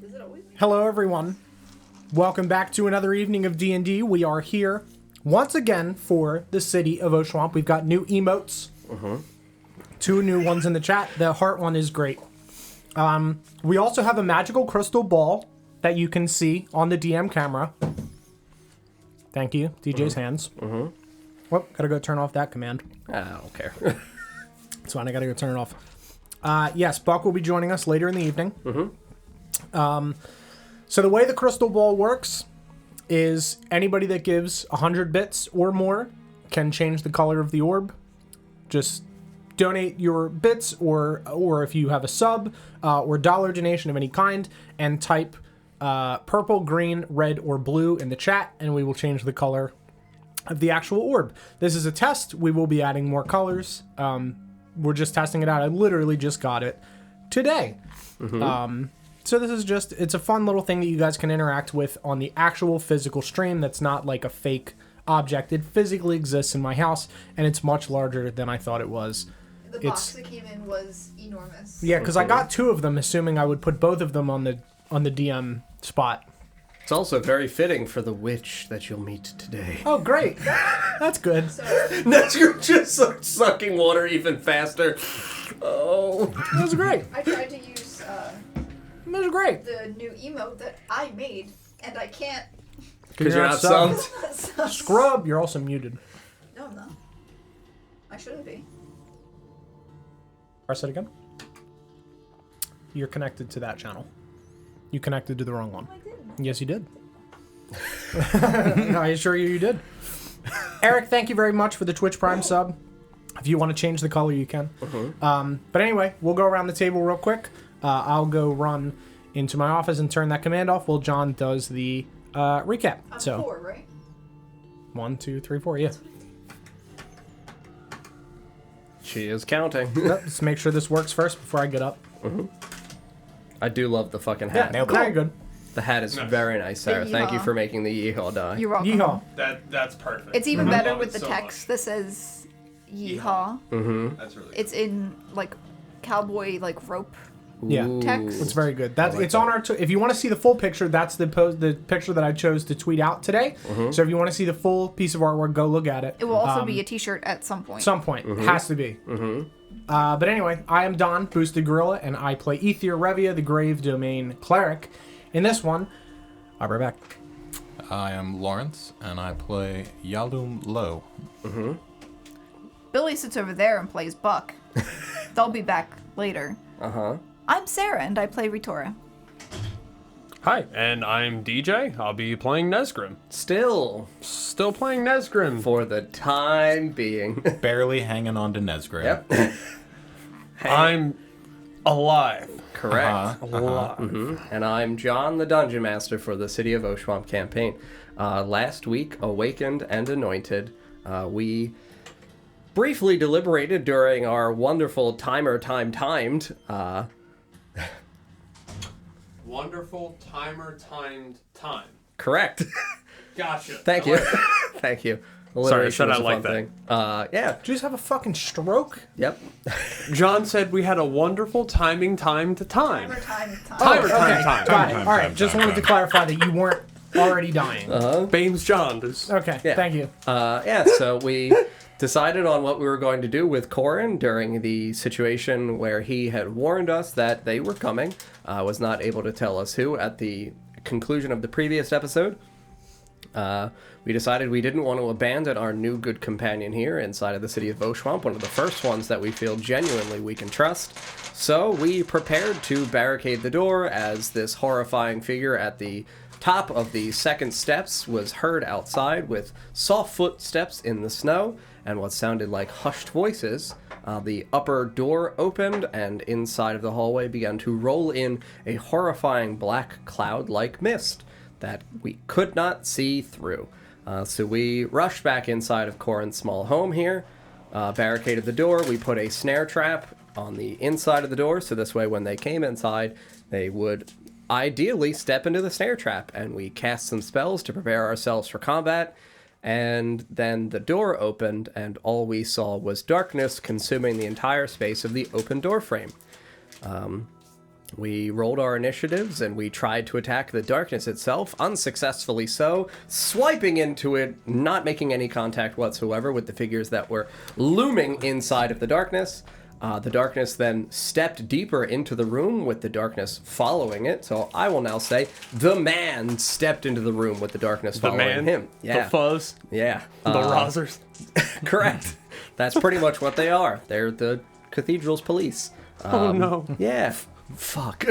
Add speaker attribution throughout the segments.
Speaker 1: Does it always make
Speaker 2: Hello, everyone. Welcome back to another evening of D&D. We are here once again for the City of Oshuamp. We've got new emotes. Two new ones in the chat. The heart one is great. We also have a magical crystal ball that you can see on the DM camera. Thank you. DJ's hands. Well, gotta go turn off that command.
Speaker 3: I don't care.
Speaker 2: That's fine. I gotta go turn it off. Yes, Buck will be joining us later in the evening. So the way the crystal ball works is anybody that gives 100 bits or more can change the color of the orb. Just donate your bits or if you have a sub or dollar donation of any kind and type purple, green, red, or blue in the chat and we will change the color of the actual orb. This is a test. We will be adding more colors. We're just testing it out. I literally just got it today. So this is just, it's a fun little thing that you guys can interact with on the actual physical stream that's not like a fake object. It physically exists in my house, and it's much larger than I thought it was.
Speaker 1: The box that came in was enormous.
Speaker 2: Yeah, because I got two of them, assuming I would put both of them on the DM spot.
Speaker 3: It's also very fitting for the witch that you'll meet today.
Speaker 2: Oh, great. That's good.
Speaker 1: So,
Speaker 3: You're just sucking water even faster. Oh.
Speaker 2: That was great.
Speaker 1: I tried to use
Speaker 2: That was great.
Speaker 1: the new emote that I made, and I can't.
Speaker 3: Because you're not subbed?
Speaker 2: Scrub, you're also muted.
Speaker 1: No, I'm not. I shouldn't be.
Speaker 2: Press it again. You're connected to that channel. You connected to the wrong one.
Speaker 1: I didn't.
Speaker 2: Yes, you did. I assure you did. Eric, thank you very much for the Twitch Prime sub. If you want to change the color, you can. But anyway, we'll go around the table real quick. I'll go run into my office and turn that command off while John does the recap.
Speaker 1: I'm
Speaker 2: So
Speaker 1: 4, right?
Speaker 2: 1, 2, 3, 4, yeah.
Speaker 3: She is counting.
Speaker 2: Let's make sure this works first before I get up.
Speaker 3: I do love the fucking
Speaker 2: Yeah,
Speaker 3: hat.
Speaker 2: nailed it. Very good.
Speaker 3: The hat is very nice, Sarah.
Speaker 1: The
Speaker 3: Thank you
Speaker 1: yeehaw.
Speaker 3: for making the yeehaw die.
Speaker 1: You're welcome.
Speaker 2: Yeehaw.
Speaker 4: That's perfect.
Speaker 1: It's even
Speaker 4: I
Speaker 1: better
Speaker 4: love
Speaker 1: with
Speaker 4: it
Speaker 1: the
Speaker 4: so
Speaker 1: text that says yeehaw.
Speaker 4: much. That's really
Speaker 1: It's in like cowboy like rope.
Speaker 2: Yeah.
Speaker 3: Ooh.
Speaker 1: Text.
Speaker 2: It's very good. That's
Speaker 3: I like
Speaker 2: it's on our. If you want to see the full picture, that's the picture that I chose to tweet out today. So if you want to see the full piece of artwork, go look at it.
Speaker 1: It will also be a T-shirt at some point.
Speaker 2: Some point. It has to be. But anyway, I am Don, Boosted Gorilla, and I play Ether Revia, the Grave Domain Cleric. In this one, I'll be back.
Speaker 5: I am Lawrence, and I play Yalum Low.
Speaker 1: Billy sits over there and plays Buck. They'll be back later. I'm Sarah, and I play Ritora.
Speaker 4: Hi, and I'm DJ. I'll be playing Nesgrim.
Speaker 3: Still,
Speaker 4: Playing Nesgrim.
Speaker 3: for the time being.
Speaker 5: Barely hanging on to Nesgrim.
Speaker 3: Yep.
Speaker 4: I'm alive.
Speaker 3: Correct.
Speaker 4: Alive.
Speaker 3: And I'm John, the Dungeon Master for the City of Oshuamp campaign. Last week, Awakened and Anointed, we briefly deliberated during our wonderful timed.
Speaker 4: Wonderful timed time.
Speaker 3: Correct.
Speaker 4: Gotcha.
Speaker 3: Thank you. Thank you.
Speaker 4: Sorry, said
Speaker 3: was
Speaker 4: I
Speaker 3: a
Speaker 4: like
Speaker 3: fun thing. Yeah.
Speaker 2: Did you just have a fucking stroke?
Speaker 3: Yep.
Speaker 4: John said we had a wonderful time to time.
Speaker 1: Time.
Speaker 4: Timer
Speaker 2: Okay,
Speaker 4: time.
Speaker 2: got it. All right, just wanted to clarify that you weren't already dying.
Speaker 4: Bames John.
Speaker 2: Okay,
Speaker 3: Yeah.
Speaker 2: thank you.
Speaker 3: So we decided on what we were going to do with Corin during the situation where he had warned us that they were coming, was not able to tell us who at the conclusion of the previous episode. We decided we didn't want to abandon our new good companion here inside of the City of Oshuamp, one of the first ones that we feel genuinely we can trust. So we prepared to barricade the door as this horrifying figure at the top of the second steps was heard outside with soft footsteps in the snow and what sounded like hushed voices. The upper door opened and inside of the hallway began to roll in a horrifying black cloud-like mist that we could not see through. So we rushed back inside of Corin's small home here, barricaded the door. We put a snare trap on the inside of the door, so this way when they came inside, they would ideally step into the snare trap, and we cast some spells to prepare ourselves for combat. And then the door opened, and all we saw was darkness consuming the entire space of the open door frame. We rolled our initiatives and we tried to attack the darkness itself, unsuccessfully so, swiping into it, not making any contact whatsoever with the figures that were looming inside of the darkness. The darkness then stepped deeper into the room with the darkness following it. So I will now say the man stepped into the room with the darkness following him. Yeah.
Speaker 4: The fuzz.
Speaker 3: Yeah.
Speaker 4: The Rozzers.
Speaker 3: Correct. That's pretty much what they are. They're the cathedral's police.
Speaker 4: Oh, no.
Speaker 3: Yeah. Fuck.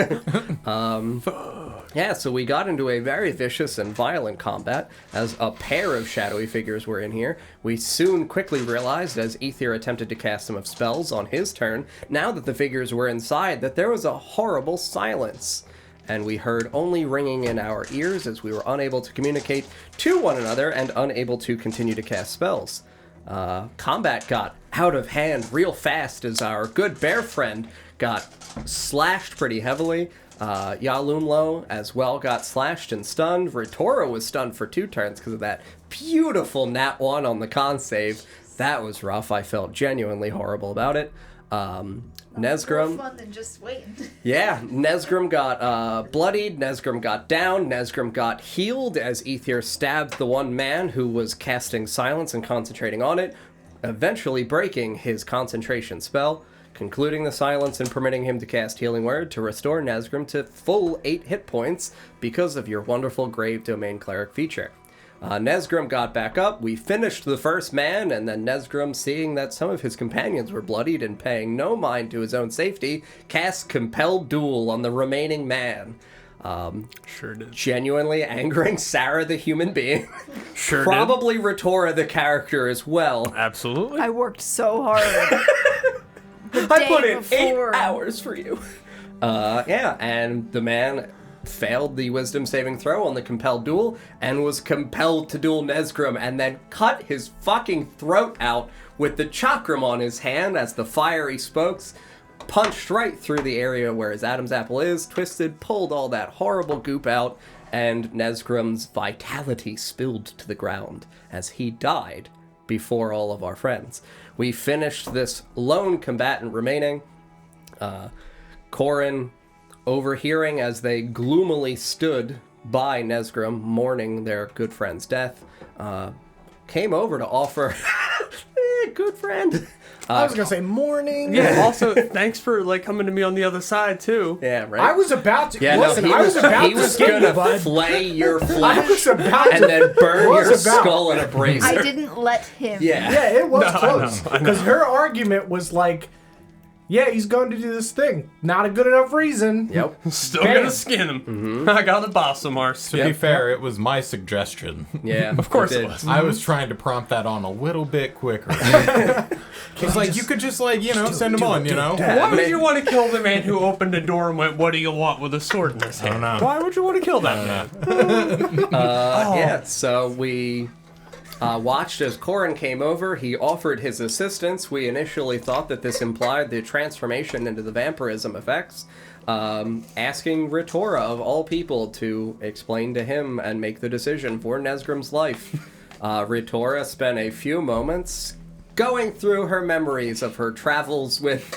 Speaker 3: Yeah, so we got into a very vicious and violent combat as a pair of shadowy figures were in here. We soon quickly realized as Ether attempted to cast some of spells on his turn, now that the figures were inside, that there was a horrible silence. And we heard only ringing in our ears as we were unable to communicate to one another and unable to continue to cast spells. Combat got out of hand real fast as our good bear friend got slashed pretty heavily. Yalumlo as well got slashed and stunned. Ritora was stunned for 2 turns because of that beautiful nat 1 on the con save. That was rough. I felt genuinely horrible about it. Nesgrim.
Speaker 1: More fun than just waiting.
Speaker 3: Yeah, Nesgrim got bloodied, Nesgrim got down, Nesgrim got healed as Ether stabbed the one man who was casting silence and concentrating on it, eventually breaking his concentration spell, concluding the silence and permitting him to cast Healing Word to restore Nesgrim to full 8 hit points because of your wonderful Grave Domain Cleric feature. Nesgrim got back up, we finished the first man, and then Nesgrim, seeing that some of his companions were bloodied and paying no mind to his own safety, cast Compelled Duel on the remaining man.
Speaker 4: Sure did.
Speaker 3: Genuinely angering Sarah the human being.
Speaker 4: Sure did.
Speaker 3: Probably Ritora the character as well.
Speaker 4: Absolutely.
Speaker 1: I worked so hard.
Speaker 3: I put in
Speaker 1: before.
Speaker 3: 8 hours for you. Yeah, and the man failed the wisdom saving throw on the compelled duel and was compelled to duel Nesgrim and then cut his fucking throat out with the chakram on his hand as the fiery spokes punched right through the area where his Adam's apple is, twisted, pulled all that horrible goop out, and Nesgrim's vitality spilled to the ground as he died before all of our friends. We finished this lone combatant remaining. Corin, overhearing as they gloomily stood by Nesgrim, mourning their good friend's death, came over to offer... good friend.
Speaker 2: I was gonna say morning.
Speaker 4: Yeah, also, thanks for, coming to me on the other side, too.
Speaker 3: Yeah, right?
Speaker 2: I was about to.
Speaker 3: Yeah,
Speaker 2: listen,
Speaker 3: no,
Speaker 2: I was about
Speaker 3: he
Speaker 2: to
Speaker 3: was
Speaker 2: skip
Speaker 3: gonna
Speaker 2: you, bud.
Speaker 3: flay your
Speaker 2: I
Speaker 3: flesh
Speaker 2: was about
Speaker 3: and
Speaker 2: to.
Speaker 3: then burn
Speaker 2: was
Speaker 3: your
Speaker 2: about.
Speaker 3: skull in a brazier.
Speaker 1: I didn't let him.
Speaker 3: Yeah.
Speaker 2: Yeah, it was
Speaker 4: No,
Speaker 2: close.
Speaker 4: I know.
Speaker 2: Because her argument was like, yeah, he's going to do this thing. Not a good enough reason.
Speaker 3: Yep.
Speaker 4: Still
Speaker 2: Bam.
Speaker 4: gonna skin him. I got a boss of ours.
Speaker 5: To be fair, it was my suggestion.
Speaker 3: Yeah.
Speaker 4: Of course it
Speaker 3: did.
Speaker 4: was.
Speaker 5: I was trying to prompt that on a little bit quicker. It's like, you could just, send him on,
Speaker 4: Why would you want to kill the man who opened the door and went, "What do you want?" with a sword in his hand?
Speaker 5: I don't know.
Speaker 4: Why would you want to kill that man?
Speaker 3: Yeah, so we watched as Corin came over. He offered his assistance. We initially thought that this implied the transformation into the vampirism effects, asking Ritora, of all people, to explain to him and make the decision for Nesgrim's life. Ritora spent a few moments going through her memories of her travels with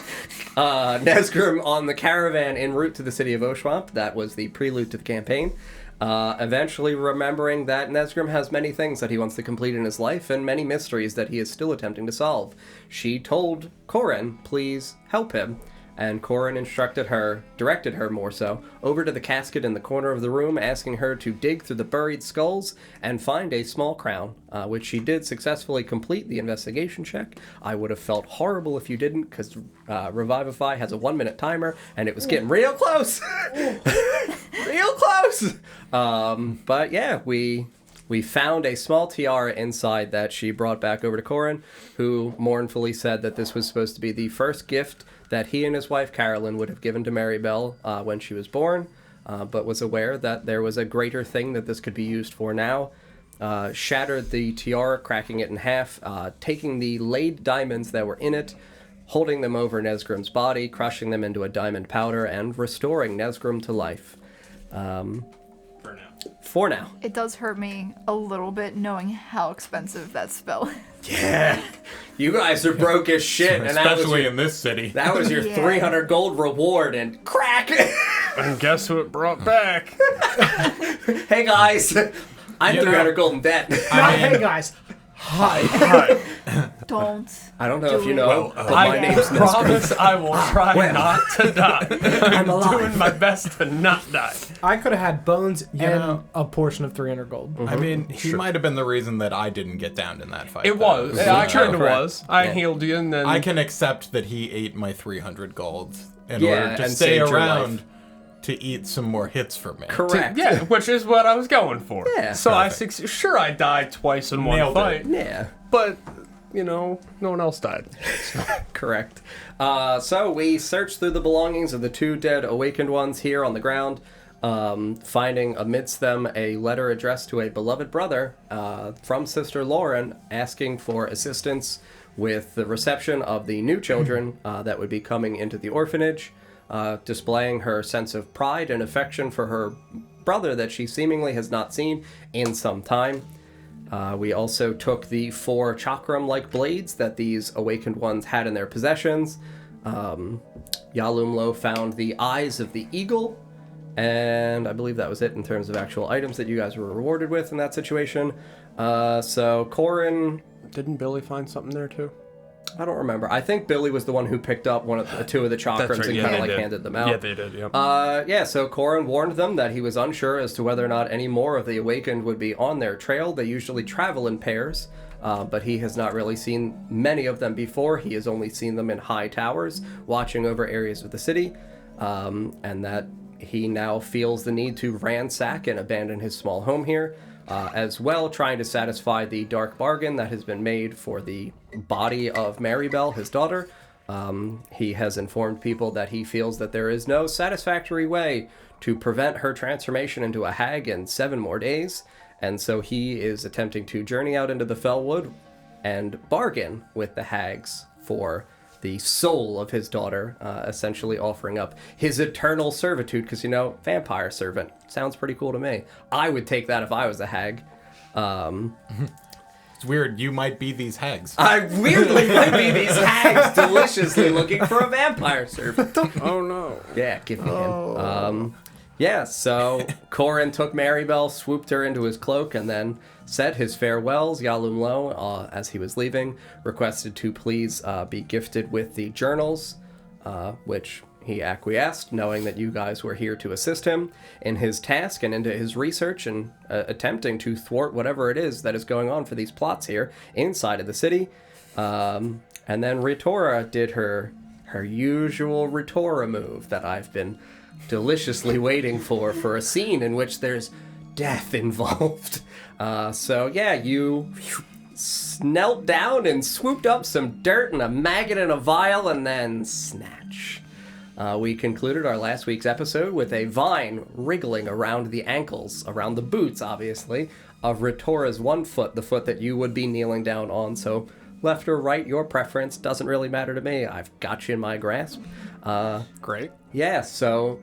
Speaker 3: Nesgrim on the caravan en route to the City of Oshuamp. That was the prelude to the campaign. Eventually remembering that Nesgrim has many things that he wants to complete in his life and many mysteries that he is still attempting to solve. She told Corin, please help him. And Corin directed her more so, over to the casket in the corner of the room, asking her to dig through the buried skulls and find a small crown, which she did successfully complete the investigation check. I would have felt horrible if you didn't, because Revivify has a 1-minute timer, and it was getting real close! Real close! But yeah, we found a small tiara inside that she brought back over to Corin, who mournfully said that this was supposed to be the first gift that he and his wife Carolyn would have given to Maribel when she was born, but was aware that there was a greater thing that this could be used for now. Shattered the tiara, cracking it in half, taking the laid diamonds that were in it, holding them over Nesgrim's body, crushing them into a diamond powder, and restoring Nesgrim to life.
Speaker 4: For now.
Speaker 3: For now.
Speaker 1: It does hurt me a little bit knowing how expensive that spell is.
Speaker 3: Yeah. You guys are broke as shit. And
Speaker 5: Especially in this city.
Speaker 3: That was your 300 gold reward and crack.
Speaker 4: And guess who it brought back?
Speaker 3: Hey, guys. I'm 300 gold in debt.
Speaker 2: Hey guys.
Speaker 4: Hi.
Speaker 1: Don't.
Speaker 3: I don't know
Speaker 1: Do
Speaker 3: if you
Speaker 1: it.
Speaker 3: know, but my
Speaker 4: I
Speaker 3: name's
Speaker 4: promise I will try not to die. I'm
Speaker 3: alive.
Speaker 4: doing my best to not die.
Speaker 2: I could have had bones and
Speaker 5: know-
Speaker 2: a portion of 300 gold.
Speaker 5: I mean, he might have been the reason that I didn't get downed in that fight.
Speaker 4: It
Speaker 5: though.
Speaker 4: was.
Speaker 5: So,
Speaker 4: I kind of
Speaker 3: correct.
Speaker 4: was. I
Speaker 3: Yeah.
Speaker 4: healed you and then...
Speaker 5: I can accept that he ate my 300 gold in
Speaker 3: Yeah,
Speaker 5: order to
Speaker 3: and
Speaker 5: stay
Speaker 3: saved your
Speaker 5: around
Speaker 3: life.
Speaker 5: to eat some more hits for me.
Speaker 3: Correct.
Speaker 4: Yeah, which is what I was going for.
Speaker 3: Yeah.
Speaker 4: So sure, I died twice in one
Speaker 5: Nailed it.
Speaker 4: fight,
Speaker 3: Yeah.
Speaker 4: but, no one else died.
Speaker 3: Correct. So we searched through the belongings of the 2 dead awakened ones here on the ground, finding amidst them a letter addressed to a beloved brother from Sister Lauren, asking for assistance with the reception of the new children that would be coming into the orphanage, displaying her sense of pride and affection for her brother that she seemingly has not seen in some time. We also took the 4 chakram-like blades that these awakened ones had in their possessions. Yalumlo found the eyes of the eagle, and I believe that was it in terms of actual items that you guys were rewarded with in that situation. So Corin,
Speaker 4: Didn't Billy find something there too?
Speaker 3: I don't remember. I think Billy was the one who picked up 2 of the chakrams and kind of like handed them out.
Speaker 4: Yeah, they did, yeah.
Speaker 3: So Corin warned them that he was unsure as to whether or not any more of the Awakened would be on their trail. They usually travel in pairs, but he has not really seen many of them before. He has only seen them in high towers, watching over areas of the city, and that he now feels the need to ransack and abandon his small home here, as well trying to satisfy the dark bargain that has been made for the body of Maribel, his daughter. He has informed people that he feels that there is no satisfactory way to prevent her transformation into a hag in 7 more days, and so he is attempting to journey out into the Fellwood and bargain with the hags for the soul of his daughter, essentially offering up his eternal servitude, because, vampire servant sounds pretty cool to me. I would take that if I was a hag.
Speaker 5: It's weird. You might be these hags.
Speaker 3: I weirdly might be these hags deliciously looking for a vampire servant.
Speaker 4: Oh no.
Speaker 3: Yeah, give me him. So Corin took Maribel, swooped her into his cloak, and then said his farewells. Yalumlo, as he was leaving, requested to please be gifted with the journals, which he acquiesced, knowing that you guys were here to assist him in his task and into his research and attempting to thwart whatever it is that is going on for these plots here inside of the city. And then Ritora did her usual Ritora move that I've been deliciously waiting for a scene in which there's death involved. You knelt down and swooped up some dirt and a maggot in a vial, and then snatch. We concluded our last week's episode with a vine wriggling around the ankles, around the boots, obviously, of Ritora's one foot, the foot that you would be kneeling down on. So left or right, your preference doesn't really matter to me. I've got you in my grasp.
Speaker 4: Great.
Speaker 3: Yeah, so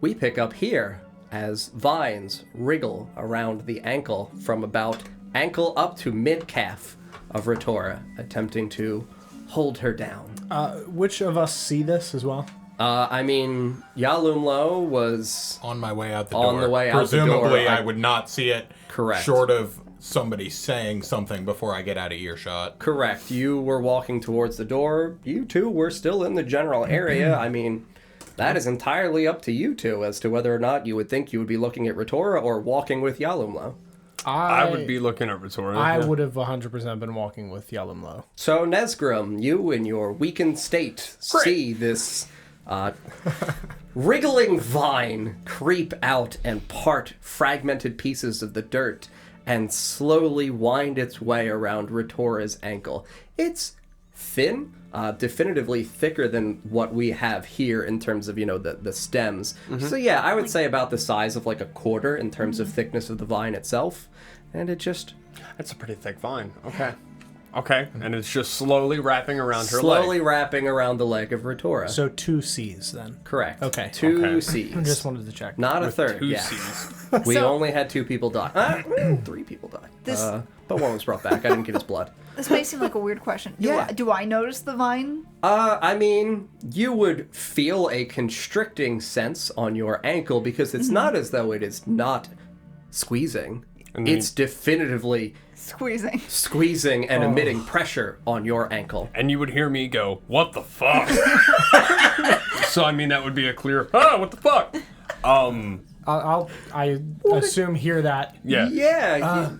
Speaker 3: we pick up here as vines wriggle around the ankle from about ankle up to mid-calf of Ritora, attempting to hold her down.
Speaker 2: Which of us see this as well?
Speaker 3: Yalumlo was
Speaker 5: On my way out the door.
Speaker 3: On the way out the door,
Speaker 5: Presumably,
Speaker 3: I-
Speaker 5: I would not see it.
Speaker 3: Correct.
Speaker 5: Short of somebody saying something before I get out of earshot.
Speaker 3: correct. You were walking towards the door. You two were still in the general area. That is entirely up to you two as to whether or not you would think you would be looking at Ritora or walking with Yalumlo.
Speaker 4: I would be looking at Ritora.
Speaker 2: I would have 100% been walking with Yalumlo.
Speaker 3: So, Nesgrim, you in your weakened state see this wriggling vine creep out and part fragmented pieces of the dirt and slowly wind its way around Ritora's ankle. It's thin, definitively thicker than what we have here in terms of, the stems. So yeah, I would say about the size of like a quarter in terms of thickness of the vine itself. And it just...
Speaker 4: That's a pretty thick vine. Okay. Okay, and it's just slowly wrapping around her
Speaker 3: Slowly
Speaker 4: leg.
Speaker 3: wrapping around the leg of Retora.
Speaker 2: So 2 C's then.
Speaker 3: Correct.
Speaker 2: Okay.
Speaker 3: Two
Speaker 4: Okay.
Speaker 3: C's.
Speaker 2: I just wanted to check.
Speaker 3: Not a third.
Speaker 4: 2
Speaker 3: Yeah.
Speaker 4: C's.
Speaker 3: We
Speaker 1: So-
Speaker 3: only had 2 people die. 3 people died.
Speaker 1: This-
Speaker 3: But one was brought back. I didn't get his blood.
Speaker 1: This may seem like a weird question.
Speaker 3: Yeah.
Speaker 1: Do I notice the vine?
Speaker 3: I mean, you would feel a constricting sense on your ankle because it's not as though it is not squeezing.
Speaker 4: And then
Speaker 3: It's definitively
Speaker 1: Squeezing.
Speaker 3: squeezing and emitting pressure on your ankle.
Speaker 4: And you would hear me go, "What the fuck?" So I mean that would be a clear, what the fuck?
Speaker 2: I assume hear that.
Speaker 4: Yeah.
Speaker 3: Yeah.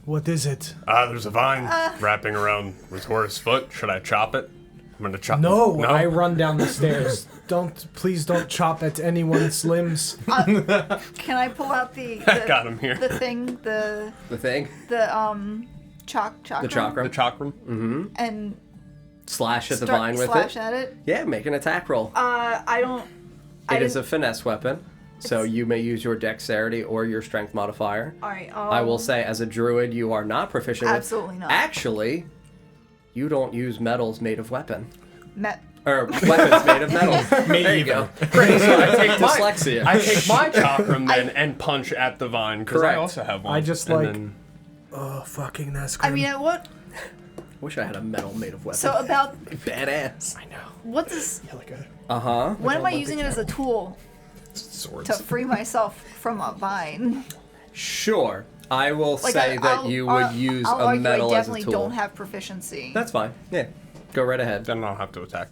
Speaker 2: What is it?
Speaker 4: There's a vine wrapping around Retora's foot. Should I chop it? I'm gonna chop
Speaker 2: No,
Speaker 4: it.
Speaker 2: I run down the stairs. Please don't chop at anyone's limbs.
Speaker 1: Can I pull out the
Speaker 4: Got him here.
Speaker 1: the thing, the
Speaker 3: thing.
Speaker 1: chakra?
Speaker 3: The chakra.
Speaker 4: The chakram?
Speaker 1: And
Speaker 3: Slash at the
Speaker 1: start-
Speaker 3: vine with
Speaker 1: slash
Speaker 3: it.
Speaker 1: at it?
Speaker 3: Yeah, make an attack roll.
Speaker 1: I don't...
Speaker 3: It is a finesse weapon, so you may use your dexterity or your strength modifier.
Speaker 1: Alright,
Speaker 3: I will say, as a druid, you are not proficient with...
Speaker 1: Absolutely not.
Speaker 3: Actually, you don't use metals made of weapon. Or weapons made of metal. There you go. Great, so I take dyslexia.
Speaker 4: I take my chakram then and punch at the vine because I
Speaker 3: Correct.
Speaker 4: also have one.
Speaker 2: I just
Speaker 4: And
Speaker 2: like-
Speaker 4: then-
Speaker 2: Oh, fucking that's
Speaker 1: I mean, what...
Speaker 3: Wish I had a metal made of weapon.
Speaker 1: So about...
Speaker 3: Badass. I know.
Speaker 1: What does...
Speaker 3: Uh-huh.
Speaker 1: When am I using it as a tool
Speaker 5: Swords.
Speaker 1: to free myself from a vine?
Speaker 3: Sure. I will say that you would use
Speaker 1: I'll
Speaker 3: a
Speaker 1: argue
Speaker 3: metal
Speaker 1: I
Speaker 3: as a
Speaker 1: definitely
Speaker 3: tool.
Speaker 1: don't have proficiency.
Speaker 3: That's fine. Yeah. Go right ahead.
Speaker 4: Then I'll have to attack.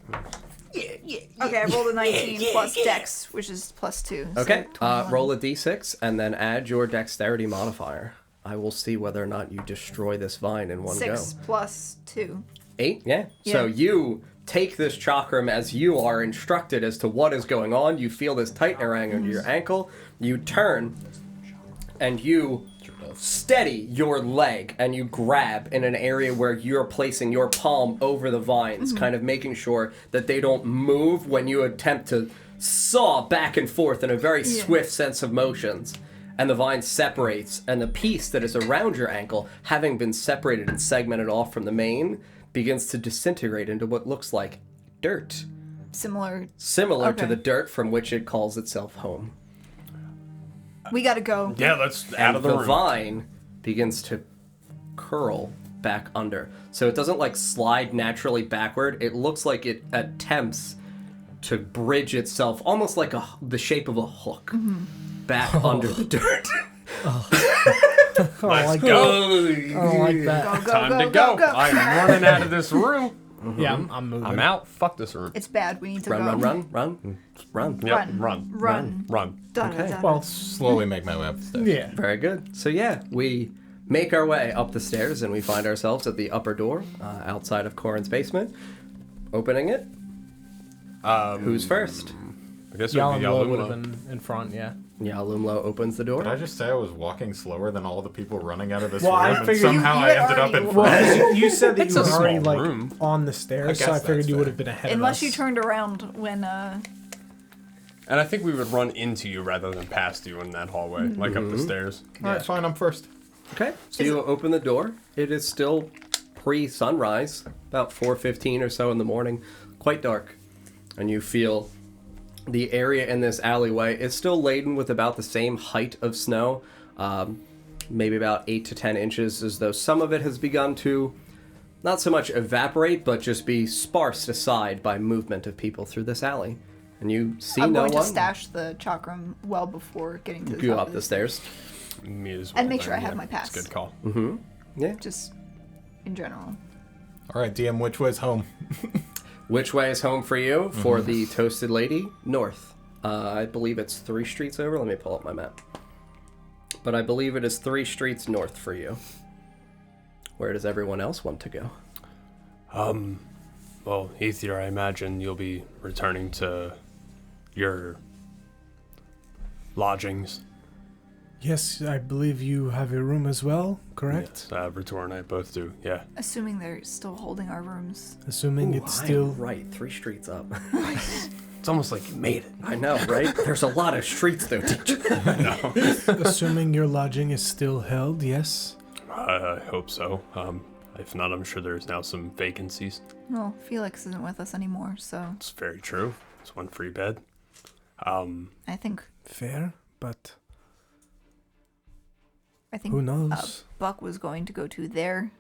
Speaker 1: Okay, I rolled a 19 plus dex, which is plus 2. so
Speaker 3: Okay.
Speaker 1: 21.
Speaker 3: Roll a d6 and then add your dexterity modifier. I will see whether or not you destroy this vine in one
Speaker 1: 6
Speaker 3: go.
Speaker 1: plus 2.
Speaker 3: 8? Yeah. So
Speaker 1: Yeah.
Speaker 3: you take this chakram as you are instructed as to what is going on. You feel this tightening under your ankle. You turn and you steady your leg and you grab in an area where you're placing your palm over the vines, kind of making sure that they don't move when you attempt to saw back and forth in a very swift sense of motions. And the vine separates, and the piece that is around your ankle, having been separated and segmented off from the mane, begins to disintegrate into what looks like dirt.
Speaker 1: Similar.
Speaker 3: Similar to
Speaker 1: Okay.
Speaker 3: the dirt from which it calls itself home.
Speaker 1: We gotta go.
Speaker 4: Yeah, let's out of the room.
Speaker 3: Vine begins to curl back under. So it doesn't like slide naturally backward. It looks like it attempts to bridge itself, almost like the shape of a hook, back under the dirt.
Speaker 4: Let's
Speaker 2: like
Speaker 4: go.
Speaker 2: I don't like that.
Speaker 1: Go,
Speaker 4: Time
Speaker 1: go,
Speaker 4: to
Speaker 1: go,
Speaker 4: go.
Speaker 1: go.
Speaker 4: I'm running out of this room.
Speaker 2: Yeah, I'm moving.
Speaker 4: I'm out. Fuck this room.
Speaker 1: It's bad. We need to
Speaker 3: Run,
Speaker 1: go.
Speaker 3: run.
Speaker 4: Yep,
Speaker 1: Run.
Speaker 4: run.
Speaker 1: Run. Dun,
Speaker 3: Okay.
Speaker 1: dun, dun.
Speaker 2: Well,
Speaker 5: Slowly make my way up the stairs.
Speaker 2: yeah.
Speaker 3: Very good. So yeah, we make our way up the stairs and we find ourselves at the upper door outside of Corin's basement. Opening it. Who's first?
Speaker 4: I guess it would be
Speaker 2: Yalamlo would have
Speaker 4: Yalumlo.
Speaker 2: been in front, yeah.
Speaker 3: Yalumlo opens the door.
Speaker 5: Did I just say I was walking slower than all the people running out of this
Speaker 2: Well, I
Speaker 5: room, and
Speaker 2: figured
Speaker 5: somehow
Speaker 1: you
Speaker 5: I
Speaker 1: had
Speaker 5: ended up
Speaker 1: already
Speaker 5: in
Speaker 1: walked.
Speaker 5: front?
Speaker 2: Well, you said that
Speaker 4: It's
Speaker 2: you
Speaker 4: a
Speaker 2: were already
Speaker 4: small
Speaker 2: like
Speaker 4: room.
Speaker 2: on the stairs, so
Speaker 5: guess
Speaker 2: I figured
Speaker 5: that's
Speaker 2: you would
Speaker 5: fair.
Speaker 2: have been ahead
Speaker 1: Unless
Speaker 2: of us.
Speaker 1: you turned around when
Speaker 4: And I think we would run into you rather than past you in that hallway, like up the stairs.
Speaker 5: All right, fine, I'm first.
Speaker 3: Okay. So you open the door. It is still pre-sunrise, about 4:15 or so in the morning, quite dark, and you feel the area in this alleyway is still laden with about the same height of snow, maybe about 8 to 10 inches, as though some of it has begun to not so much evaporate, but just be sparsed aside by movement of people through this alley. And you see
Speaker 1: I'm
Speaker 3: no
Speaker 1: going
Speaker 3: one.
Speaker 1: to stash the chakram well before getting to the
Speaker 3: Go
Speaker 1: top
Speaker 3: up
Speaker 1: of
Speaker 3: the stairs.
Speaker 4: Me as well.
Speaker 1: And make sure I
Speaker 4: then,
Speaker 1: have
Speaker 4: yeah,
Speaker 1: my pass.
Speaker 4: That's a good call.
Speaker 3: Yeah.
Speaker 1: Just in general.
Speaker 5: All right, DM, which way's home?
Speaker 3: Which way is home for you? For the Toasted Lady? North. I believe it's 3 streets over. Let me pull up my map. But I believe it is 3 streets north for you. Where does everyone else want to go?
Speaker 4: Well, Ether, I imagine you'll be returning to your lodgings.
Speaker 2: Yes, I believe you have a room as well, correct?
Speaker 4: Yes, Retor and I both do, yeah.
Speaker 1: Assuming they're still holding our rooms.
Speaker 2: Assuming it's still...
Speaker 3: right. 3 streets up.
Speaker 4: It's almost like you made it.
Speaker 3: I know, right? There's a lot of streets though, teacher.
Speaker 2: Assuming your lodging is still held, yes?
Speaker 4: I hope so. If not, I'm sure there's now some vacancies.
Speaker 1: Well, Felix isn't with us anymore, so
Speaker 4: It's very true. It's one free bed.
Speaker 1: I think
Speaker 2: Fair, but
Speaker 1: who
Speaker 2: who knows?
Speaker 1: Buck was going to go to there.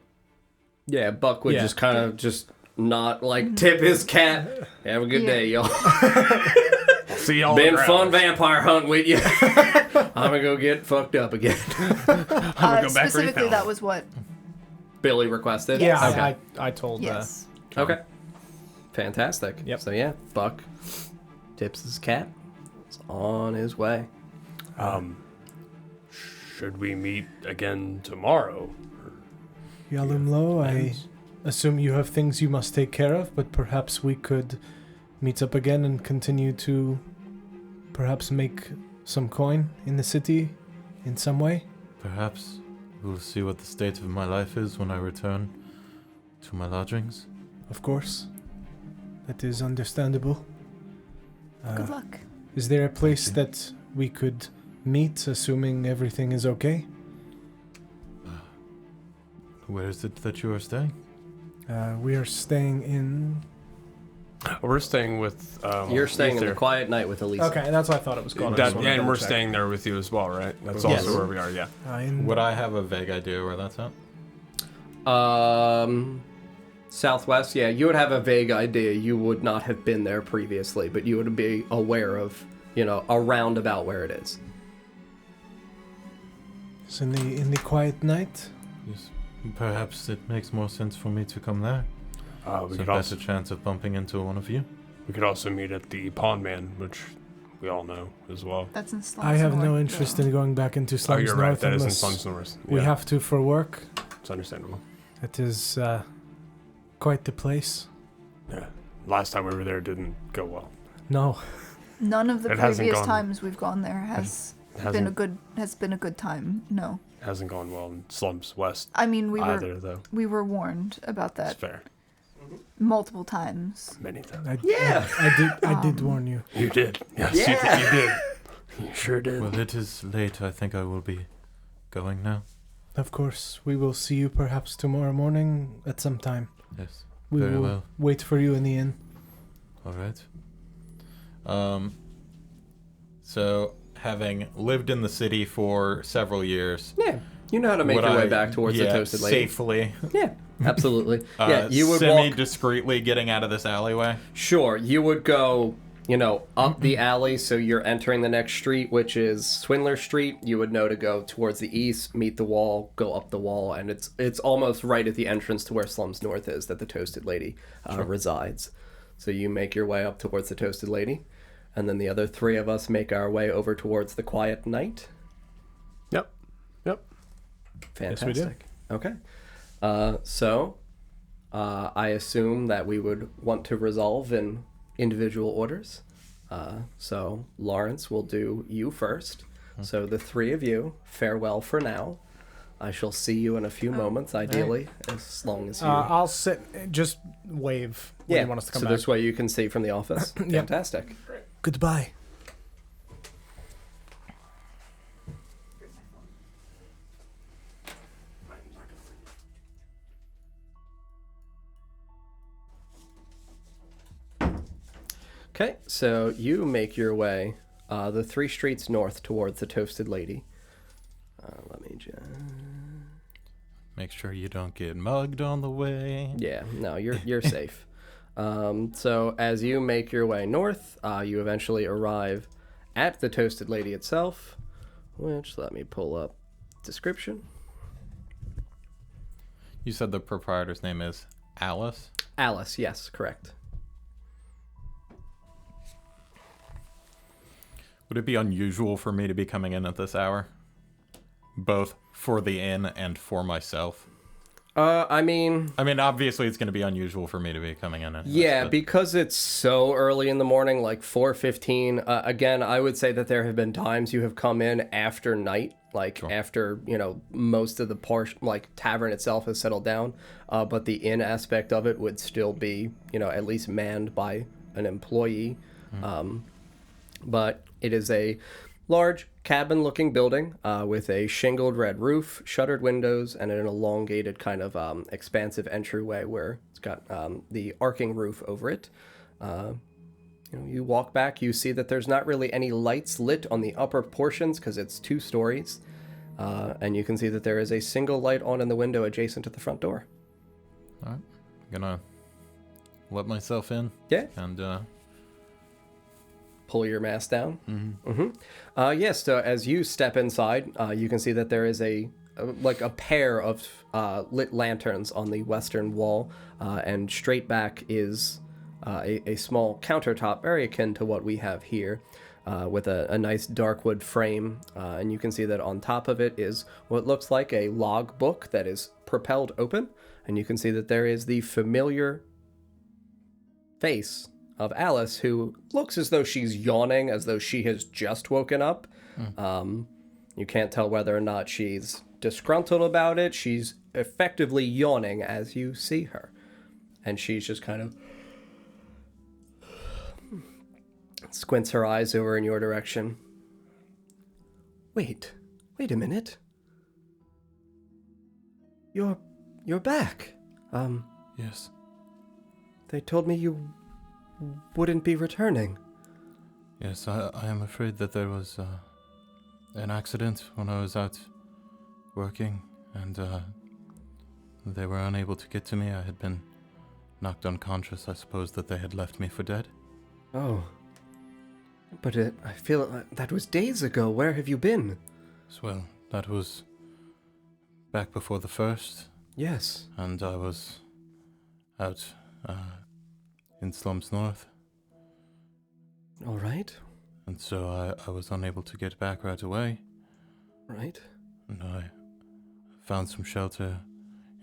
Speaker 3: Yeah, Buck would
Speaker 2: Yeah.
Speaker 3: just kind of just not like tip his cat. Have a good day, y'all.
Speaker 4: See y'all
Speaker 3: Been
Speaker 4: around.
Speaker 3: fun vampire hunt with you. I'm gonna go get fucked up again.
Speaker 4: I'm gonna go back where you
Speaker 1: Specifically,
Speaker 4: found
Speaker 1: that
Speaker 4: me.
Speaker 1: was what.
Speaker 3: Billy requested.
Speaker 2: Yeah,
Speaker 3: Okay.
Speaker 2: I told.
Speaker 1: Yes.
Speaker 3: Okay. Fantastic.
Speaker 2: Yep.
Speaker 3: So yeah, Buck tips his cat. It's on his way.
Speaker 4: Should we meet again tomorrow?
Speaker 2: Yalumlo, I assume you have things you must take care of, but perhaps we could meet up again and continue to perhaps make some coin in the city in some way.
Speaker 5: Perhaps we'll see what the state of my life is when I return to my lodgings.
Speaker 2: Of course. That is understandable.
Speaker 1: Good luck.
Speaker 2: Is there a place that we could meet, assuming everything is okay?
Speaker 5: Where is it that you are staying?
Speaker 2: We are staying in...
Speaker 4: We're staying with.
Speaker 3: You're staying in the
Speaker 4: Ether.
Speaker 3: quiet night with Elisa.
Speaker 2: Okay, that's what I thought it was called. I just wanted to
Speaker 4: And we're
Speaker 2: double check.
Speaker 4: staying there with you as well, right? That's
Speaker 2: Yes.
Speaker 4: also where we are. Yeah.
Speaker 5: Would I have a vague idea where that's at?
Speaker 3: Southwest, yeah, you would have a vague idea. You would not have been there previously, but you would be aware of, around about where it is.
Speaker 2: It's in the quiet night.
Speaker 5: Yes. Perhaps it makes more sense for me to come there.
Speaker 4: We
Speaker 5: So
Speaker 4: could
Speaker 5: better
Speaker 4: also
Speaker 5: chance of bumping into one of you.
Speaker 4: meet at the Pawn Man, which we all know as well.
Speaker 1: That's in Slums
Speaker 2: I have no
Speaker 1: North,
Speaker 2: interest
Speaker 1: though.
Speaker 2: in going back into
Speaker 4: Oh,
Speaker 2: Slums
Speaker 4: you're right.
Speaker 2: North
Speaker 4: That is in
Speaker 2: unless
Speaker 4: Slums North.
Speaker 2: we
Speaker 4: Yeah,
Speaker 2: have to for work.
Speaker 4: it's understandable.
Speaker 2: It is quite the place.
Speaker 4: Yeah. Last time we were there didn't go well.
Speaker 2: No.
Speaker 1: None of the
Speaker 4: It hasn't
Speaker 1: previous
Speaker 4: gone-
Speaker 1: times we've gone there been a good time. No.
Speaker 4: Hasn't gone well in Slums West
Speaker 1: I mean,
Speaker 4: either, though.
Speaker 1: we were warned about
Speaker 4: That's
Speaker 1: that
Speaker 4: fair.
Speaker 1: multiple times.
Speaker 4: Many times.
Speaker 2: I did warn you.
Speaker 4: You did. Yes,
Speaker 3: Yeah.
Speaker 4: you did. You sure did.
Speaker 5: Well, it is late. I think I will be going now.
Speaker 2: Of course, we will see you perhaps tomorrow morning at some time.
Speaker 5: Yes.
Speaker 2: We
Speaker 5: Very
Speaker 2: will
Speaker 5: well.
Speaker 2: wait for you in the inn.
Speaker 5: All right. So, having lived in the city for several years,
Speaker 3: Yeah, you know how to make
Speaker 5: would
Speaker 3: your way
Speaker 5: I-
Speaker 3: back towards the Toasted Lady.
Speaker 5: safely,
Speaker 3: Yeah, absolutely. Yeah, you would walk.
Speaker 5: semi-discreetly getting out of this alleyway.
Speaker 3: Sure, you would go, up the alley, so you're entering the next street, which is Swindler Street. You would know to go towards the east, meet the wall, go up the wall, and it's almost right at the entrance to where Slums North is that the Toasted Lady resides. So you make your way up towards the Toasted Lady, and then the other three of us make our way over towards the Quiet Night.
Speaker 4: Yep.
Speaker 3: Fantastic.
Speaker 2: we do.
Speaker 3: Okay. So, I assume that we would want to resolve in individual orders. So, Lawrence, will do you first. So, the three of you, farewell for now. I shall see you in a few moments, ideally, as long as you...
Speaker 2: I'll sit. Just wave when you want us to come
Speaker 3: so
Speaker 2: back.
Speaker 3: this way you can see from the office.
Speaker 2: Yep.
Speaker 3: Fantastic.
Speaker 2: Goodbye.
Speaker 3: Okay, so you make your way the 3 streets north towards the Toasted Lady. Let me just...
Speaker 5: Make sure you don't get mugged on the way.
Speaker 3: Yeah, no, you're safe. So as you make your way north, you eventually arrive at the Toasted Lady itself, which, let me pull up description.
Speaker 5: You said the proprietor's name is Alice?
Speaker 3: Alice, yes, correct.
Speaker 5: Would it be unusual for me to be coming in at this hour? Both for the inn and for myself?
Speaker 3: I mean,
Speaker 5: obviously it's going to be unusual for me to be coming in. Anyways,
Speaker 3: yeah,
Speaker 5: but
Speaker 3: because it's so early in the morning, like 4:15. Again, I would say that there have been times you have come in after night, like after most of the tavern itself has settled down. But the inn aspect of it would still be at least manned by an employee. But it is a large cabin-looking building with a shingled red roof, shuttered windows, and an elongated kind of expansive entryway where it's got the arcing roof over it. You walk back, you see that there's not really any lights lit on the upper portions because it's 2 stories. And you can see that there is a single light on in the window adjacent to the front door.
Speaker 5: All right. I'm gonna let myself in.
Speaker 3: Yeah.
Speaker 5: And
Speaker 3: Pull your mask down. Yes, so as you step inside, you can see that there is a pair of lit lanterns on the western wall, and straight back is a small countertop, very akin to what we have here, with a nice dark wood frame, and you can see that on top of it is what looks like a log book that is propelled open, and you can see that there is the familiar face of Alice, who looks as though she's yawning, as though she has just woken up. You can't tell whether or not she's disgruntled about it. She's effectively yawning as you see her. And she's just kind of squints her eyes over in your direction. Wait a minute. You're back.
Speaker 5: yes.
Speaker 3: They told me you wouldn't be returning.
Speaker 5: Yes, I am afraid that there was an accident when I was out working, and they were unable to get to me. I had been knocked unconscious. I suppose that they had left me for dead.
Speaker 3: Oh. But I feel that was days ago. Where have you been?
Speaker 5: Well, that was back before the first,
Speaker 3: Yes.
Speaker 5: and I was out in Slums North,
Speaker 3: All right.
Speaker 5: and so I was unable to get back right away,
Speaker 3: Right.
Speaker 5: and I found some shelter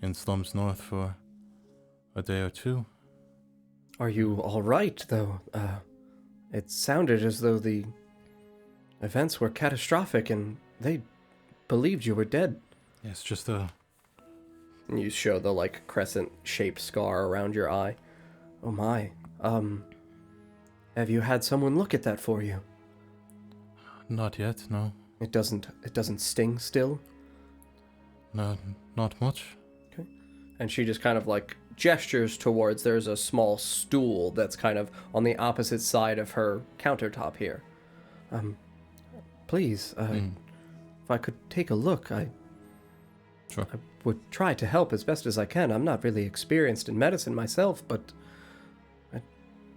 Speaker 5: in Slums North for a day or 2.
Speaker 3: Are you all right, though? It sounded as though the events were catastrophic and they believed you were dead.
Speaker 5: Yes, just a...
Speaker 3: And you show the, crescent-shaped scar around your eye. Oh my. Have you had someone look at that for you?
Speaker 5: Not yet, no.
Speaker 3: It doesn't sting still?
Speaker 5: No, not much.
Speaker 3: And she just kind of gestures towards, there's a small stool that's kind of on the opposite side of her countertop here. Please, if I could take a look,
Speaker 5: Sure.
Speaker 3: I would try to help as best as I can. I'm not really experienced in medicine myself, but I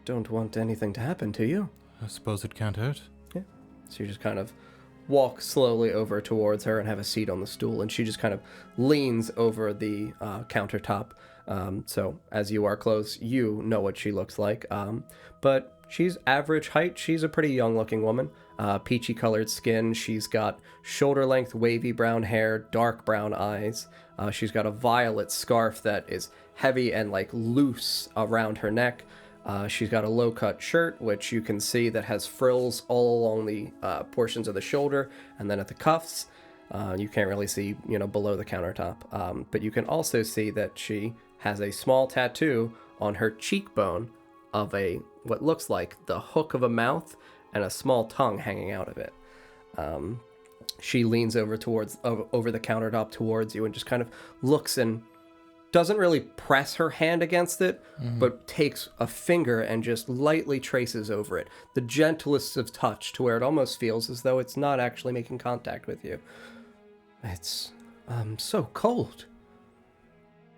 Speaker 3: don't want anything to happen to you.
Speaker 5: I suppose it can't hurt.
Speaker 3: Yeah. So you just kind of walk slowly over towards her and have a seat on the stool, and she just kind of leans over the countertop. So as you are close, you know what she looks like. But she's average height. She's a pretty young-looking woman. Peachy colored skin. She's got shoulder-length wavy brown hair, dark brown eyes. She's got a violet scarf that is heavy and loose around her neck. She's got a low-cut shirt, which you can see that has frills all along the portions of the shoulder, and then at the cuffs. You can't really see, below the countertop. But you can also see that she has a small tattoo on her cheekbone of what looks like the hook of a mouth and a small tongue hanging out of it. She leans over the countertop towards you and just kind of looks and doesn't really press her hand against it, but takes a finger and just lightly traces over it. The gentlest of touch, to where it almost feels as though it's not actually making contact with you. It's so cold.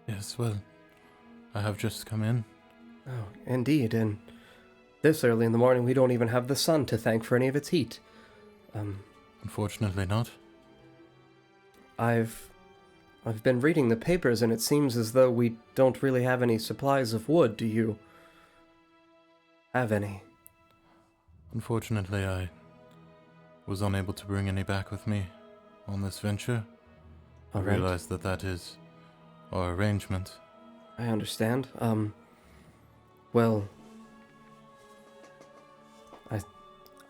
Speaker 5: Yes, well, I have just come in.
Speaker 3: Oh, indeed, and this early in the morning we don't even have the sun to thank for any of its heat.
Speaker 5: Unfortunately not.
Speaker 3: I've been reading the papers, and it seems as though we don't really have any supplies of wood. Do you have any?
Speaker 5: Unfortunately, I was unable to bring any back with me on this venture.
Speaker 3: All
Speaker 5: I
Speaker 3: right.
Speaker 5: realize that is our arrangement.
Speaker 3: I understand. Well,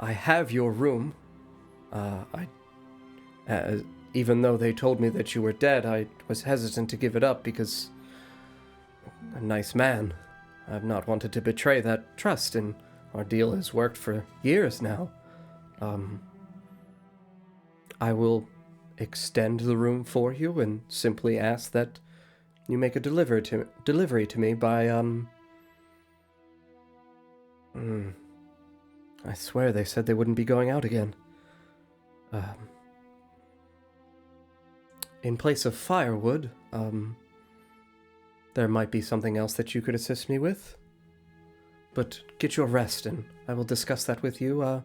Speaker 3: I have your room. Even though they told me that you were dead, I was hesitant to give it up because a nice man. I've not wanted to betray that trust, and our deal has worked for years now. I will extend the room for you and simply ask that you make a delivery to me by, I swear they said they wouldn't be going out again. In place of firewood, there might be something else that you could assist me with. But get your rest, and I will discuss that with you,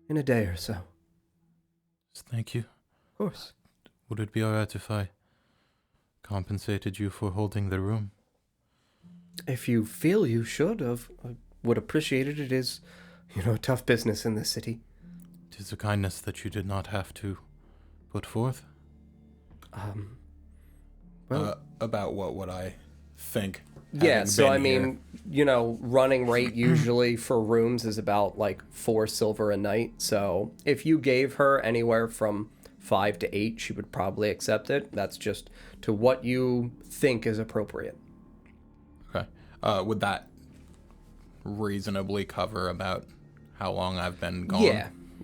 Speaker 3: in a day or so.
Speaker 5: Thank you.
Speaker 3: Of course.
Speaker 5: Would it be alright if I compensated you for holding the room?
Speaker 3: If you feel you should, I would appreciate it. It is, a tough business in this city.
Speaker 5: It is a kindness that you did not have to put forth.
Speaker 4: About what would I think?
Speaker 3: Yeah, so I
Speaker 4: here?
Speaker 3: mean, running rate usually for rooms is about like 4 silver a night. So if you gave her anywhere from 5 to 8, she would probably accept it. That's just to what you think is appropriate.
Speaker 4: Okay. Would that reasonably cover about how long I've been gone?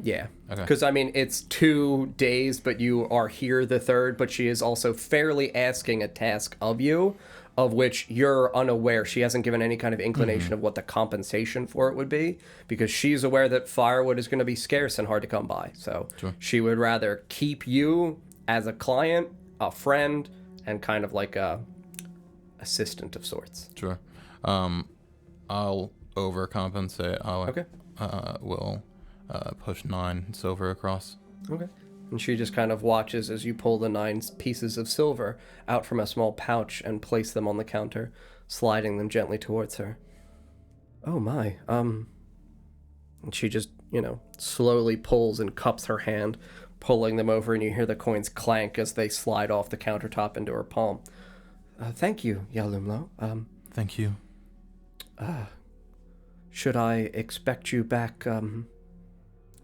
Speaker 3: Yeah.
Speaker 4: Okay.
Speaker 3: Because, I mean, it's 2 days, but you are here the 3rd, but she is also fairly asking a task of you, of which you're unaware. She hasn't given any kind of inclination of what the compensation for it would be, because she's aware that firewood is going to be scarce and hard to come by. So she would rather keep you as a client, a friend, and kind of like a assistant of sorts.
Speaker 4: Sure. I'll overcompensate.
Speaker 3: Okay.
Speaker 4: Will push 9 silver across.
Speaker 3: Okay. And she just kind of watches as you pull the 9 pieces of silver out from a small pouch and place them on the counter, sliding them gently towards her. Oh my, And she just, slowly pulls and cups her hand, pulling them over, and you hear the coins clank as they slide off the countertop into her palm. Thank you, Yalumlo.
Speaker 5: Thank you.
Speaker 3: Should I expect you back,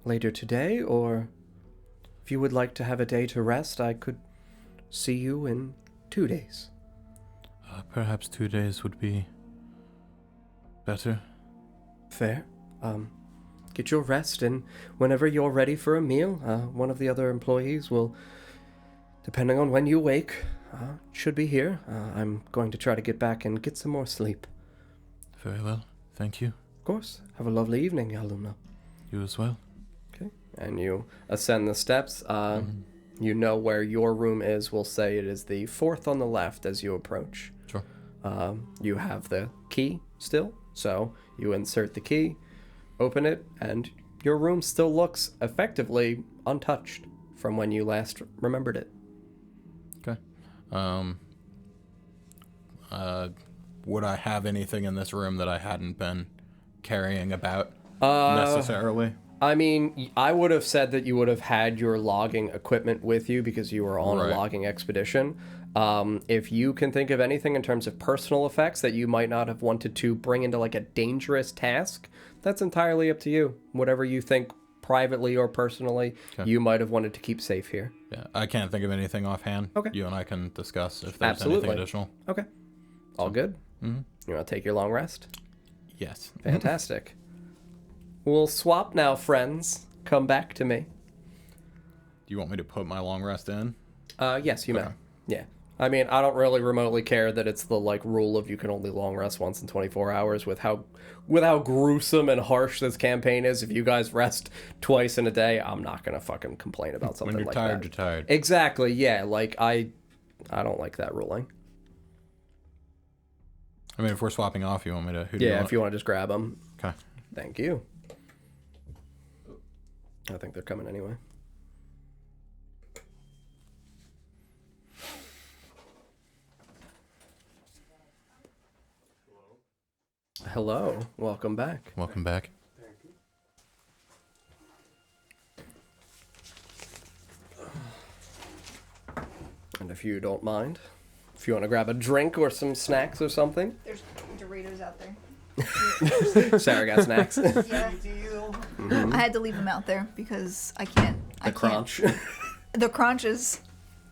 Speaker 3: later today, or if you would like to have a day to rest, I could see you in 2 days.
Speaker 5: Perhaps 2 days would be better.
Speaker 3: Fair. Get your rest, and whenever you're ready for a meal, one of the other employees will, depending on when you wake, should be here. I'm going to try to get back and get some more sleep.
Speaker 5: Very well. Thank you.
Speaker 3: Of course. Have a lovely evening, Yalumna.
Speaker 5: You as well.
Speaker 3: Okay. And you ascend the steps. You know where your room is. We'll say it is the 4th on the left as you approach.
Speaker 4: Sure.
Speaker 3: You have the key still, so you insert the key, open it, and your room still looks effectively untouched from when you last remembered it.
Speaker 4: Okay. Would I have anything in this room that I hadn't been carrying about necessarily?
Speaker 3: I mean, I would have said that you would have had your logging equipment with you because you were on a logging expedition. If you can think of anything in terms of personal effects that you might not have wanted to bring into like a dangerous task, that's entirely up to you. Whatever you think privately or personally, you might have wanted to keep safe here.
Speaker 4: Yeah, I can't think of anything offhand.
Speaker 3: Okay.
Speaker 4: You and I can discuss if there's
Speaker 3: Absolutely.
Speaker 4: anything additional.
Speaker 3: Okay. All good?
Speaker 4: Mm-hmm.
Speaker 3: You want to take your long rest?
Speaker 4: Yes.
Speaker 3: Fantastic. We'll swap now, friends. Come back to me.
Speaker 4: Do you want me to put my long rest in?
Speaker 3: Yes, you may.
Speaker 4: Okay.
Speaker 3: Yeah. I mean, I don't really remotely care that it's the rule of you can only long rest once in 24 hours with how gruesome and harsh this campaign is. If you guys rest twice in a day, I'm not gonna fucking complain about something
Speaker 4: When you're
Speaker 3: like
Speaker 4: tired,
Speaker 3: that.
Speaker 4: you're tired.
Speaker 3: Exactly. Yeah. I don't like that ruling.
Speaker 4: I mean, if we're swapping off, you want me to? Who do
Speaker 3: Yeah.
Speaker 4: you want?
Speaker 3: If you want to just grab them.
Speaker 4: Okay.
Speaker 3: Thank you. I think they're coming anyway. Hello. Welcome back.
Speaker 5: Welcome back.
Speaker 3: And if you don't mind, if you want to grab a drink or some snacks or something.
Speaker 1: There's Doritos out there.
Speaker 3: Sarah got snacks.
Speaker 1: Yeah. I had to leave them out there because I can't.
Speaker 3: The crunch.
Speaker 1: The crunch is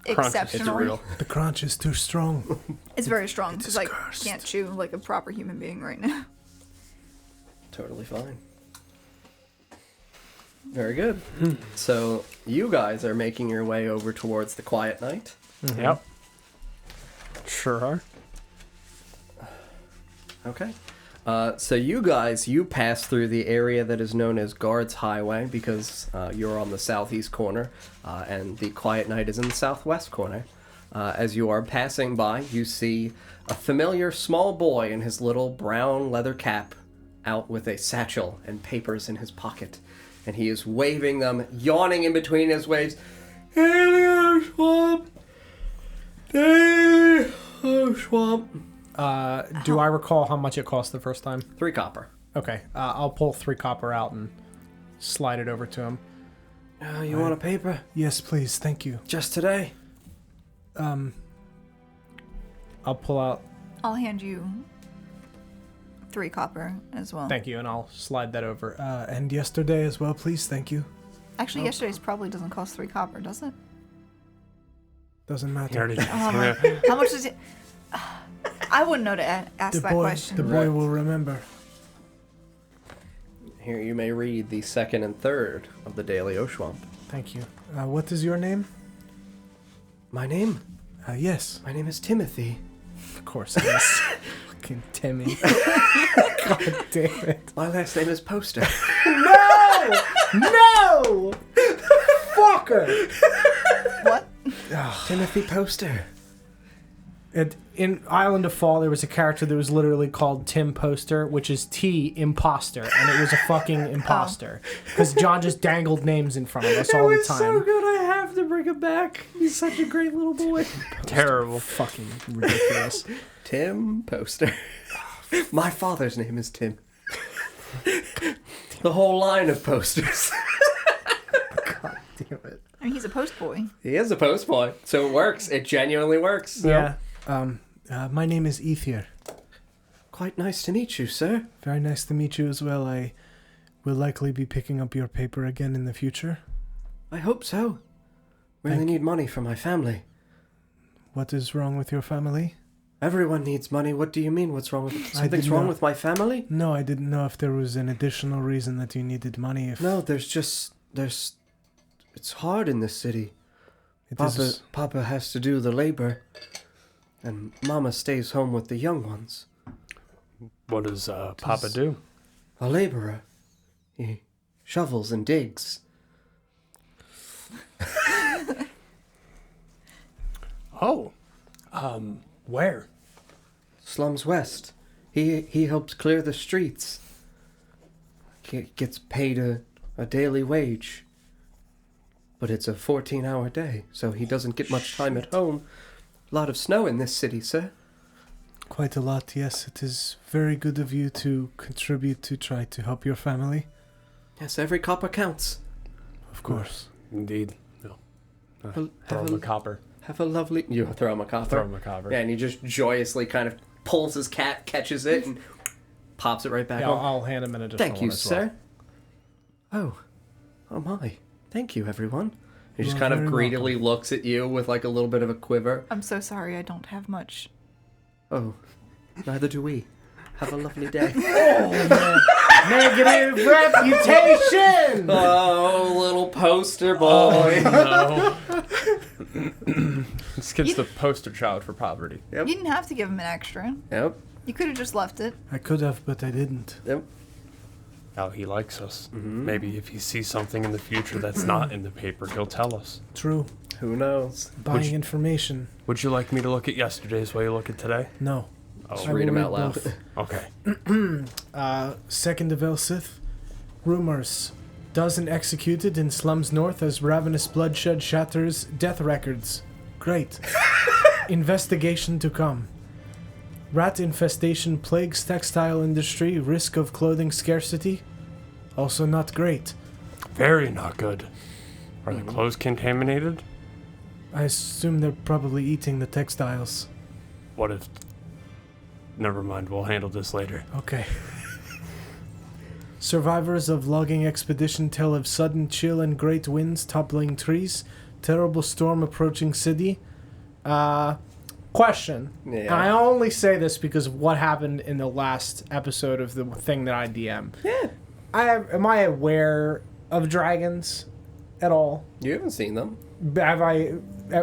Speaker 1: exceptional.
Speaker 3: It's real.
Speaker 2: The crunch is too strong.
Speaker 1: It's very strong
Speaker 2: It is
Speaker 1: because I
Speaker 2: cursed.
Speaker 1: can't chew like a proper human being right now.
Speaker 3: Totally fine. Very good. So you guys are making your way over towards the Quiet Night.
Speaker 6: Mm-hmm. Yep. Sure are.
Speaker 3: Okay. So you pass through the area that is known as Guards Highway because you're on the southeast corner, and the Quiet Night is in the southwest corner. As you are passing by, you see a familiar small boy in his little brown leather cap out with a satchel and papers in his pocket. And he is waving them, yawning in between his waves. Daily Oshuamp! Daily Oshuamp!
Speaker 2: Do I recall how much it cost the first time?
Speaker 3: 3 copper.
Speaker 2: Okay, I'll pull 3 copper out and slide it over to him.
Speaker 3: You want a paper?
Speaker 2: Yes, please, thank you.
Speaker 3: Just today?
Speaker 2: I'll pull out...
Speaker 1: I'll hand you 3 copper as well.
Speaker 2: Thank you, and I'll slide that over. And yesterday as well, please, thank you.
Speaker 1: Actually, yesterday's probably doesn't cost 3 copper, does it?
Speaker 2: Doesn't matter.
Speaker 6: You already did.
Speaker 1: How much does it... I wouldn't know to ask that question.
Speaker 2: The boy will remember.
Speaker 3: Here you may read the 2nd and 3rd of the Daily Oshuamp.
Speaker 2: Thank you. What is your name?
Speaker 3: My name?
Speaker 2: Yes.
Speaker 3: My name is Timothy.
Speaker 2: Of course it is. Fucking Timmy. God damn it.
Speaker 3: My last name is Poster.
Speaker 2: No! No! Fucker!
Speaker 1: What?
Speaker 3: Timothy Poster.
Speaker 2: In Island of Fall, there was a character that was literally called Tim Poster, which is T Imposter, and it was a fucking imposter. Because John just dangled names in front of us all the time.
Speaker 3: So good, I have to bring him back. He's such a great little boy.
Speaker 6: Terrible.
Speaker 2: Fucking ridiculous.
Speaker 3: Tim Poster. My father's name is Tim. The whole line of posters.
Speaker 2: God damn it.
Speaker 1: I mean, he's a post boy.
Speaker 3: He is a post boy, so it works. It genuinely works.
Speaker 2: Yeah. My name is Ethier.
Speaker 3: Quite nice to meet you, sir.
Speaker 2: Very nice to meet you as well. I will likely be picking up your paper again in the future.
Speaker 3: I hope so. Really need money for my family.
Speaker 2: What is wrong with your family?
Speaker 3: Everyone needs money. What do you mean? What's wrong with something's
Speaker 2: did
Speaker 3: wrong
Speaker 2: not-
Speaker 3: with my family?
Speaker 2: No, I didn't know if there was an additional reason that you needed money.
Speaker 3: No, there's it's hard in this city. Papa has to do the labor, and Mama stays home with the young ones.
Speaker 6: What does Papa do?
Speaker 3: A laborer. He shovels and digs.
Speaker 6: Oh. Where?
Speaker 3: Slums West. He helps clear the streets. Gets paid a daily wage. But it's a 14-hour day, so he doesn't get much time at home. A lot of snow in this city, sir.
Speaker 2: Quite a lot, yes. It is very good of you to contribute to try to help your family.
Speaker 3: Yes, every copper counts.
Speaker 2: Of course.
Speaker 6: Indeed. No.
Speaker 3: Well,
Speaker 6: Throw him a copper.
Speaker 3: Have a lovely... You throw him a copper?
Speaker 6: Throw him a copper.
Speaker 3: Yeah, and he just joyously kind of pulls his cat, catches it, and pops it right back
Speaker 2: Yeah,
Speaker 3: on.
Speaker 2: I'll hand him an additional
Speaker 3: Thank you,
Speaker 2: one as well.
Speaker 3: sir. Oh my. Thank you, everyone. He just
Speaker 2: You're
Speaker 3: kind of
Speaker 2: very
Speaker 3: greedily looks at you with like a little bit of a quiver.
Speaker 1: I'm so sorry I don't have much.
Speaker 3: Oh, neither do we. Have a lovely day.
Speaker 2: Negative reputation!
Speaker 3: Oh, little poster boy.
Speaker 6: No. This kid's the poster child for poverty.
Speaker 3: Yep.
Speaker 1: You didn't have to give him an extra.
Speaker 3: Yep.
Speaker 1: You could have just left it.
Speaker 2: I could have, but I didn't.
Speaker 3: Yep.
Speaker 6: Now he likes us.
Speaker 3: Mm-hmm.
Speaker 6: Maybe if he sees something in the future that's not in the paper, he'll tell us.
Speaker 2: True.
Speaker 3: Who knows?
Speaker 2: Buying information.
Speaker 6: Would you like me to look at yesterday's while you look at today?
Speaker 2: No.
Speaker 3: Just
Speaker 2: I
Speaker 3: read
Speaker 2: will
Speaker 3: them out loud.
Speaker 2: both.
Speaker 6: Okay.
Speaker 2: 2nd of Elsith. Rumors. Dozen executed in slums north as ravenous bloodshed shatters death records. Great. Investigation to come. Rat infestation plagues textile industry. Risk of clothing scarcity. Also not great.
Speaker 6: Very not good. Are the clothes contaminated?
Speaker 2: I assume they're probably eating the textiles.
Speaker 6: What if... Never mind, we'll handle this later.
Speaker 2: Okay. Survivors of logging expedition tell of sudden chill and great winds toppling trees. Terrible storm approaching city. Question.
Speaker 3: Yeah.
Speaker 2: And I only say this because of what happened in the last episode of the thing that I DM.
Speaker 3: Yeah.
Speaker 2: Am I aware of dragons at all?
Speaker 3: You haven't seen them.
Speaker 2: Have I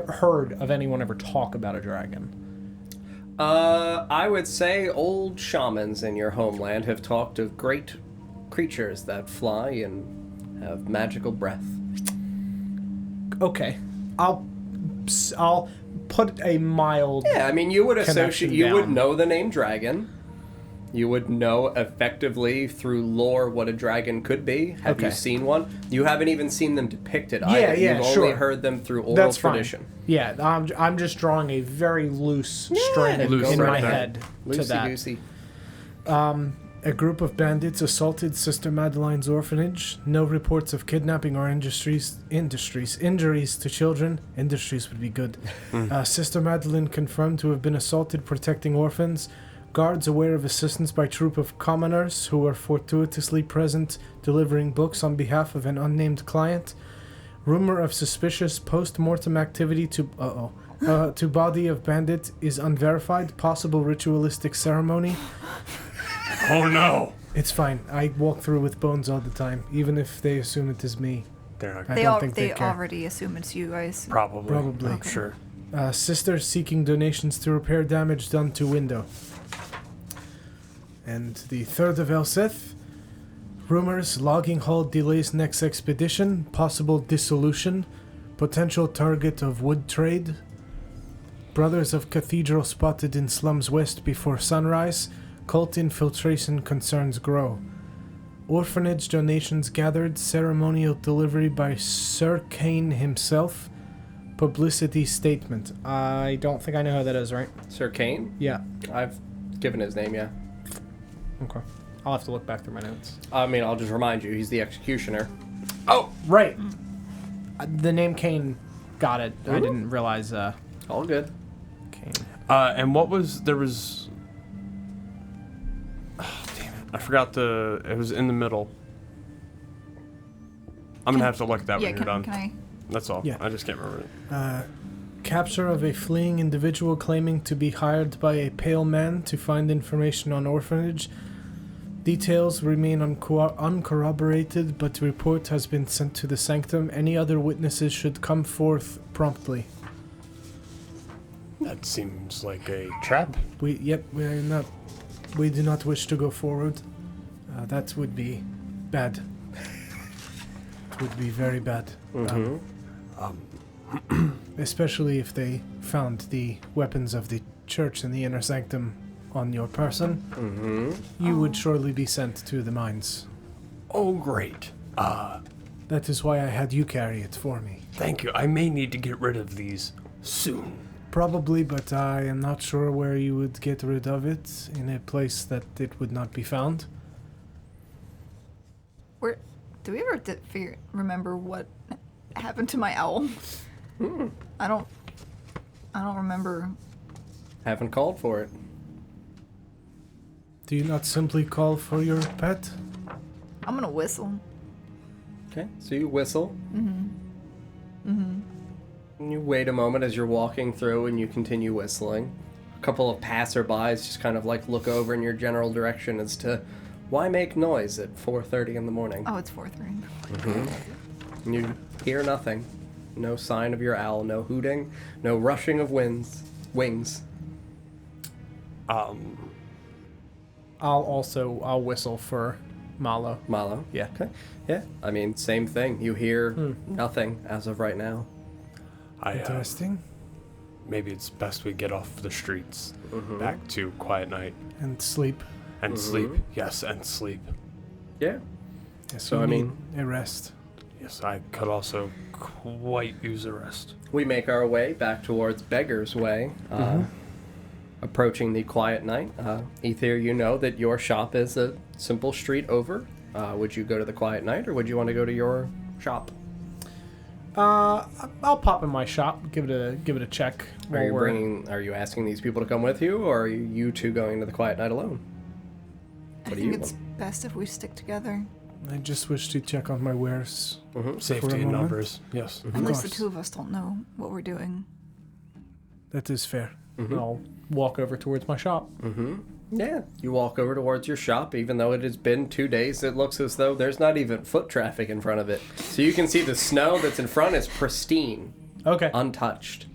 Speaker 2: heard of anyone ever talk about a dragon?
Speaker 3: I would say old shamans in your homeland have talked of great creatures that fly and have magical breath.
Speaker 2: Okay, I'll put a mild.
Speaker 3: Yeah, I mean, you would associate, you would
Speaker 2: down.
Speaker 3: know the name dragon. You would know effectively through lore what a dragon could be. Have you
Speaker 2: Okay.
Speaker 3: seen one? You haven't even seen them depicted either.
Speaker 2: Yeah,
Speaker 3: You've
Speaker 2: sure.
Speaker 3: only heard them through oral
Speaker 2: That's
Speaker 3: tradition.
Speaker 2: fine. Yeah, I'm just drawing a very loose string
Speaker 6: Loose
Speaker 2: in
Speaker 6: right
Speaker 2: my
Speaker 6: there.
Speaker 2: head to that.
Speaker 3: Loosey-goosey.
Speaker 2: A group of bandits assaulted Sister Madeline's orphanage. No reports of kidnapping or injuries to children. Industries would be good. Sister Madeline confirmed to have been assaulted protecting orphans. Guards aware of assistance by troop of commoners who were fortuitously present delivering books on behalf of an unnamed client. Rumor of suspicious post-mortem activity to body of bandit is unverified. Possible ritualistic ceremony.
Speaker 6: Oh no!
Speaker 2: It's fine. I walk through with bones all the time, even if they assume it is me.
Speaker 6: They're not
Speaker 2: I
Speaker 1: They
Speaker 2: don't think they care.
Speaker 1: already assume it's you guys.
Speaker 6: probably.
Speaker 2: Probably.
Speaker 1: Okay.
Speaker 6: Sure.
Speaker 2: Sister seeking donations to repair damage done to window. And the 3rd of Elseth. Rumors, logging halt delays next expedition, possible dissolution, potential target of wood trade. Brothers of Cathedral spotted in slums west before sunrise. Cult infiltration concerns grow. Orphanage donations gathered, ceremonial delivery by Sir Kane himself. Publicity statement. I don't think I know who that is, right?
Speaker 3: Sir Kane?
Speaker 2: Yeah.
Speaker 3: I've given his name, yeah.
Speaker 2: Okay. I'll have to look back through my notes.
Speaker 3: I mean, I'll just remind you, he's the executioner.
Speaker 2: Oh, right. The name Kane, got it. I didn't realize,
Speaker 3: All good.
Speaker 2: Kane.
Speaker 6: And what was there was? Oh, damn it! I forgot It was in the middle. I'm gonna have to look at that
Speaker 1: Yeah,
Speaker 6: when you're done.
Speaker 1: can I?
Speaker 6: That's all.
Speaker 2: Yeah.
Speaker 6: I just can't remember it.
Speaker 2: Capture of a fleeing individual claiming to be hired by a pale man to find information on orphanage. Details remain uncorroborated, but report has been sent to the sanctum. Any other witnesses should come forth promptly.
Speaker 6: That seems like a trap.
Speaker 2: We do not wish to go forward. That would be bad. It would be very bad. Especially if they found the weapons of the church in the inner sanctum on your person. You would surely be sent to the mines.
Speaker 6: Oh, great.
Speaker 2: That is why I had you carry it for me.
Speaker 6: Thank you. I may need to get rid of these soon.
Speaker 2: Probably, but I am not sure where you would get rid of it in a place that it would not be found.
Speaker 1: Where? Do we ever remember what happened to my owl? I don't remember.
Speaker 3: Haven't called for it.
Speaker 2: Do you not simply call for your pet?
Speaker 1: I'm gonna whistle.
Speaker 3: Okay, so you whistle. And you wait a moment as you're walking through and you continue whistling. A couple of passerbys just kind of like look over in your general direction as to why make noise at 4:30 in the morning.
Speaker 1: Oh, it's 4:03.
Speaker 3: And you hear nothing. No sign of your owl, no hooting, no rushing of wings.
Speaker 2: I'll whistle for Malo.
Speaker 3: Malo?
Speaker 2: Yeah.
Speaker 3: Okay. Yeah, I mean, same thing. You hear nothing as of right now.
Speaker 2: Interesting.
Speaker 6: Maybe it's best we get off the streets, back to quiet night,
Speaker 2: And sleep.
Speaker 6: and sleep. Yes, and sleep.
Speaker 3: Yeah.
Speaker 2: Yes,
Speaker 3: So,
Speaker 2: we
Speaker 3: I
Speaker 2: need
Speaker 3: mean-
Speaker 2: a rest.
Speaker 6: Yes, I could also quite use a rest.
Speaker 3: We make our way back towards Beggar's Way, approaching the quiet night. Ether, you know that your shop is a simple street over. Would you go to the quiet night, or would you want to go to your shop?
Speaker 2: I'll pop in my shop, give it a check.
Speaker 3: Are you
Speaker 2: while we're-
Speaker 3: Are you asking these people to come with you, or are you two going to the quiet night alone?
Speaker 1: I
Speaker 3: What do
Speaker 1: think
Speaker 3: you
Speaker 1: it's best if we stick together.
Speaker 2: I just wish to check on my wares.
Speaker 6: Safety
Speaker 2: For a
Speaker 6: in
Speaker 2: moment.
Speaker 6: numbers. Yes.
Speaker 1: At least the
Speaker 2: course.
Speaker 1: two of us don't know what we're doing.
Speaker 2: That is fair. I'll walk over towards my shop.
Speaker 3: Yeah, you walk over towards your shop. Even though it has been 2 days, it looks as though there's not even foot traffic in front of it. So you can see the snow that's in front is pristine,
Speaker 2: Okay.
Speaker 3: untouched.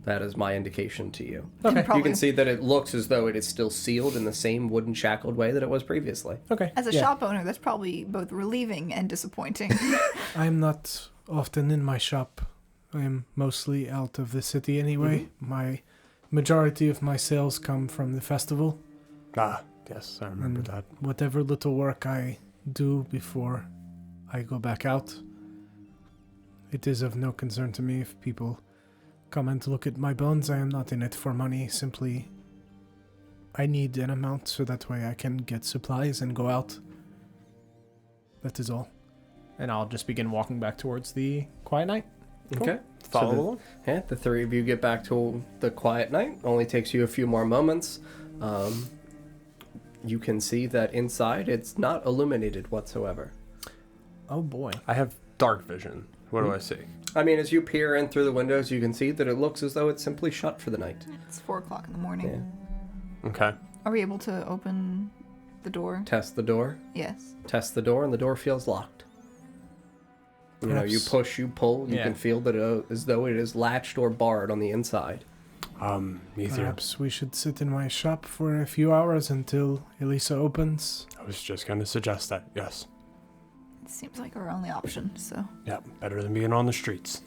Speaker 3: That is my indication to you.
Speaker 2: Okay.
Speaker 3: You can see that it looks as though it is still sealed in the same wooden shackled way that it was previously.
Speaker 2: Okay.
Speaker 1: As a
Speaker 2: yeah.
Speaker 1: shop owner, that's probably both relieving and disappointing.
Speaker 7: I'm not often in my shop. I'm mostly out of the city anyway. My majority of my sales come from the festival.
Speaker 6: Ah, yes, I remember
Speaker 7: And
Speaker 6: that.
Speaker 7: whatever little work I do before I go back out, it is of no concern to me if people come and look at my bones. I am not in it for money. Simply, I need an amount so that way I can get supplies and go out. That is all.
Speaker 2: And I'll just begin walking back towards the quiet night.
Speaker 3: Okay.
Speaker 6: Follow
Speaker 3: So
Speaker 6: along.
Speaker 3: yeah, the three of you get back to the quiet night. Only takes you a few more moments. You can see that inside it's not illuminated whatsoever.
Speaker 2: Oh boy.
Speaker 6: I have dark vision. What do I see?
Speaker 3: I mean, as you peer in through the windows, you can see that it looks as though it's simply shut for the night.
Speaker 1: It's 4 o'clock in the morning.
Speaker 3: Yeah.
Speaker 6: Okay.
Speaker 1: Are we able to open the door?
Speaker 3: Test the door.
Speaker 1: Yes.
Speaker 3: Test the door, and the door feels locked. You know, you
Speaker 7: Perhaps-
Speaker 3: push, you pull, you
Speaker 2: Yeah.
Speaker 3: can feel that as though it is latched or barred on the inside.
Speaker 6: Ether.
Speaker 7: Perhaps we should sit in my shop for a few hours until Elisa opens.
Speaker 6: I was just going to suggest that. Yes.
Speaker 1: It seems like our only option, so.
Speaker 6: Yeah, better than being on the streets.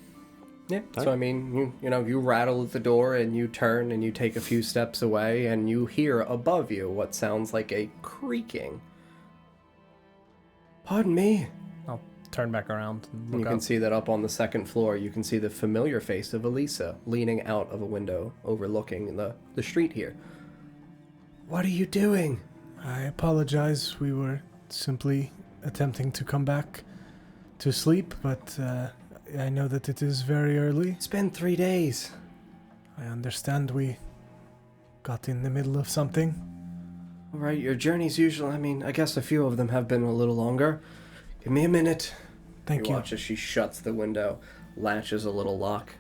Speaker 3: Yeah. So I mean, you rattle at the door and you turn and you take a few steps away and you hear above you what sounds like a creaking. Pardon me.
Speaker 2: I'll turn back around and
Speaker 3: You
Speaker 2: look
Speaker 3: can
Speaker 2: up.
Speaker 3: see that up on the second floor, you can see the familiar face of Elisa leaning out of a window overlooking the street here. What are you doing?
Speaker 7: I apologize. We were simply attempting to come back to sleep, but I know that it is very early.
Speaker 3: It's been 3 days.
Speaker 7: I understand we got in the middle of something.
Speaker 3: All right, your journeys usually, I guess a few of them have been a little longer. Give me a minute.
Speaker 7: Thank you.
Speaker 3: Watch as she shuts the window, latches a little lock,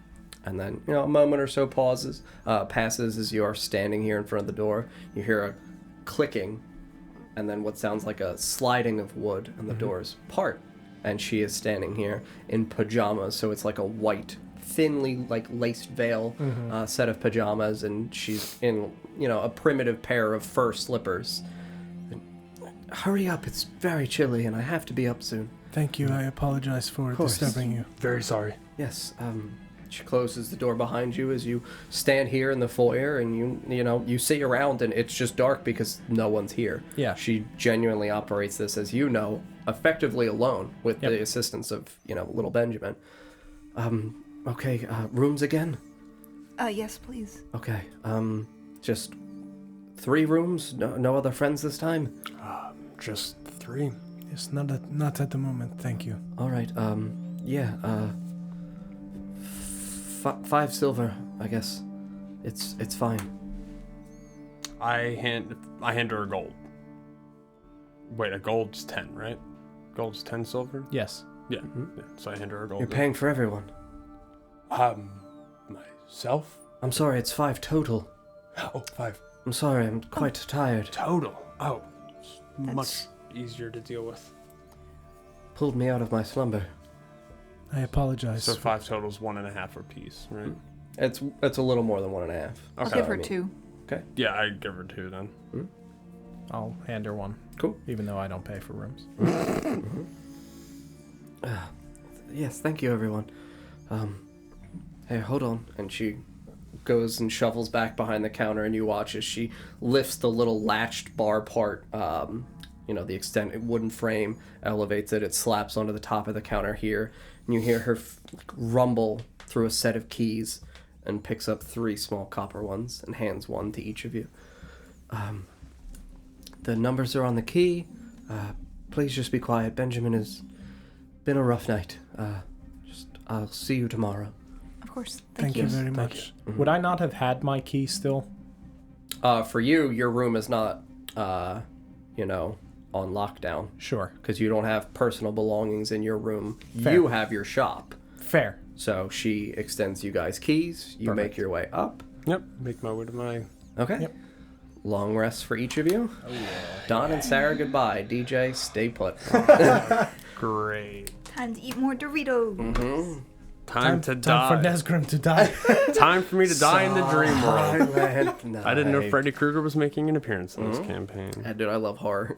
Speaker 3: and then, a moment or so passes as you are standing here in front of the door. You hear a clicking, and then what sounds like a sliding of wood, and the doors part. And she is standing here in pajamas, so it's like a white, thinly laced veil set of pajamas, and she's in, a primitive pair of fur slippers. Hurry up, it's very chilly, and I have to be up soon.
Speaker 7: Thank you. I apologize for
Speaker 3: course.
Speaker 7: disturbing you.
Speaker 6: Very sorry.
Speaker 3: Yes, she closes the door behind you as you stand here in the foyer, and you see around, and it's just dark because no one's here.
Speaker 2: Yeah.
Speaker 3: She genuinely operates this, as you know, effectively alone with
Speaker 2: Yep.
Speaker 3: the assistance of, little Benjamin. Okay, rooms again?
Speaker 1: Yes, please.
Speaker 3: Okay, just 3 rooms? No other friends this time?
Speaker 6: Just 3.
Speaker 7: Yes, not at the moment. Thank you.
Speaker 3: All right, 5 silver, I guess. It's fine.
Speaker 6: I hand her a gold. Wait, a gold's 10, right? Gold's 10 silver?
Speaker 2: Yes.
Speaker 6: Yeah. Yeah. So I hand her a gold.
Speaker 3: You're paying for everyone.
Speaker 6: Myself?
Speaker 3: I'm sorry, it's 5 total.
Speaker 6: Oh, 5
Speaker 3: I'm sorry, I'm quite tired.
Speaker 6: total. Oh, it's
Speaker 1: That's-
Speaker 6: much easier to deal with.
Speaker 3: Pulled me out of my slumber.
Speaker 7: I apologize.
Speaker 6: So 5 totals, 1.5 apiece, right?
Speaker 3: It's a little more than 1.5.
Speaker 1: I'll
Speaker 6: Okay.
Speaker 1: give her
Speaker 3: I mean-
Speaker 1: 2.
Speaker 6: Yeah, I give her 2 then.
Speaker 2: I'll hand her one.
Speaker 3: Cool.
Speaker 2: Even though I don't pay for rooms.
Speaker 3: Yes, thank you, everyone. Hey, hold on. And she goes and shuffles back behind the counter, and you watch as she lifts the little latched bar part, the extended wooden frame, elevates it, it slaps onto the top of the counter here, and you hear her rumble through a set of keys and picks up 3 small copper ones and hands one to each of you. The numbers are on the key. Please just be quiet. Benjamin has been a rough night. I'll see you tomorrow.
Speaker 1: Of course.
Speaker 7: Thank you very
Speaker 6: Thank
Speaker 7: much.
Speaker 2: Would I not have had my key still?
Speaker 3: For you, your room is not, on lockdown
Speaker 2: Sure.
Speaker 3: because you don't have personal belongings in your room.
Speaker 2: Fair.
Speaker 3: You have your shop.
Speaker 2: Fair.
Speaker 3: So she extends you guys keys. You make
Speaker 2: Perfect.
Speaker 3: your way up.
Speaker 6: Yep. Make my way to my...
Speaker 3: Okay.
Speaker 2: Yep.
Speaker 3: long rests for each of you. Oh, yeah. Don and Sarah, goodbye. DJ, stay put.
Speaker 6: Great.
Speaker 1: Time to eat more Doritos.
Speaker 3: Mm-hmm.
Speaker 6: Time to
Speaker 7: Time for
Speaker 6: die.
Speaker 7: Nesgrim to die.
Speaker 6: Time for me to die in the dream world.
Speaker 3: Night.
Speaker 6: I didn't know Freddy Krueger was making an appearance in this campaign.
Speaker 3: Dude, I love horror.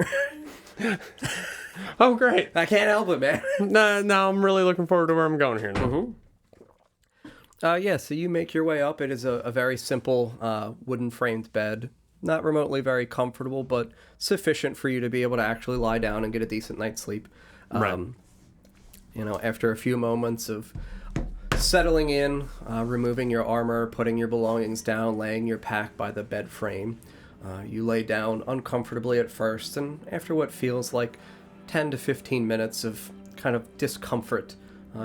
Speaker 6: Oh, great.
Speaker 3: I can't help it, man.
Speaker 6: Now I'm really looking forward to where I'm going here now.
Speaker 3: Yeah, so you make your way up. It is a very simple wooden framed bed. Not remotely very comfortable, but sufficient for you to be able to actually lie down and get a decent night's sleep.
Speaker 6: Right.
Speaker 3: You know, after a few moments of settling in, removing your armor, putting your belongings down, laying your pack by the bed frame, you lay down uncomfortably at first, and after what feels like 10 to 15 minutes of kind of discomfort,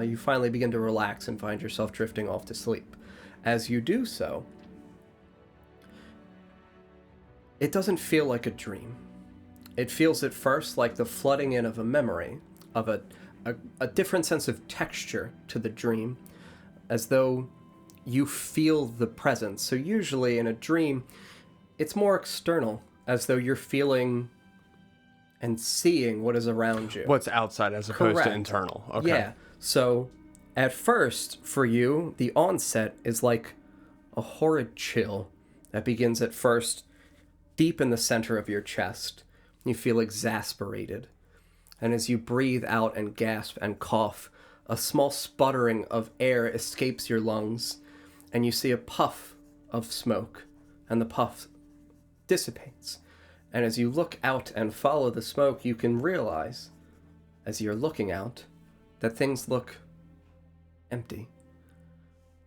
Speaker 3: you finally begin to relax and find yourself drifting off to sleep. As you do so, it doesn't feel like a dream. It feels at first like the flooding in of a memory, of a different sense of texture to the dream, as though you feel the presence. So usually in a dream, it's more external, as though you're feeling and seeing what is around you.
Speaker 6: What's outside as opposed to
Speaker 3: Correct.
Speaker 6: internal. Okay.
Speaker 3: Yeah. So at first, for you, the onset is like a horrid chill that begins at first deep in the center of your chest. You feel exasperated. And as you breathe out and gasp and cough, a small sputtering of air escapes your lungs, and you see a puff of smoke, and the puff dissipates. And as you look out and follow the smoke, you can realize, as you're looking out, that things look empty.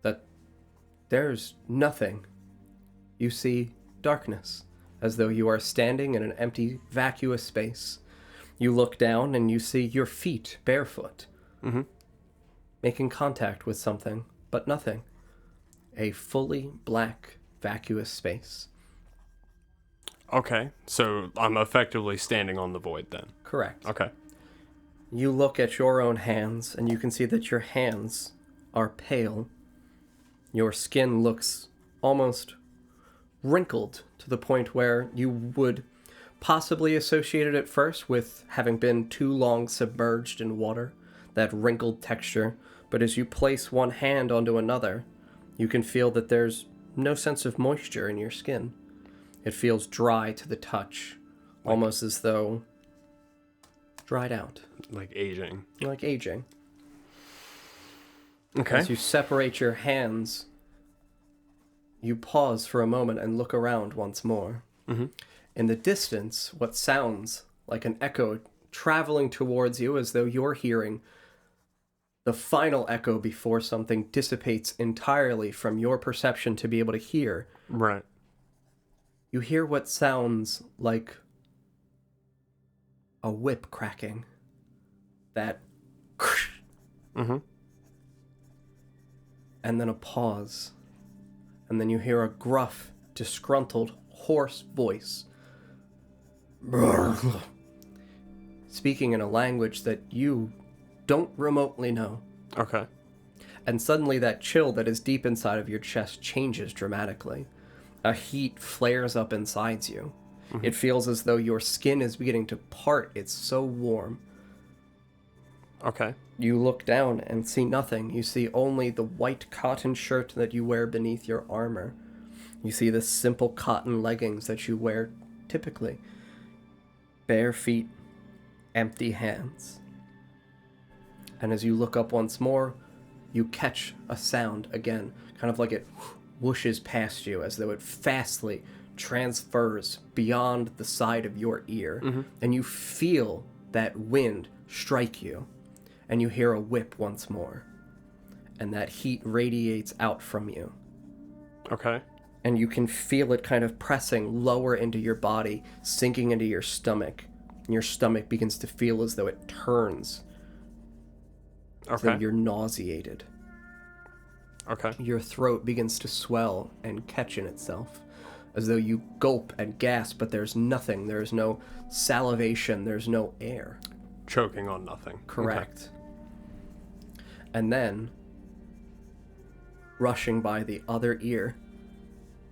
Speaker 3: That there's nothing. You see darkness, as though you are standing in an empty, vacuous space. You look down and you see your feet barefoot, making contact with something, but nothing. A fully black, vacuous space.
Speaker 6: Okay. So I'm effectively standing on the void then.
Speaker 3: Correct.
Speaker 6: Okay.
Speaker 3: You look at your own hands, and you can see that your hands are pale. Your skin looks almost wrinkled to the point where you would possibly associate it at first with having been too long submerged in water, that wrinkled texture. But as you place one hand onto another, you can feel that there's no sense of moisture in your skin. It feels dry to the touch, almost as though dried out.
Speaker 6: Like aging.
Speaker 3: Like aging.
Speaker 6: Okay.
Speaker 3: As you separate your hands, you pause for a moment and look around once more. In the distance, what sounds like an echo traveling towards you, as though you're hearing the final echo before something dissipates entirely from your perception to be able to hear.
Speaker 6: Right.
Speaker 3: You hear what sounds like a whip cracking. That and then a pause. And then you hear a gruff, disgruntled, hoarse voice. Speaking in a language that you don't remotely know.
Speaker 6: Okay.
Speaker 3: And suddenly that chill that is deep inside of your chest changes dramatically. A heat flares up inside you. It feels as though your skin is beginning to part. It's so warm.
Speaker 6: Okay.
Speaker 3: You look down and see nothing. You see only the white cotton shirt that you wear beneath your armor. You see the simple cotton leggings that you wear typically. Bare feet, empty hands. And as you look up once more, you catch a sound again, kind of like it whooshes past you, as though it fastly transfers beyond the side of your ear. And you feel that wind strike you. And you hear a whip once more. And that heat radiates out from you.
Speaker 6: Okay.
Speaker 3: And you can feel it kind of pressing lower into your body, sinking into your stomach. And your stomach begins to feel as though it turns. As though
Speaker 6: Okay.
Speaker 3: you're nauseated.
Speaker 6: Okay.
Speaker 3: Your throat begins to swell and catch in itself. As though you gulp and gasp, but there's nothing. There's no salivation. There's no air.
Speaker 6: Choking on nothing.
Speaker 3: Correct. And then, rushing by the other ear,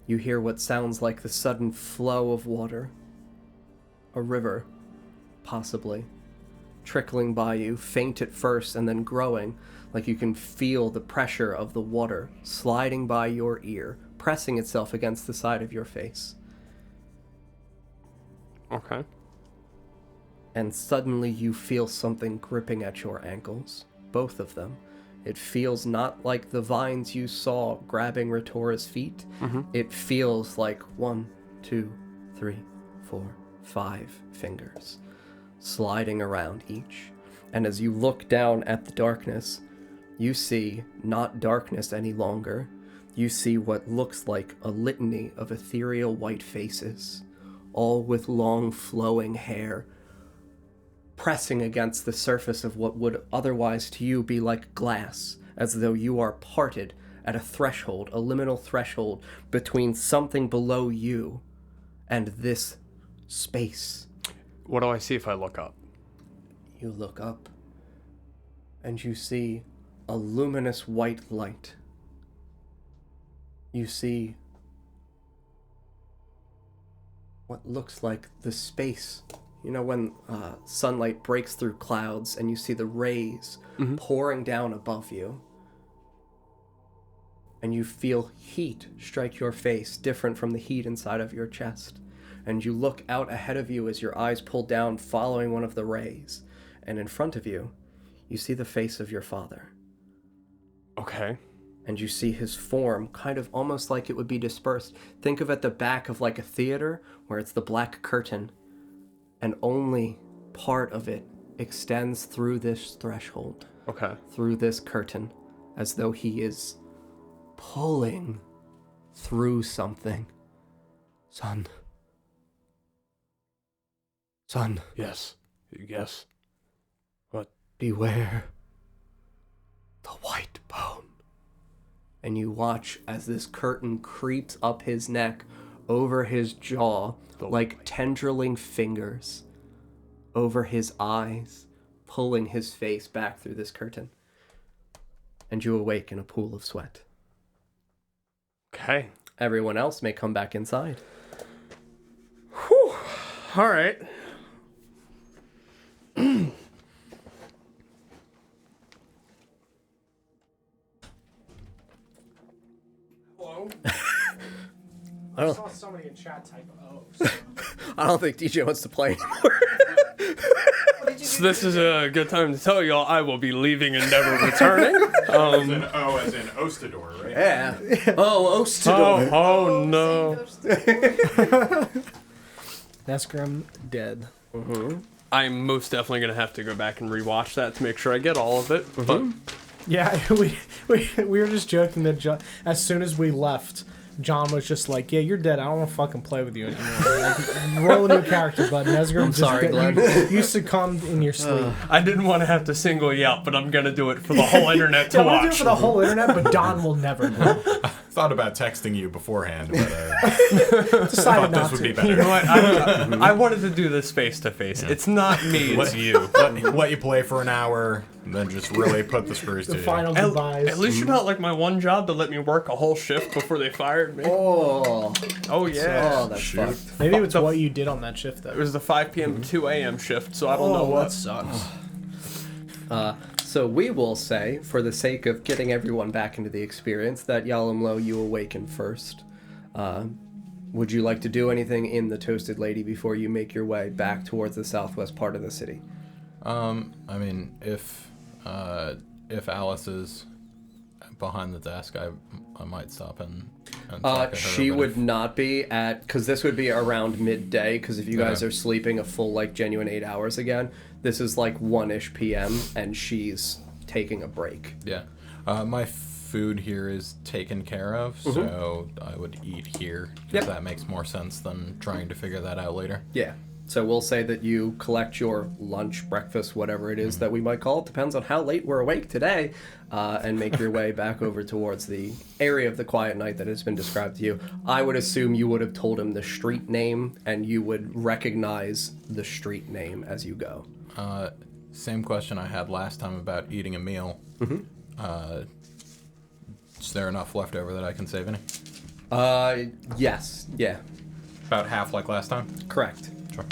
Speaker 3: you hear what sounds like the sudden flow of water. A river, possibly, trickling by you, faint at first and then growing, like you can feel the pressure of the water sliding by your ear, pressing itself against the side of your face.
Speaker 6: Okay.
Speaker 3: And suddenly you feel something gripping at your ankles, both of them. It feels not like the vines you saw grabbing Ritora's feet. It feels like 1, 2, 3, 4, 5 fingers sliding around each. And as you look down at the darkness, you see not darkness any longer. You see what looks like a litany of ethereal white faces, all with long flowing hair, pressing against the surface of what would otherwise to you be like glass, as though you are parted at a threshold, a liminal threshold between something below you and this space.
Speaker 6: What do I see if I look up?
Speaker 3: You look up, and you see a luminous white light. You see what looks like the space. You know when sunlight breaks through clouds and you see the rays pouring down above you, and you feel heat strike your face, different from the heat inside of your chest. And you look out ahead of you as your eyes pull down, following one of the rays. And in front of you, you see the face of your father.
Speaker 6: Okay.
Speaker 3: And you see his form kind of almost like it would be dispersed. Think of at the back of like a theater where it's the black curtain and only part of it extends through this threshold.
Speaker 6: Okay.
Speaker 3: Through this curtain, as though he is pulling through something. Son.
Speaker 6: Yes. Yes. What?
Speaker 3: Beware the white bone. And you watch as this curtain creeps up his neck, over his jaw, like tendriling fingers, over his eyes, pulling his face back through this curtain. And you awake in a pool of sweat.
Speaker 6: Okay.
Speaker 3: Everyone else may come back inside.
Speaker 6: Whew. All right. Hello?
Speaker 2: I saw somebody in chat type so.
Speaker 3: I don't think DJ wants to play anymore.
Speaker 6: So this is a good time to tell y'all I will be leaving and never returning.
Speaker 4: As in O, as in Ostador, right?
Speaker 3: Yeah. Oh, Ostador.
Speaker 6: Oh no.
Speaker 2: Nesgrim dead.
Speaker 6: I'm most definitely going to have to go back and rewatch that to make sure I get all of it. But
Speaker 2: Yeah, we were just joking that as soon as we left, John was just like, "Yeah, you're dead. I don't want to fucking play with you anymore. Like, roll a new character, bud." Nesgrim,
Speaker 3: sorry, Glenn.
Speaker 2: You succumbed in your sleep.
Speaker 6: I didn't want to have to single you out, but I'm going to do it for the whole internet to
Speaker 2: Yeah, we'll do it
Speaker 6: watch.
Speaker 2: for the whole internet, but Don will never do it.
Speaker 4: Thought about texting you beforehand, but
Speaker 2: Decided
Speaker 4: thought
Speaker 2: not
Speaker 4: this would
Speaker 2: to.
Speaker 4: be
Speaker 6: You
Speaker 4: better.
Speaker 6: know what? I wanted to do this face to face. It's not me, it's you.
Speaker 4: Let you play for an hour, and then just really put the screws
Speaker 2: The
Speaker 4: to
Speaker 2: final
Speaker 6: At,
Speaker 2: goodbyes.
Speaker 6: at least you're not like my one job to let me work a whole shift before they fired me.
Speaker 3: Oh.
Speaker 6: Oh yeah.
Speaker 3: Oh, that's
Speaker 4: Shoot.
Speaker 3: fucked.
Speaker 2: Maybe it's what you did on that shift, though.
Speaker 6: It was the 5 p.m. to 2 a.m. shift, so I don't know
Speaker 2: that
Speaker 6: what.
Speaker 2: sucks.
Speaker 3: So we will say, for the sake of getting everyone back into the experience, that Yalamlo, you awaken first. Would you like to do anything in the Toasted Lady before you make your way back towards the southwest part of the city?
Speaker 4: I mean, if Alice is behind the desk, I might stop and talk to her.
Speaker 3: She
Speaker 4: but
Speaker 3: would
Speaker 4: if-
Speaker 3: not be at, because this would be around midday, because if you guys
Speaker 4: Okay.
Speaker 3: are sleeping a full, like, genuine 8 hours again, this is like 1-ish p.m., and she's taking a break.
Speaker 4: Yeah. My food here is taken care of, so I would eat here.
Speaker 3: Yep.
Speaker 4: If that makes more sense than trying to figure that out later.
Speaker 3: Yeah. So we'll say that you collect your lunch, breakfast, whatever it is that we might call it, depends on how late we're awake today, and make your way back over towards the area of the Quiet Night that has been described to you. I would assume you would have told him the street name, and you would recognize the street name as you go.
Speaker 4: Same question I had last time about eating a meal. Is there enough left over that I can save any?
Speaker 3: Yes. Yeah.
Speaker 4: About half like last time?
Speaker 3: Correct.
Speaker 4: Sure.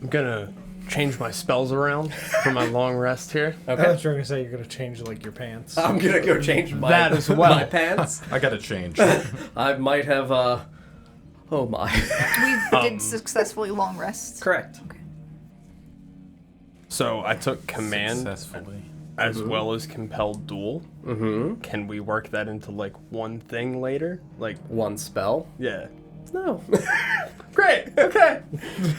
Speaker 6: I'm gonna change my spells around for my long rest here.
Speaker 2: I thought you were gonna say you're gonna change like your pants.
Speaker 3: I'm gonna go change my,
Speaker 6: That as well.
Speaker 3: my pants.
Speaker 4: I gotta change.
Speaker 3: I might have, oh my.
Speaker 1: We did successfully long rests.
Speaker 3: Correct.
Speaker 1: Okay.
Speaker 6: So I took command
Speaker 4: Successfully.
Speaker 6: as well as compelled duel.
Speaker 3: Mm-hmm.
Speaker 6: Can we work that into like one thing later? Like,
Speaker 3: One spell?
Speaker 6: yeah.
Speaker 3: No.
Speaker 6: Great. Okay.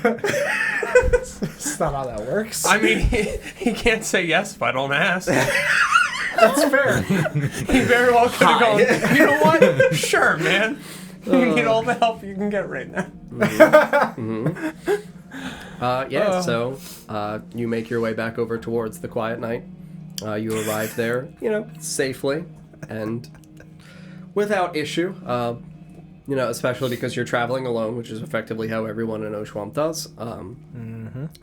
Speaker 2: That's not how that works.
Speaker 6: I mean, he can't say yes if I don't ask.
Speaker 2: That's fair.
Speaker 6: He very well could have gone, you know what? Sure, man. You need all the help you can get right now.
Speaker 3: So you make your way back over towards the Quiet Night. You arrive there, safely and without issue. Especially because you're traveling alone, which is effectively how everyone in Oshuamp does.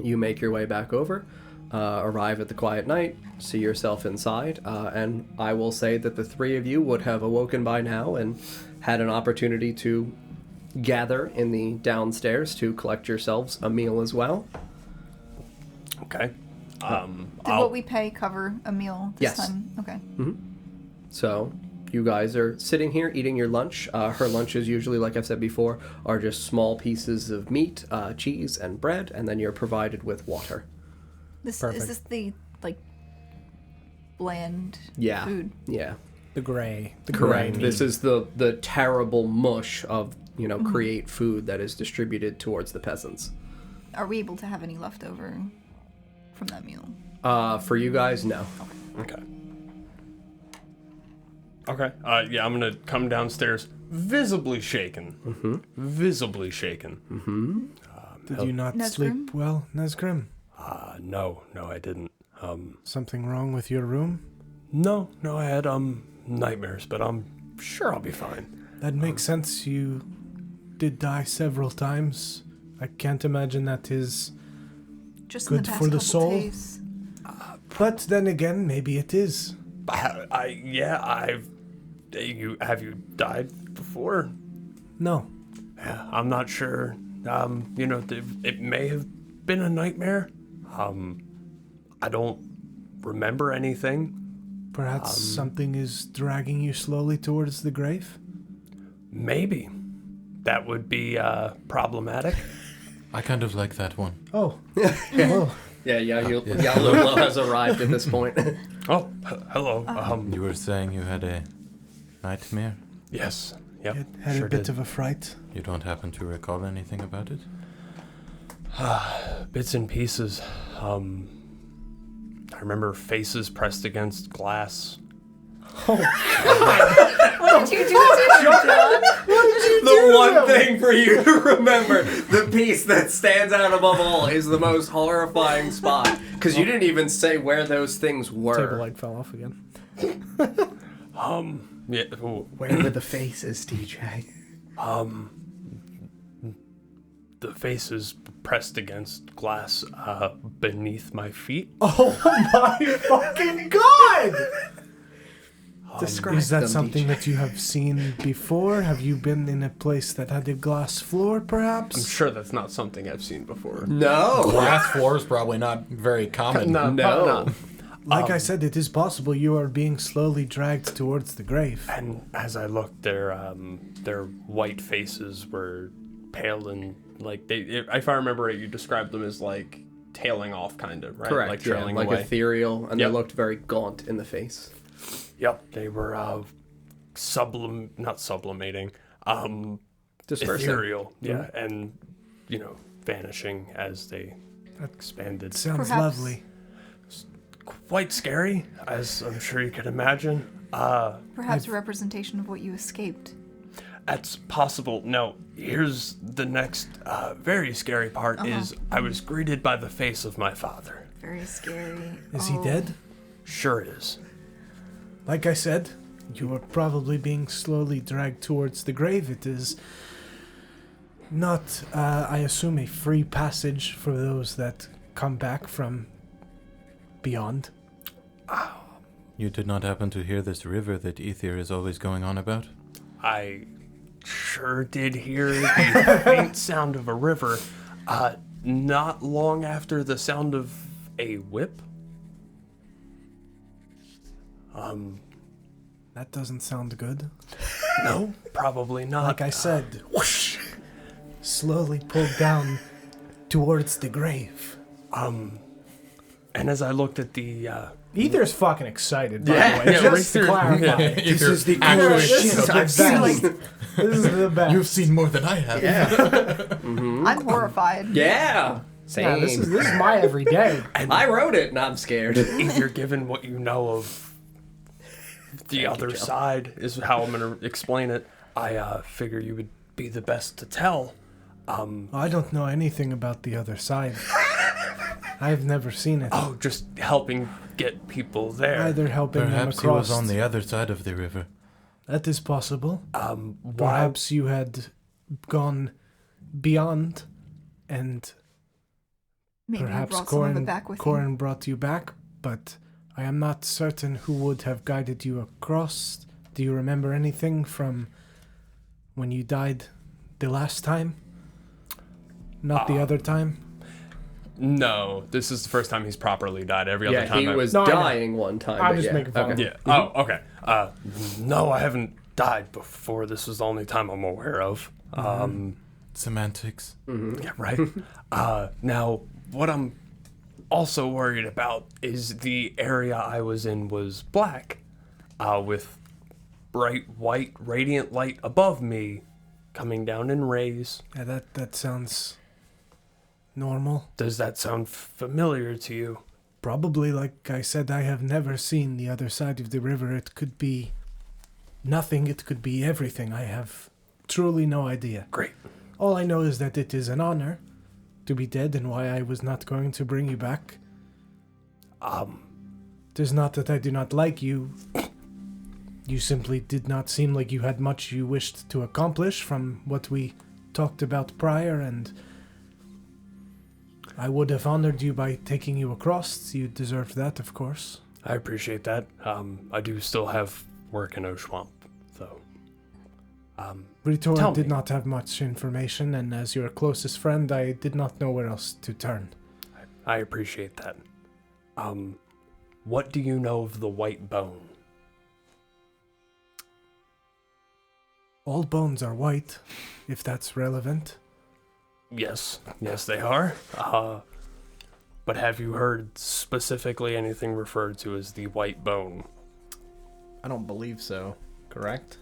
Speaker 3: You make your way back over, arrive at the Quiet Night, see yourself inside, and I will say that the three of you would have awoken by now and had an opportunity to gather in the downstairs to collect yourselves a meal as well.
Speaker 6: Okay.
Speaker 1: Did what we pay cover a meal this
Speaker 3: Yes.
Speaker 1: time? Okay.
Speaker 3: So you guys are sitting here eating your lunch. Her lunches usually, like I've said before, are just small pieces of meat, cheese, and bread, and then you're provided with water.
Speaker 1: Is
Speaker 2: Perfect.
Speaker 1: this the bland
Speaker 3: Yeah.
Speaker 1: food?
Speaker 3: Yeah.
Speaker 2: The gray. The
Speaker 3: Correct.
Speaker 2: gray
Speaker 3: This
Speaker 2: meat.
Speaker 3: is the terrible mush of, create food that is distributed towards the peasants.
Speaker 1: Are we able to have any leftover from that meal?
Speaker 3: For you guys, no.
Speaker 6: Okay. Okay. I'm gonna come downstairs, visibly shaken. Visibly shaken.
Speaker 7: Did you not
Speaker 1: Nesgrim?
Speaker 7: sleep well, Nesgrim?
Speaker 6: No, I didn't.
Speaker 7: Something wrong with your room?
Speaker 6: No, I had nightmares, but I'm sure I'll be fine.
Speaker 7: That makes sense. You did die several times. I can't imagine that is.
Speaker 1: Just
Speaker 7: Good
Speaker 1: in the past
Speaker 7: for the
Speaker 1: couple
Speaker 7: soul?
Speaker 1: days.
Speaker 7: But then again, maybe it is.
Speaker 6: Have you died before?
Speaker 7: No.
Speaker 6: Yeah, I'm not sure. It may have been a nightmare. I don't remember anything.
Speaker 7: Perhaps something is dragging you slowly towards the grave?
Speaker 6: Maybe. That would be problematic.
Speaker 5: I kind of like that one.
Speaker 7: Oh. Oh.
Speaker 3: Yeah, Yalolo has arrived at this point.
Speaker 6: Oh, hello.
Speaker 5: You were saying you had a nightmare?
Speaker 6: Yes. Yep.
Speaker 7: It had
Speaker 6: sure
Speaker 7: a bit
Speaker 6: did.
Speaker 7: of a fright.
Speaker 5: You don't happen to recall anything about it?
Speaker 6: Bits and pieces. I remember faces pressed against glass.
Speaker 1: What did you do to John?
Speaker 3: The one thing for you to remember, the piece that stands out above all, is the most horrifying spot. Because you didn't even say where those things were.
Speaker 2: Table light fell off again.
Speaker 6: Yeah. Ooh,
Speaker 3: Where were the faces, DJ?
Speaker 6: the faces pressed against glass beneath my feet.
Speaker 2: Oh my fucking god! Describe
Speaker 7: Is that
Speaker 3: them,
Speaker 7: something
Speaker 3: DJ.
Speaker 7: that you have seen before? Have you been in a place that had a glass floor, perhaps?
Speaker 6: I'm sure that's not something I've seen before.
Speaker 3: No.
Speaker 4: Glass floor is probably not very common.
Speaker 6: No.
Speaker 3: No.
Speaker 7: Like I said, it is possible you are being slowly dragged towards the grave.
Speaker 6: And as I looked, their white faces were pale and like if I remember it, you described them as like tailing off, kind of, right?
Speaker 3: Correct.
Speaker 6: Like trailing
Speaker 3: like
Speaker 6: away.
Speaker 3: ethereal, and
Speaker 6: Yep.
Speaker 3: they looked very gaunt in the face.
Speaker 6: Yep, they were not sublimating,
Speaker 3: Dispersing.
Speaker 6: ethereal. Yeah, and vanishing as they expanded.
Speaker 7: Sounds
Speaker 1: Perhaps-
Speaker 7: lovely.
Speaker 6: Quite scary, as I'm sure you could imagine.
Speaker 1: Perhaps a representation of what you escaped.
Speaker 6: That's possible. No, here's the next very scary part is I was greeted by the face of my father.
Speaker 1: Very scary.
Speaker 7: Is he dead?
Speaker 6: Sure is.
Speaker 7: Like I said, you are probably being slowly dragged towards the grave. It is Not, I assume, a free passage for those that come back from beyond.
Speaker 5: You did not happen to hear this river that Ether is always going on about?
Speaker 6: I sure did hear the faint sound of a river. Not long after the sound of a whip.
Speaker 7: That doesn't sound good.
Speaker 6: No, probably not.
Speaker 7: Like I said, whoosh, slowly pulled down towards the grave.
Speaker 6: And as I looked at the,
Speaker 2: Ether's fucking excited, by
Speaker 6: Yeah,
Speaker 2: the way.
Speaker 6: yeah,
Speaker 2: Just to
Speaker 6: Richter-
Speaker 2: clarify.
Speaker 4: Ether
Speaker 2: This is the best.
Speaker 4: You've seen more than I have.
Speaker 3: Yeah.
Speaker 1: I'm horrified.
Speaker 3: Yeah. Same.
Speaker 2: Yeah, this is my everyday.
Speaker 3: I wrote it, and I'm scared.
Speaker 6: either given what you know of the other
Speaker 3: Joe.
Speaker 6: side is how I'm going to explain it. I figure you would be the best to tell.
Speaker 7: I don't know anything about the other side. I've never seen it.
Speaker 6: Oh, just helping get people there.
Speaker 7: Either helping them
Speaker 5: Perhaps he
Speaker 7: across.
Speaker 5: was on the other side of the river.
Speaker 7: That is possible.
Speaker 6: Why?
Speaker 7: Perhaps you had gone beyond, and
Speaker 1: Maybe you
Speaker 7: perhaps
Speaker 1: brought some of it back with you.
Speaker 7: Corin brought you back, but I am not certain who would have guided you across. Do you remember anything from when you died the last time? Not the other time?
Speaker 6: No, this is the first time he's properly died. Every other
Speaker 3: Yeah,
Speaker 6: time
Speaker 3: he
Speaker 6: I-
Speaker 3: was
Speaker 2: No, I know.
Speaker 3: dying one time.
Speaker 2: I'm
Speaker 3: but
Speaker 2: just
Speaker 3: yeah.
Speaker 2: making fun of
Speaker 3: Okay.
Speaker 2: him.
Speaker 6: Yeah. Oh, okay. No, I haven't died before. This is the only time I'm aware of.
Speaker 5: Semantics.
Speaker 6: Yeah, right. Now, what I'm also worried about is the area I was in was black, with bright white radiant light above me, coming down in rays.
Speaker 7: Yeah, that sounds normal.
Speaker 6: Does that sound familiar to you?
Speaker 7: Probably, like I said, I have never seen the other side of the river. It could be nothing, it could be everything. I have truly no idea.
Speaker 6: Great.
Speaker 7: All I know is that it is an honor to be dead and why I was not going to bring you back. It is not that I do not like you. You simply did not seem like you had much you wished to accomplish from what we talked about prior, and I would have honored you by taking you across. You deserved that, of course.
Speaker 6: I appreciate that. I do still have work in Oshuamp, though.
Speaker 7: Ritor
Speaker 6: Tell
Speaker 7: did
Speaker 6: me.
Speaker 7: not have much information, and as your closest friend, I did not know where else to turn.
Speaker 6: I appreciate that. What do you know of the white bone?
Speaker 7: All bones are white, if that's relevant.
Speaker 6: Yes, they are. But have you heard specifically anything referred to as the white bone?
Speaker 2: I don't believe so. Correct?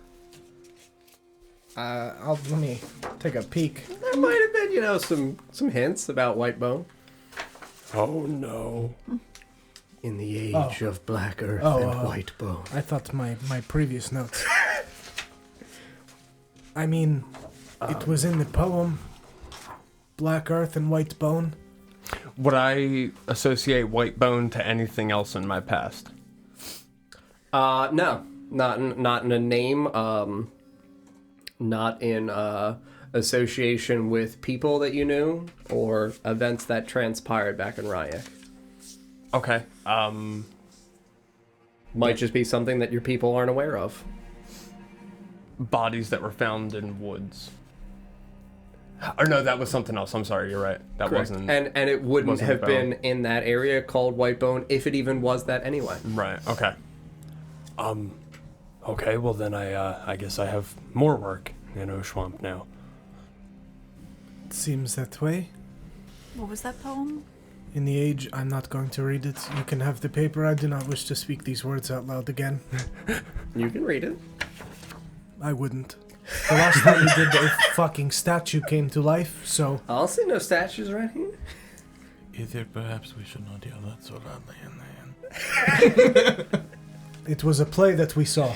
Speaker 2: Let me take a peek.
Speaker 3: There might have been, some hints about white bone.
Speaker 6: Oh no.
Speaker 3: In the age of black earth
Speaker 7: Oh,
Speaker 3: and white bone.
Speaker 7: I thought my previous notes. I mean, it was in the poem, Black Earth and White Bone.
Speaker 6: Would I associate white bone to anything else in my past?
Speaker 3: No. Not in a name, not in association with people that you knew or events that transpired back in Ryak.
Speaker 6: Okay.
Speaker 3: Might just be something that your people aren't aware of.
Speaker 6: Bodies that were found in woods. Or no, that was something else. I'm sorry, you're right. That
Speaker 3: Correct.
Speaker 6: wasn't.
Speaker 3: And it wouldn't
Speaker 6: wasn't
Speaker 3: have
Speaker 6: bone.
Speaker 3: been in that area called White Bone if it even was that anyway.
Speaker 6: Right. Okay. Okay. Well, then I guess I have more work in Oshuamp now.
Speaker 7: It seems that way.
Speaker 1: What was that poem?
Speaker 7: In the age, I'm not going to read it. You can have the paper. I do not wish to speak these words out loud again.
Speaker 3: You can read it.
Speaker 7: I wouldn't. The last time you did, a fucking statue came to life, so
Speaker 3: I'll see no statues around here.
Speaker 5: Either perhaps we should not yell that so loudly in the end.
Speaker 7: it was a play that we saw.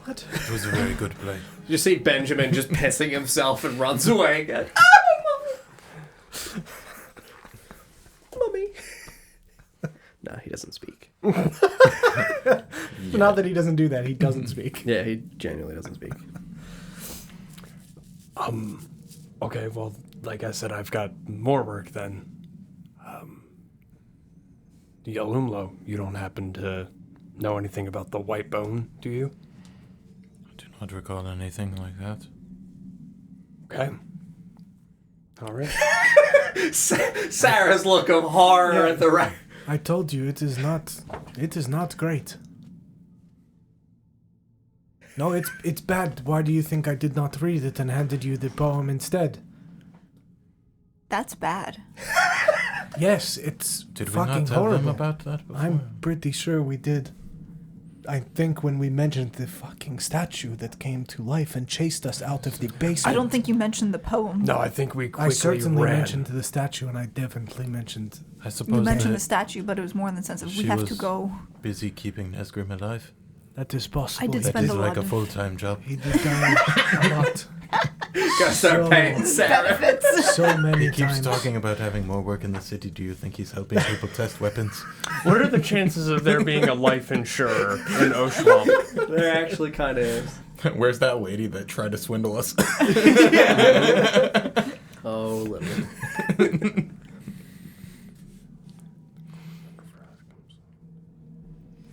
Speaker 3: What?
Speaker 5: It was a very good play.
Speaker 3: You see Benjamin just pissing himself and runs away again. Mummy. No, he doesn't speak.
Speaker 2: Now that he doesn't do that, he doesn't speak.
Speaker 3: Yeah, he genuinely doesn't speak.
Speaker 6: Okay, well, like I said, I've got more work then. The Alumlo, you don't happen to know anything about the white bone, do you?
Speaker 5: I do not recall anything like that.
Speaker 6: Okay. All right.
Speaker 3: Sarah's look of horror at the right.
Speaker 7: I told you it is not great. No, it's bad. Why do you think I did not read it and handed you the poem instead?
Speaker 1: That's bad.
Speaker 7: Yes, it's
Speaker 5: Did we
Speaker 7: fucking
Speaker 5: not tell
Speaker 7: horrible.
Speaker 5: them about that before?
Speaker 7: I'm pretty sure we did. I think when we mentioned the fucking statue that came to life and chased us out of the basement.
Speaker 1: I don't think you mentioned the poem.
Speaker 6: No, I think we quickly
Speaker 7: I certainly
Speaker 6: ran.
Speaker 7: mentioned the statue, and I definitely mentioned.
Speaker 5: I suppose
Speaker 1: You mentioned
Speaker 5: that
Speaker 1: the statue, but it was more in the sense of we
Speaker 5: she
Speaker 1: have to
Speaker 5: was
Speaker 1: go.
Speaker 5: busy keeping Nesgrim alive.
Speaker 7: That is possible.
Speaker 1: I did
Speaker 5: That
Speaker 1: spend
Speaker 5: is
Speaker 1: a
Speaker 5: like
Speaker 1: lot
Speaker 5: a
Speaker 1: of
Speaker 5: full-time job.
Speaker 7: He did die a lot.
Speaker 3: Gotta start paying Sarah.
Speaker 1: benefits.
Speaker 7: So many
Speaker 5: He keeps
Speaker 7: times.
Speaker 5: talking about having more work in the city. Do you think he's helping people test weapons?
Speaker 6: What are the chances of there being a life insurer in Oshuamp?
Speaker 3: There actually kind of is.
Speaker 4: Where's that lady that tried to swindle us?
Speaker 3: Oh, little.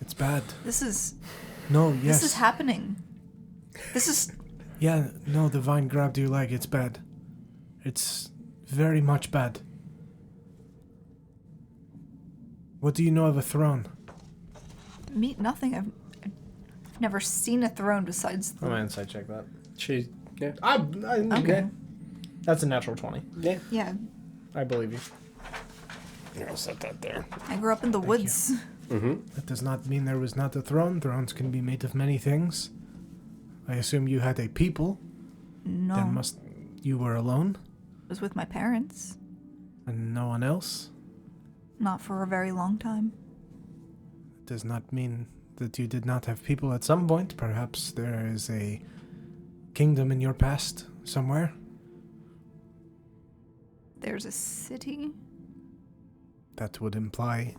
Speaker 7: It's bad.
Speaker 1: This is
Speaker 7: No, yes.
Speaker 1: this is happening. This is
Speaker 7: Yeah, no, the vine grabbed your leg. It's bad. It's very much bad. What do you know of a throne?
Speaker 1: meat nothing. I've never seen a throne besides
Speaker 2: I'm gonna insight check that.
Speaker 3: She, yeah.
Speaker 1: Okay.
Speaker 2: That's a natural 20.
Speaker 3: Yeah.
Speaker 1: Yeah,
Speaker 2: I believe you.
Speaker 6: Here, I'll set that there.
Speaker 1: I grew up in the woods.
Speaker 7: That does not mean there was not a throne. Thrones can be made of many things. I assume you had a people.
Speaker 1: No,
Speaker 7: Then you were alone
Speaker 1: I was with my parents.
Speaker 7: and no one else?
Speaker 1: Not for a very long time.
Speaker 7: It does not mean that you did not have people at some point. Perhaps there is a kingdom in your past somewhere.
Speaker 1: There's a city.
Speaker 7: That would imply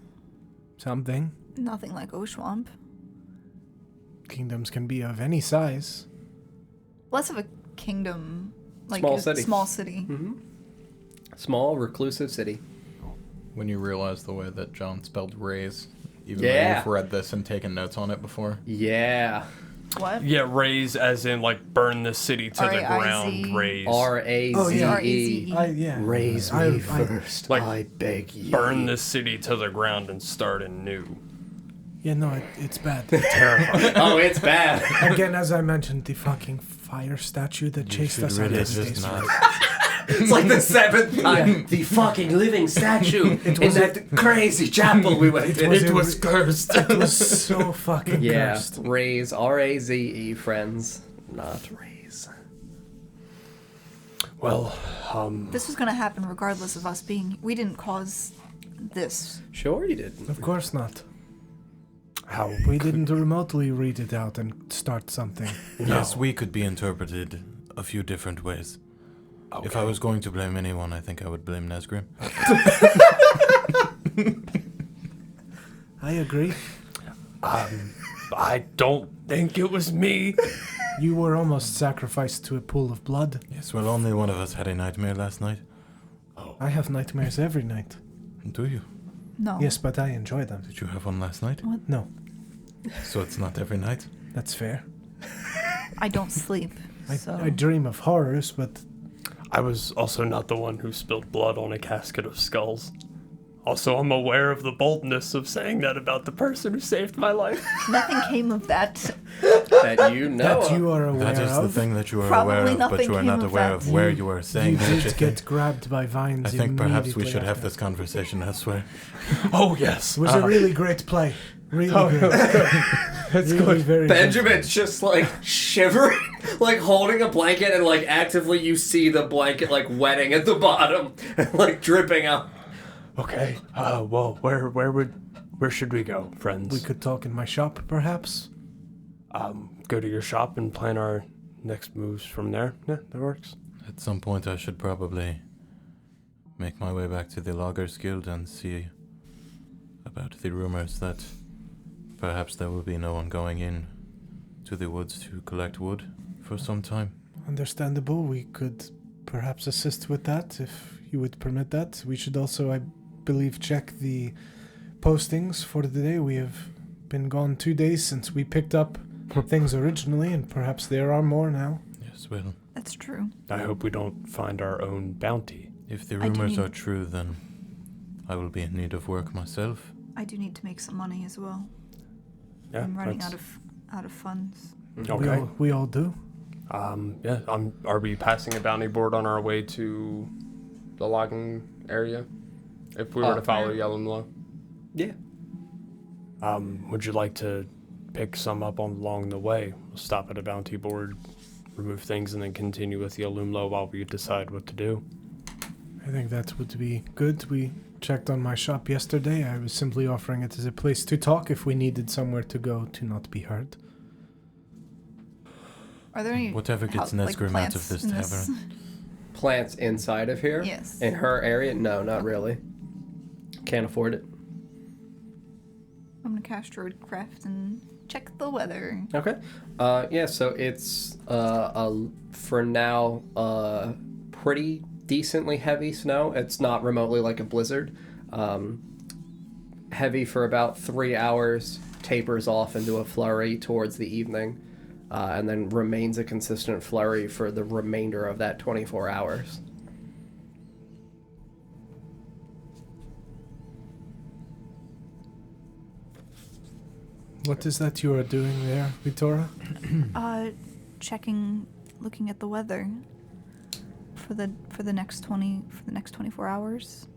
Speaker 7: something.
Speaker 1: Nothing like Oshuamp.
Speaker 7: Kingdoms can be of any size.
Speaker 1: Less of a kingdom, like
Speaker 3: Small
Speaker 1: a
Speaker 3: city.
Speaker 1: small city.
Speaker 3: Small, reclusive city.
Speaker 4: When you realize the way that John spelled raise, even though
Speaker 3: Yeah.
Speaker 4: you've read this and taken notes on it before.
Speaker 3: Yeah.
Speaker 1: What?
Speaker 6: Yeah, raise as in like burn the city to the
Speaker 1: R-A-I-Z.
Speaker 6: ground. Raise.
Speaker 3: R-A-Z-E.
Speaker 7: Oh, yeah.
Speaker 1: R-A-Z-E.
Speaker 7: Yeah.
Speaker 3: Raise
Speaker 7: I-
Speaker 3: me
Speaker 7: I-
Speaker 3: first,
Speaker 6: Like,
Speaker 3: I beg you.
Speaker 6: burn the city to the ground and start anew.
Speaker 7: Yeah, no, it's bad.
Speaker 6: Terrifying.
Speaker 3: Oh, it's bad.
Speaker 7: Again, as I mentioned, the fucking fire statue that chased us out
Speaker 5: really
Speaker 7: of the
Speaker 5: just
Speaker 7: basement.
Speaker 5: not.
Speaker 3: It's like the 7th time. The fucking living statue in that crazy chapel we went in.
Speaker 7: It was
Speaker 3: cursed.
Speaker 7: It was so fucking
Speaker 3: Yeah,
Speaker 7: cursed.
Speaker 3: raise, R-A-Z-E, friends, not raise.
Speaker 6: Well,
Speaker 1: This was gonna happen regardless of us being. We didn't cause this.
Speaker 3: Sure you didn't.
Speaker 7: Of course not.
Speaker 6: how?
Speaker 7: We didn't remotely read it out and start something.
Speaker 5: Yes, we could be interpreted a few different ways. If I was going to blame anyone, I think I would blame Nesgrim.
Speaker 7: I agree.
Speaker 6: I don't think it was me.
Speaker 7: You were almost sacrificed to a pool of blood.
Speaker 5: Yes, well, only one of us had a nightmare last night.
Speaker 7: I have nightmares every night.
Speaker 5: Do you?
Speaker 1: No.
Speaker 7: Yes, but I enjoy them.
Speaker 5: Did you have one last night?
Speaker 7: No,
Speaker 5: So it's not every night?
Speaker 7: that's fair.
Speaker 1: I don't sleep. So
Speaker 7: I dream of horrors, but
Speaker 6: I was also not the one who spilled blood on a casket of skulls. Also, I'm aware of the boldness of saying that about the person who saved my life.
Speaker 1: nothing came of that.
Speaker 3: That you know
Speaker 7: that
Speaker 3: of.
Speaker 7: you are aware
Speaker 5: That is the
Speaker 7: of.
Speaker 5: thing that you are
Speaker 1: Probably
Speaker 5: aware of, but
Speaker 1: nothing
Speaker 5: you are
Speaker 1: came
Speaker 5: not
Speaker 1: of
Speaker 5: aware
Speaker 1: that.
Speaker 5: of where you are saying
Speaker 7: You
Speaker 5: that.
Speaker 7: did get grabbed by vines.
Speaker 5: I think perhaps we
Speaker 7: immediately
Speaker 5: should have
Speaker 7: after.
Speaker 5: this conversation elsewhere.
Speaker 6: Oh, yes.
Speaker 7: It was a really great play. Really great.
Speaker 6: That's
Speaker 7: Really very good.
Speaker 3: Benjamin's just like shivering, like holding a blanket, and like actively you see the blanket like wetting at the bottom, and like dripping out.
Speaker 6: Okay. Well, where should we go, friends?
Speaker 7: We could talk in my shop, perhaps.
Speaker 6: Go to your shop and plan our next moves from there. Yeah, that works.
Speaker 5: At some point, I should probably make my way back to the Loggers Guild and see about the rumors that perhaps there will be no one going in to the woods to collect wood for some time.
Speaker 7: Understandable. We could perhaps assist with that, if you would permit that. We should also, I believe, check the postings for the day. We have been gone 2 days since we picked up things originally, and perhaps there are more now.
Speaker 5: Yes, well,
Speaker 1: That's true.
Speaker 6: I hope we don't find our own bounty.
Speaker 5: if the
Speaker 1: I do
Speaker 5: rumors are
Speaker 1: need-
Speaker 5: true, then I will be in need of work myself.
Speaker 1: I do need to make some money as well.
Speaker 6: Yeah,
Speaker 1: I'm running
Speaker 6: that's-
Speaker 1: out of funds.
Speaker 6: Okay.
Speaker 7: We all do.
Speaker 6: Yeah. Are we passing a bounty board on our way to the logging area? If we were to follow Yellow and Low.
Speaker 3: Yeah.
Speaker 6: Would you like to pick some up along the way? We'll stop at a bounty board, remove things, and then continue with the Alumlo while we decide what to do.
Speaker 7: I think that would be good. We checked on my shop yesterday. I was simply offering it as a place to talk if we needed somewhere to go to not be heard.
Speaker 1: Are there any
Speaker 5: Whatever gets
Speaker 1: like,
Speaker 5: Nesgrim out of
Speaker 1: plants
Speaker 5: this
Speaker 1: in
Speaker 5: tavern.
Speaker 3: Plants inside of here?
Speaker 1: Yes.
Speaker 3: In her area? No, not really. Can't afford it.
Speaker 1: I'm gonna cast Druidcraft and check the weather.
Speaker 3: Okay. Yeah, so it's for now pretty decently heavy snow. It's not remotely like a blizzard. Heavy for about 3 hours, tapers off into a flurry towards the evening, and then remains a consistent flurry for the remainder of that 24 hours.
Speaker 7: What is that you are doing there, Vitora?
Speaker 1: Looking at the weather for the next 24 hours.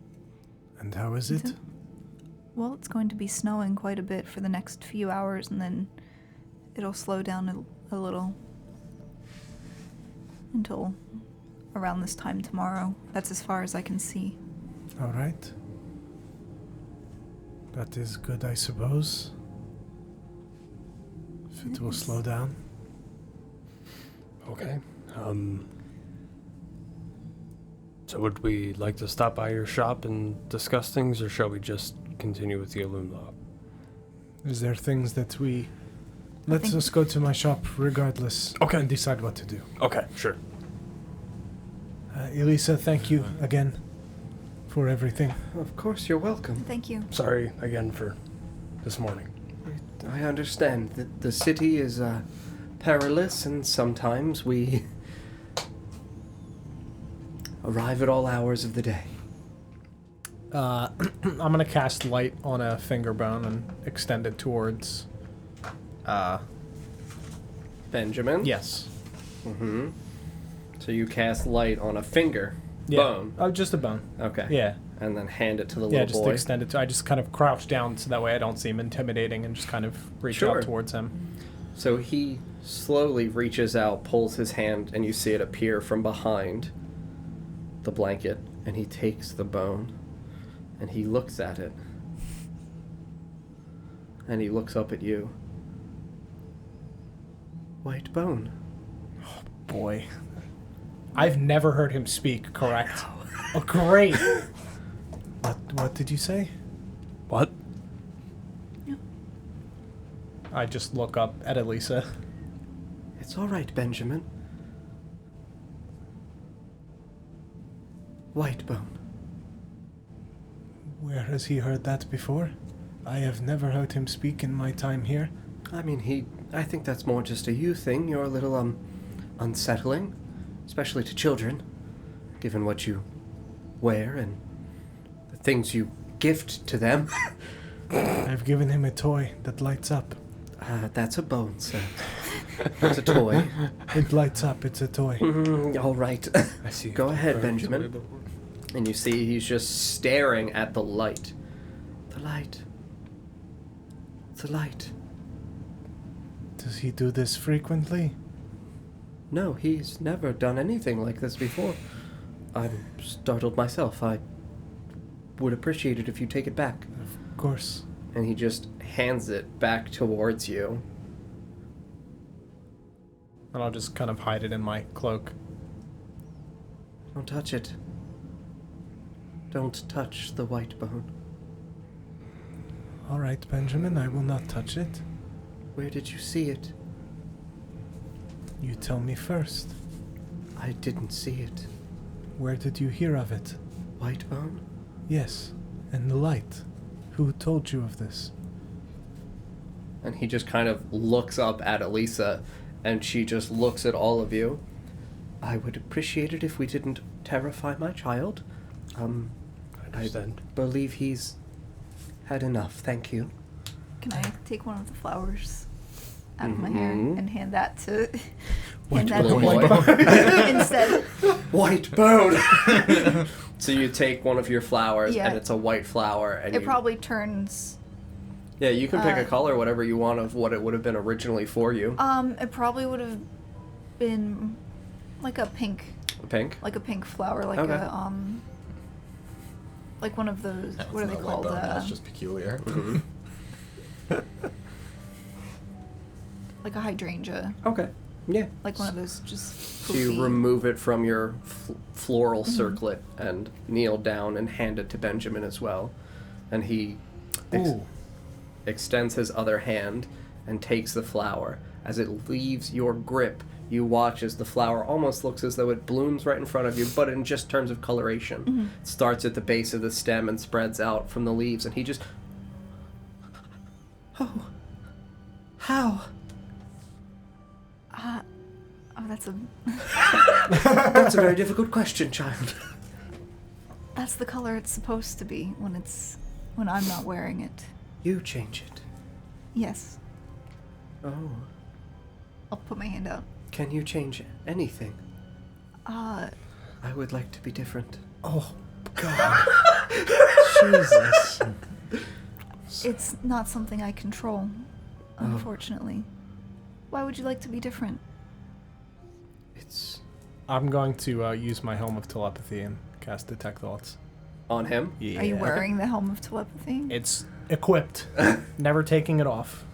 Speaker 7: And how is it?
Speaker 1: Well, it's going to be snowing quite a bit for the next few hours, and then it'll slow down a little until around this time tomorrow. That's as far as I can see.
Speaker 7: All right. That is good, I suppose. If it will slow down.
Speaker 6: Okay. So would we like to stop by your shop and discuss things, or shall we just continue with the Alumlo?
Speaker 7: Is there things that we... Let's just go to my shop regardless.
Speaker 6: Okay.
Speaker 7: And decide what to do.
Speaker 6: Okay, sure.
Speaker 7: Elisa, thank you again for everything.
Speaker 3: Of course, you're welcome.
Speaker 1: Thank you.
Speaker 6: Sorry again for this morning.
Speaker 3: I understand that the city is perilous, and sometimes we arrive at all hours of the day.
Speaker 2: I'm gonna cast light on a finger bone and extend it towards.
Speaker 3: Benjamin?
Speaker 2: Yes.
Speaker 3: Mm-hmm. So you cast light on a finger
Speaker 2: Yeah.
Speaker 3: bone.
Speaker 2: Oh, just a bone.
Speaker 3: Okay.
Speaker 2: Yeah.
Speaker 3: And then hand it to the
Speaker 2: Yeah,
Speaker 3: little
Speaker 2: just
Speaker 3: boy.
Speaker 2: extend it. I just kind of crouch down so that way I don't seem intimidating and just kind of reach
Speaker 3: Sure.
Speaker 2: out towards him.
Speaker 3: So he slowly reaches out, pulls his hand, and you see it appear from behind the blanket, and he takes the bone, and he looks at it. And he looks up at you. White bone.
Speaker 2: Boy. I've never heard him speak, correct? Oh, great.
Speaker 7: What did you say?
Speaker 6: What?
Speaker 2: I just look up at Elisa.
Speaker 3: It's all right, Benjamin. White bone.
Speaker 7: Where has he heard that before? I have never heard him speak in my time here.
Speaker 3: I mean, I think that's more just a you thing. You're a little, unsettling, especially to children, given what you wear and the things you gift to them.
Speaker 7: I've given him a toy that lights up.
Speaker 3: That's a bone, sir. That's a toy.
Speaker 7: It lights up, it's a toy.
Speaker 3: All right.
Speaker 6: I see.
Speaker 3: Go ahead, Benjamin. And you see he's just staring at the light. The light. The light.
Speaker 7: Does he do this frequently?
Speaker 3: No, he's never done anything like this before. I'm startled myself. I would appreciate it if you take it back.
Speaker 7: Of course.
Speaker 3: And he just hands it back towards you.
Speaker 2: And I'll just kind of hide it in my cloak.
Speaker 3: Don't touch it. Don't touch the white bone.
Speaker 7: All right, Benjamin, I will not touch it.
Speaker 3: Where did you see it?
Speaker 7: You tell me first.
Speaker 3: I didn't see it.
Speaker 7: Where did you hear of it?
Speaker 3: White bone?
Speaker 7: Yes, and the light. Who told you of this?
Speaker 3: And he just kind of looks up at Elisa, and she just looks at all of you. I would appreciate it if we didn't terrify my child.
Speaker 6: I understand.
Speaker 3: I believe he's had enough. Thank you.
Speaker 1: Can I take one of the flowers out of my hair and hand that to
Speaker 3: Little
Speaker 1: him
Speaker 3: boy.
Speaker 1: instead?
Speaker 3: White bone. So you take one of your flowers,
Speaker 1: Yeah.
Speaker 3: and it's a white flower, and
Speaker 1: It
Speaker 3: you,
Speaker 1: probably turns.
Speaker 3: yeah, you can pick a color, whatever you want of what it would have been originally for you.
Speaker 1: It probably would have been like a pink flower, like
Speaker 3: Okay.
Speaker 1: a like one of those.
Speaker 4: That's
Speaker 1: What are they
Speaker 4: not white
Speaker 1: called?
Speaker 4: bone, that's just peculiar.
Speaker 1: Like a hydrangea,
Speaker 3: Okay. Yeah.
Speaker 1: like one of those just.
Speaker 3: So you
Speaker 1: poofy-
Speaker 3: remove it from your floral circlet and kneel down and hand it to Benjamin as well. And he extends his other hand and takes the flower. As it leaves your grip, you watch as the flower almost looks as though it blooms right in front of you, but in just terms of coloration. It starts at the base of the stem and spreads out from the leaves, and he just... Oh. How?
Speaker 1: Oh, that's a.
Speaker 3: That's a very difficult question, child.
Speaker 1: That's the color it's supposed to be when I'm not wearing it.
Speaker 3: You change it.
Speaker 1: Yes.
Speaker 3: Oh.
Speaker 1: I'll put my hand out.
Speaker 3: Can you change anything?
Speaker 1: Uh,
Speaker 3: I would like to be different.
Speaker 2: Oh, God. Jesus.
Speaker 1: it's not something I control, unfortunately. Why would you like to be different?
Speaker 3: It's
Speaker 2: I'm going to use my Helm of Telepathy and cast Detect Thoughts.
Speaker 3: on him.
Speaker 2: Yeah.
Speaker 1: Are you wearing the Helm of Telepathy?
Speaker 2: It's equipped. Never taking it off.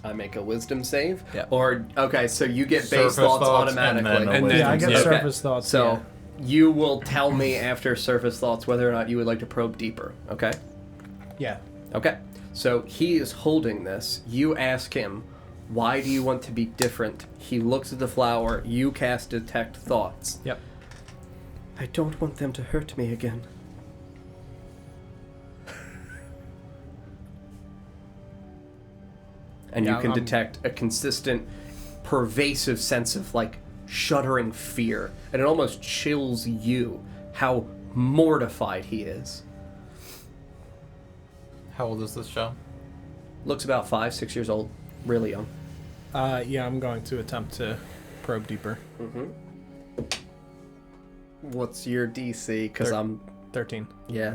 Speaker 3: I make a wisdom save.
Speaker 2: Yeah.
Speaker 3: Or okay, so you get base
Speaker 4: Surface
Speaker 3: thoughts
Speaker 4: thoughts and
Speaker 3: automatically.
Speaker 4: then a
Speaker 2: Yeah, I get
Speaker 3: Okay.
Speaker 2: surface thoughts.
Speaker 3: So you will tell me after surface thoughts whether or not you would like to probe deeper. Okay.
Speaker 2: yeah.
Speaker 3: Okay. So he is holding this. You ask him, why do you want to be different? He looks at the flower. You cast detect thoughts.
Speaker 2: Yep.
Speaker 3: I don't want them to hurt me again. And
Speaker 2: Yeah,
Speaker 3: you can
Speaker 2: I'm-
Speaker 3: detect a consistent, pervasive sense of, like, shuddering fear. And it almost chills you how mortified he is.
Speaker 4: How old is this child?
Speaker 3: Looks about 5, 6 years old. Really young.
Speaker 2: Yeah, I'm going to attempt to probe deeper.
Speaker 3: What's your DC? Because I'm
Speaker 2: 13.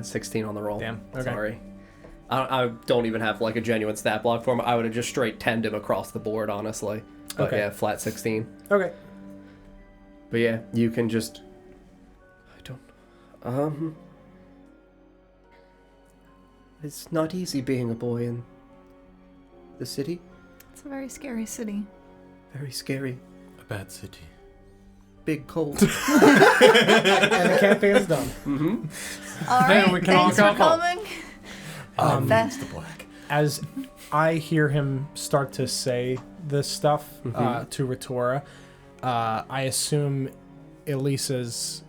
Speaker 3: 16 on the roll.
Speaker 2: Damn, okay.
Speaker 3: Sorry. I don't even have like a genuine stat block for him. I would have just straight 10'd him across the board, honestly. But
Speaker 2: Okay.
Speaker 3: yeah, flat 16.
Speaker 2: Okay.
Speaker 3: But yeah, you can just... It's not easy being a boy in the city.
Speaker 1: It's a very scary city.
Speaker 3: Very scary.
Speaker 5: A bad city.
Speaker 3: Big cold.
Speaker 2: And the campaign's done.
Speaker 1: All right,
Speaker 6: we can all
Speaker 1: thanks
Speaker 6: go
Speaker 1: for
Speaker 6: home.
Speaker 1: coming. That-
Speaker 5: The black.
Speaker 2: As I hear him start to say this stuff to Ritora, I assume Elisa's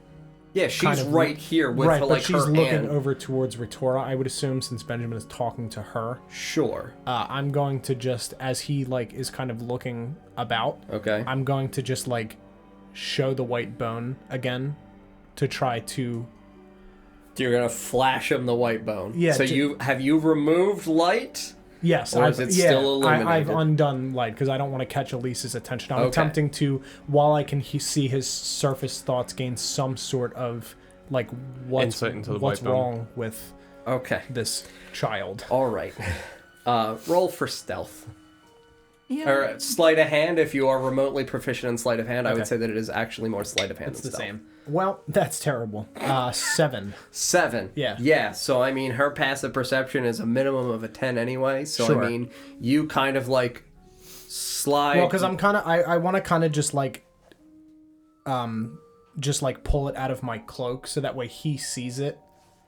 Speaker 3: Yeah, she's
Speaker 2: kind of
Speaker 3: right here with
Speaker 2: right,
Speaker 3: her,
Speaker 2: but
Speaker 3: like,
Speaker 2: she's
Speaker 3: her
Speaker 2: looking
Speaker 3: hand.
Speaker 2: over towards Ritora. I would assume since Benjamin is talking to her,
Speaker 3: Sure.
Speaker 2: I'm going to just as he like is kind of looking about.
Speaker 3: Okay.
Speaker 2: I'm going to just like show the white bone again to try to.
Speaker 3: You're gonna flash him the white bone.
Speaker 2: Yeah,
Speaker 3: So have you removed light?
Speaker 2: Yes,
Speaker 3: Or is it still
Speaker 2: I've
Speaker 3: illuminated?
Speaker 2: undone light because I don't want to catch Elisa's attention. I'm
Speaker 3: Okay.
Speaker 2: attempting to, while I can see his surface thoughts, gain some sort of like what's
Speaker 6: Insight into the
Speaker 2: what's
Speaker 6: white bone.
Speaker 2: wrong with
Speaker 3: Okay.
Speaker 2: this child.
Speaker 3: All right. Roll for stealth.
Speaker 1: Yeah.
Speaker 3: Or sleight of hand if you are remotely proficient in sleight of hand. I would
Speaker 2: Okay.
Speaker 3: say that it is actually more sleight of hand
Speaker 2: It's
Speaker 3: than
Speaker 2: the
Speaker 3: stealth.
Speaker 2: same. Well, that's terrible. 7.
Speaker 3: 7.
Speaker 2: Yeah.
Speaker 3: Yeah, so I mean, her passive perception is a minimum of a 10 anyway. So
Speaker 2: Sure.
Speaker 3: I mean, you kind of like slide.
Speaker 2: Well, because I'm kind of I want to kind of just like pull it out of my cloak so that way he sees it.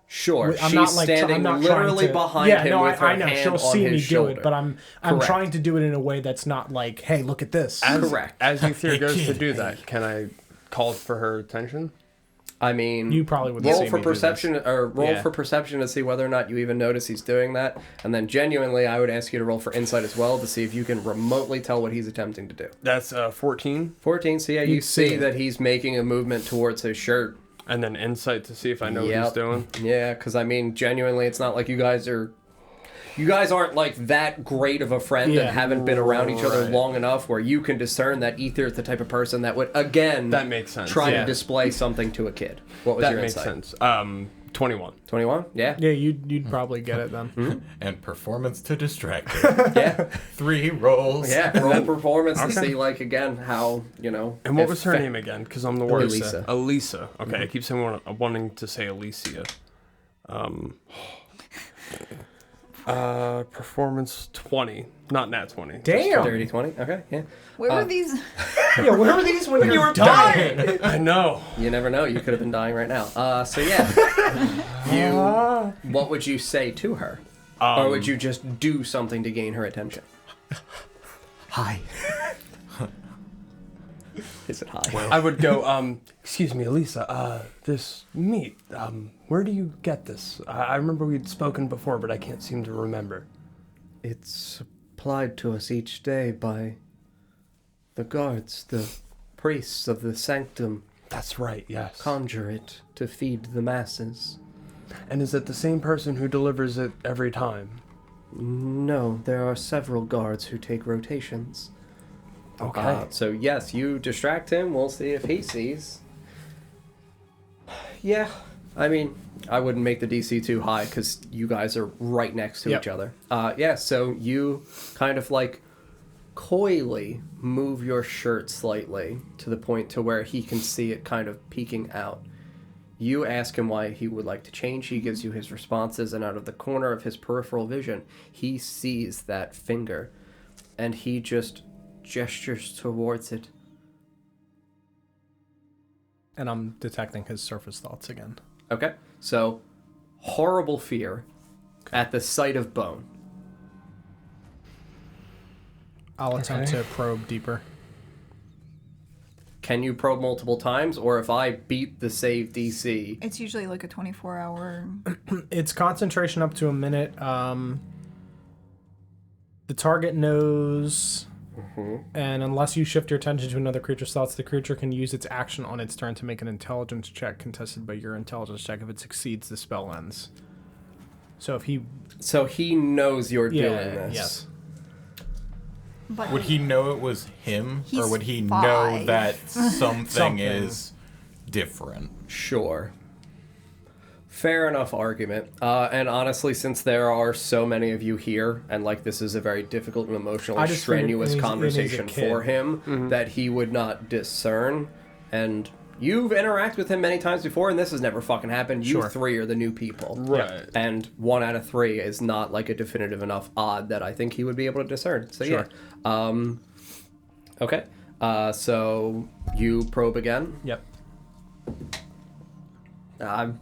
Speaker 3: Sure.
Speaker 2: I'm
Speaker 3: She's
Speaker 2: not like
Speaker 3: standing
Speaker 2: I'm not
Speaker 3: literally
Speaker 2: trying to,
Speaker 3: behind
Speaker 2: yeah,
Speaker 3: him
Speaker 2: no,
Speaker 3: with her
Speaker 2: I know
Speaker 3: hand
Speaker 2: she'll
Speaker 3: on
Speaker 2: see
Speaker 3: his
Speaker 2: me
Speaker 3: shoulder.
Speaker 2: do it, but I'm
Speaker 3: Correct.
Speaker 2: trying to do it in a way that's not like, hey, look at this.
Speaker 3: Correct.
Speaker 6: As Euthir goes to
Speaker 5: kid,
Speaker 6: do that, can I call for her attention?
Speaker 3: I mean,
Speaker 2: You probably wouldn't
Speaker 3: roll
Speaker 2: see
Speaker 3: for
Speaker 2: me do this.
Speaker 3: perception, or roll
Speaker 2: Yeah.
Speaker 3: for perception to see whether or not you even notice he's doing that. And then genuinely, I would ask you to roll for insight as well to see if you can remotely tell what he's attempting to do.
Speaker 6: That's 14.
Speaker 3: 14. So yeah, you
Speaker 2: You'd see
Speaker 3: see
Speaker 2: it.
Speaker 3: that he's making a movement towards his shirt.
Speaker 6: And then insight to see if I know what
Speaker 3: Yep.
Speaker 6: he's doing.
Speaker 3: Yeah, because I mean, genuinely, it's not like you guys aren't like that great of a friend
Speaker 2: Yeah.
Speaker 3: and haven't been around each other
Speaker 6: Right.
Speaker 3: long enough where you can discern that Ether is the type of person that would, again,
Speaker 6: That makes sense.
Speaker 3: try
Speaker 2: Yeah.
Speaker 3: to display something to a kid. What was
Speaker 6: That
Speaker 3: your
Speaker 6: makes
Speaker 3: insight?
Speaker 6: sense. 21.
Speaker 3: 21? Yeah?
Speaker 2: Yeah, you'd probably get it then.
Speaker 4: And performance to distract her.
Speaker 3: Yeah.
Speaker 4: 3 rolls.
Speaker 3: Yeah, roll performance to see, like, again, how,
Speaker 6: And what
Speaker 3: if
Speaker 6: was her
Speaker 3: fa-
Speaker 6: name again? Because I'm the worst.
Speaker 3: Elisa.
Speaker 6: Elisa. Okay, I keep saying wanting to say Alicia. Performance 20, not nat 20.
Speaker 2: Damn.
Speaker 3: Dirty 20? Okay, yeah.
Speaker 1: Where were these?
Speaker 2: Yeah, where were these when you were dying?
Speaker 6: I know.
Speaker 3: You never know. You could have been dying right now. So yeah. What would you say to her? Or would you just do something to gain her attention?
Speaker 4: Hi.
Speaker 3: Is it high?
Speaker 6: I would go, excuse me, Elisa, this meat, where do you get this? I remember we'd spoken before, but I can't seem to remember.
Speaker 3: It's supplied to us each day by the guards, the priests of the sanctum.
Speaker 6: That's right, yes.
Speaker 3: Conjure it to feed the masses.
Speaker 6: And is it the same person who delivers it every time?
Speaker 3: No, there are several guards who take rotations.
Speaker 6: Okay.
Speaker 3: So yes, you distract him. We'll see if he sees. Yeah, I mean, I wouldn't make the DC too high because you guys are right next to
Speaker 2: Yep.
Speaker 3: each other. Yeah, so you kind of like coyly move your shirt slightly to the point to where he can see it kind of peeking out. You ask him why he would like to change. He gives you his responses, and out of the corner of his peripheral vision, he sees that finger, and he just gestures towards it.
Speaker 2: And I'm detecting his surface thoughts again.
Speaker 3: Okay, so horrible fear at the sight of bone.
Speaker 2: I'll attempt to probe deeper.
Speaker 3: Can you probe multiple times, or if I beat the save DC?
Speaker 1: It's usually like a 24-hour.
Speaker 2: It's concentration up to a minute. The target knows, and unless you shift your attention to another creature's thoughts, the creature can use its action on its turn to make an intelligence check contested by your intelligence check. If it succeeds, the spell ends. So if he...
Speaker 3: So he knows you're doing
Speaker 2: Yeah,
Speaker 3: this.
Speaker 2: yes.
Speaker 1: But
Speaker 4: Would he know it was him, or
Speaker 1: He's
Speaker 4: would he know
Speaker 1: 5.
Speaker 4: that something
Speaker 2: Something.
Speaker 4: is different?
Speaker 3: Sure. Fair enough argument. And honestly, since there are so many of you here, and like this is a very difficult and emotionally
Speaker 2: I just figured
Speaker 3: strenuous
Speaker 2: he's a
Speaker 3: conversation
Speaker 2: kid.
Speaker 3: for him, that he would not discern. And you've interacted with him many times before, and this has never fucking happened. You
Speaker 2: Sure.
Speaker 3: three are the new people.
Speaker 6: Right.
Speaker 3: And 1 out of 3 is not like a definitive enough odd that I think he would be able to discern. So
Speaker 2: Sure.
Speaker 3: yeah. Okay. So you probe again.
Speaker 2: Yep.
Speaker 3: I'm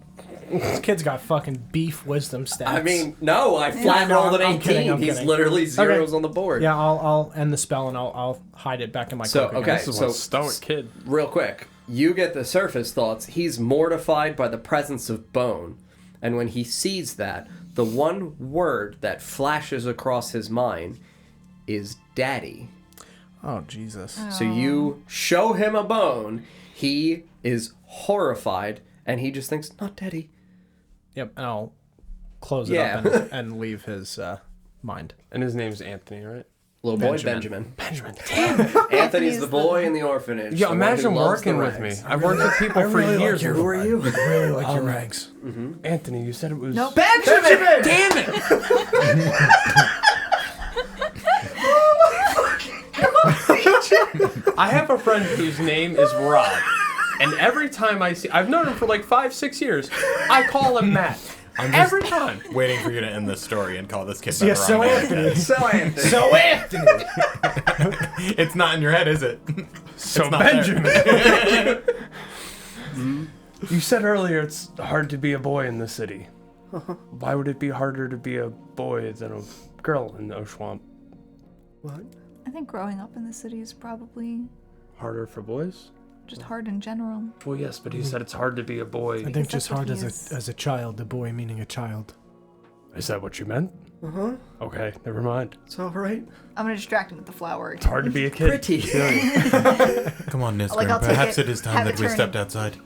Speaker 2: This kid's got fucking beef wisdom stats.
Speaker 3: I mean, no, I flat
Speaker 2: No,
Speaker 3: rolled an
Speaker 2: I'm
Speaker 3: 18.
Speaker 2: kidding, I'm
Speaker 3: He's
Speaker 2: kidding.
Speaker 3: literally zeros
Speaker 2: Okay.
Speaker 3: on the board.
Speaker 2: Yeah, I'll end the spell and I'll hide it back in my
Speaker 3: So,
Speaker 2: cloak
Speaker 3: okay.
Speaker 2: again.
Speaker 6: This is
Speaker 3: so-
Speaker 6: one stoic kid.
Speaker 3: Real quick, you get the surface thoughts. He's mortified by the presence of bone. And when he sees that, the one word that flashes across his mind is daddy.
Speaker 2: Oh, Jesus.
Speaker 3: So you show him a bone. He is horrified, and he just thinks, not daddy.
Speaker 2: Yep, and I'll close it
Speaker 3: Yeah.
Speaker 2: up and leave his mind.
Speaker 6: And his name's Anthony, right?
Speaker 3: Little boy, Benjamin.
Speaker 6: Benjamin. Damn.
Speaker 3: Anthony's the boy in the orphanage.
Speaker 6: Yeah,
Speaker 3: the one who
Speaker 6: imagine
Speaker 3: loves the
Speaker 6: working with me.
Speaker 3: rags.
Speaker 6: I've worked with people for years.
Speaker 3: Who are you?
Speaker 2: I really like your rags.
Speaker 6: Anthony, you said it was...
Speaker 1: No,
Speaker 2: Benjamin!
Speaker 6: Damn it! I have a friend whose name is Rob. And every time I see... I've known him for like 5-6 years. I call him Matt. Every time.
Speaker 4: Waiting for you to end this story and call this kid
Speaker 2: Yeah,
Speaker 4: the
Speaker 2: so
Speaker 4: wrong name
Speaker 2: Anthony.
Speaker 4: again.
Speaker 3: So Anthony.
Speaker 2: So Anthony!
Speaker 4: It's not in your head, is it?
Speaker 6: So
Speaker 4: It's not
Speaker 6: Benjamin. You said earlier it's hard to be a boy in the city. Why would it be harder to be a boy than a girl in Oshuamp?
Speaker 3: What?
Speaker 1: I think growing up in the city is probably
Speaker 6: Harder for boys?
Speaker 1: just hard in general.
Speaker 6: Well, yes, but he said it's hard to be a boy.
Speaker 7: I think
Speaker 1: that's
Speaker 7: just
Speaker 1: what
Speaker 7: hard
Speaker 1: he
Speaker 7: as
Speaker 1: is.
Speaker 7: a child, a boy meaning a child.
Speaker 6: Is that what you meant?
Speaker 3: Uh-huh.
Speaker 6: Okay, never mind.
Speaker 3: It's all right.
Speaker 1: I'm gonna distract him with the flower.
Speaker 6: It's hard to be a kid.
Speaker 3: Pretty.
Speaker 5: Come on,
Speaker 1: Like,
Speaker 5: Nisgrim.
Speaker 1: I'll take
Speaker 5: Perhaps
Speaker 1: it,
Speaker 5: it is time
Speaker 1: have
Speaker 5: that
Speaker 1: it
Speaker 5: we
Speaker 1: turn
Speaker 5: stepped
Speaker 1: it.
Speaker 5: outside. You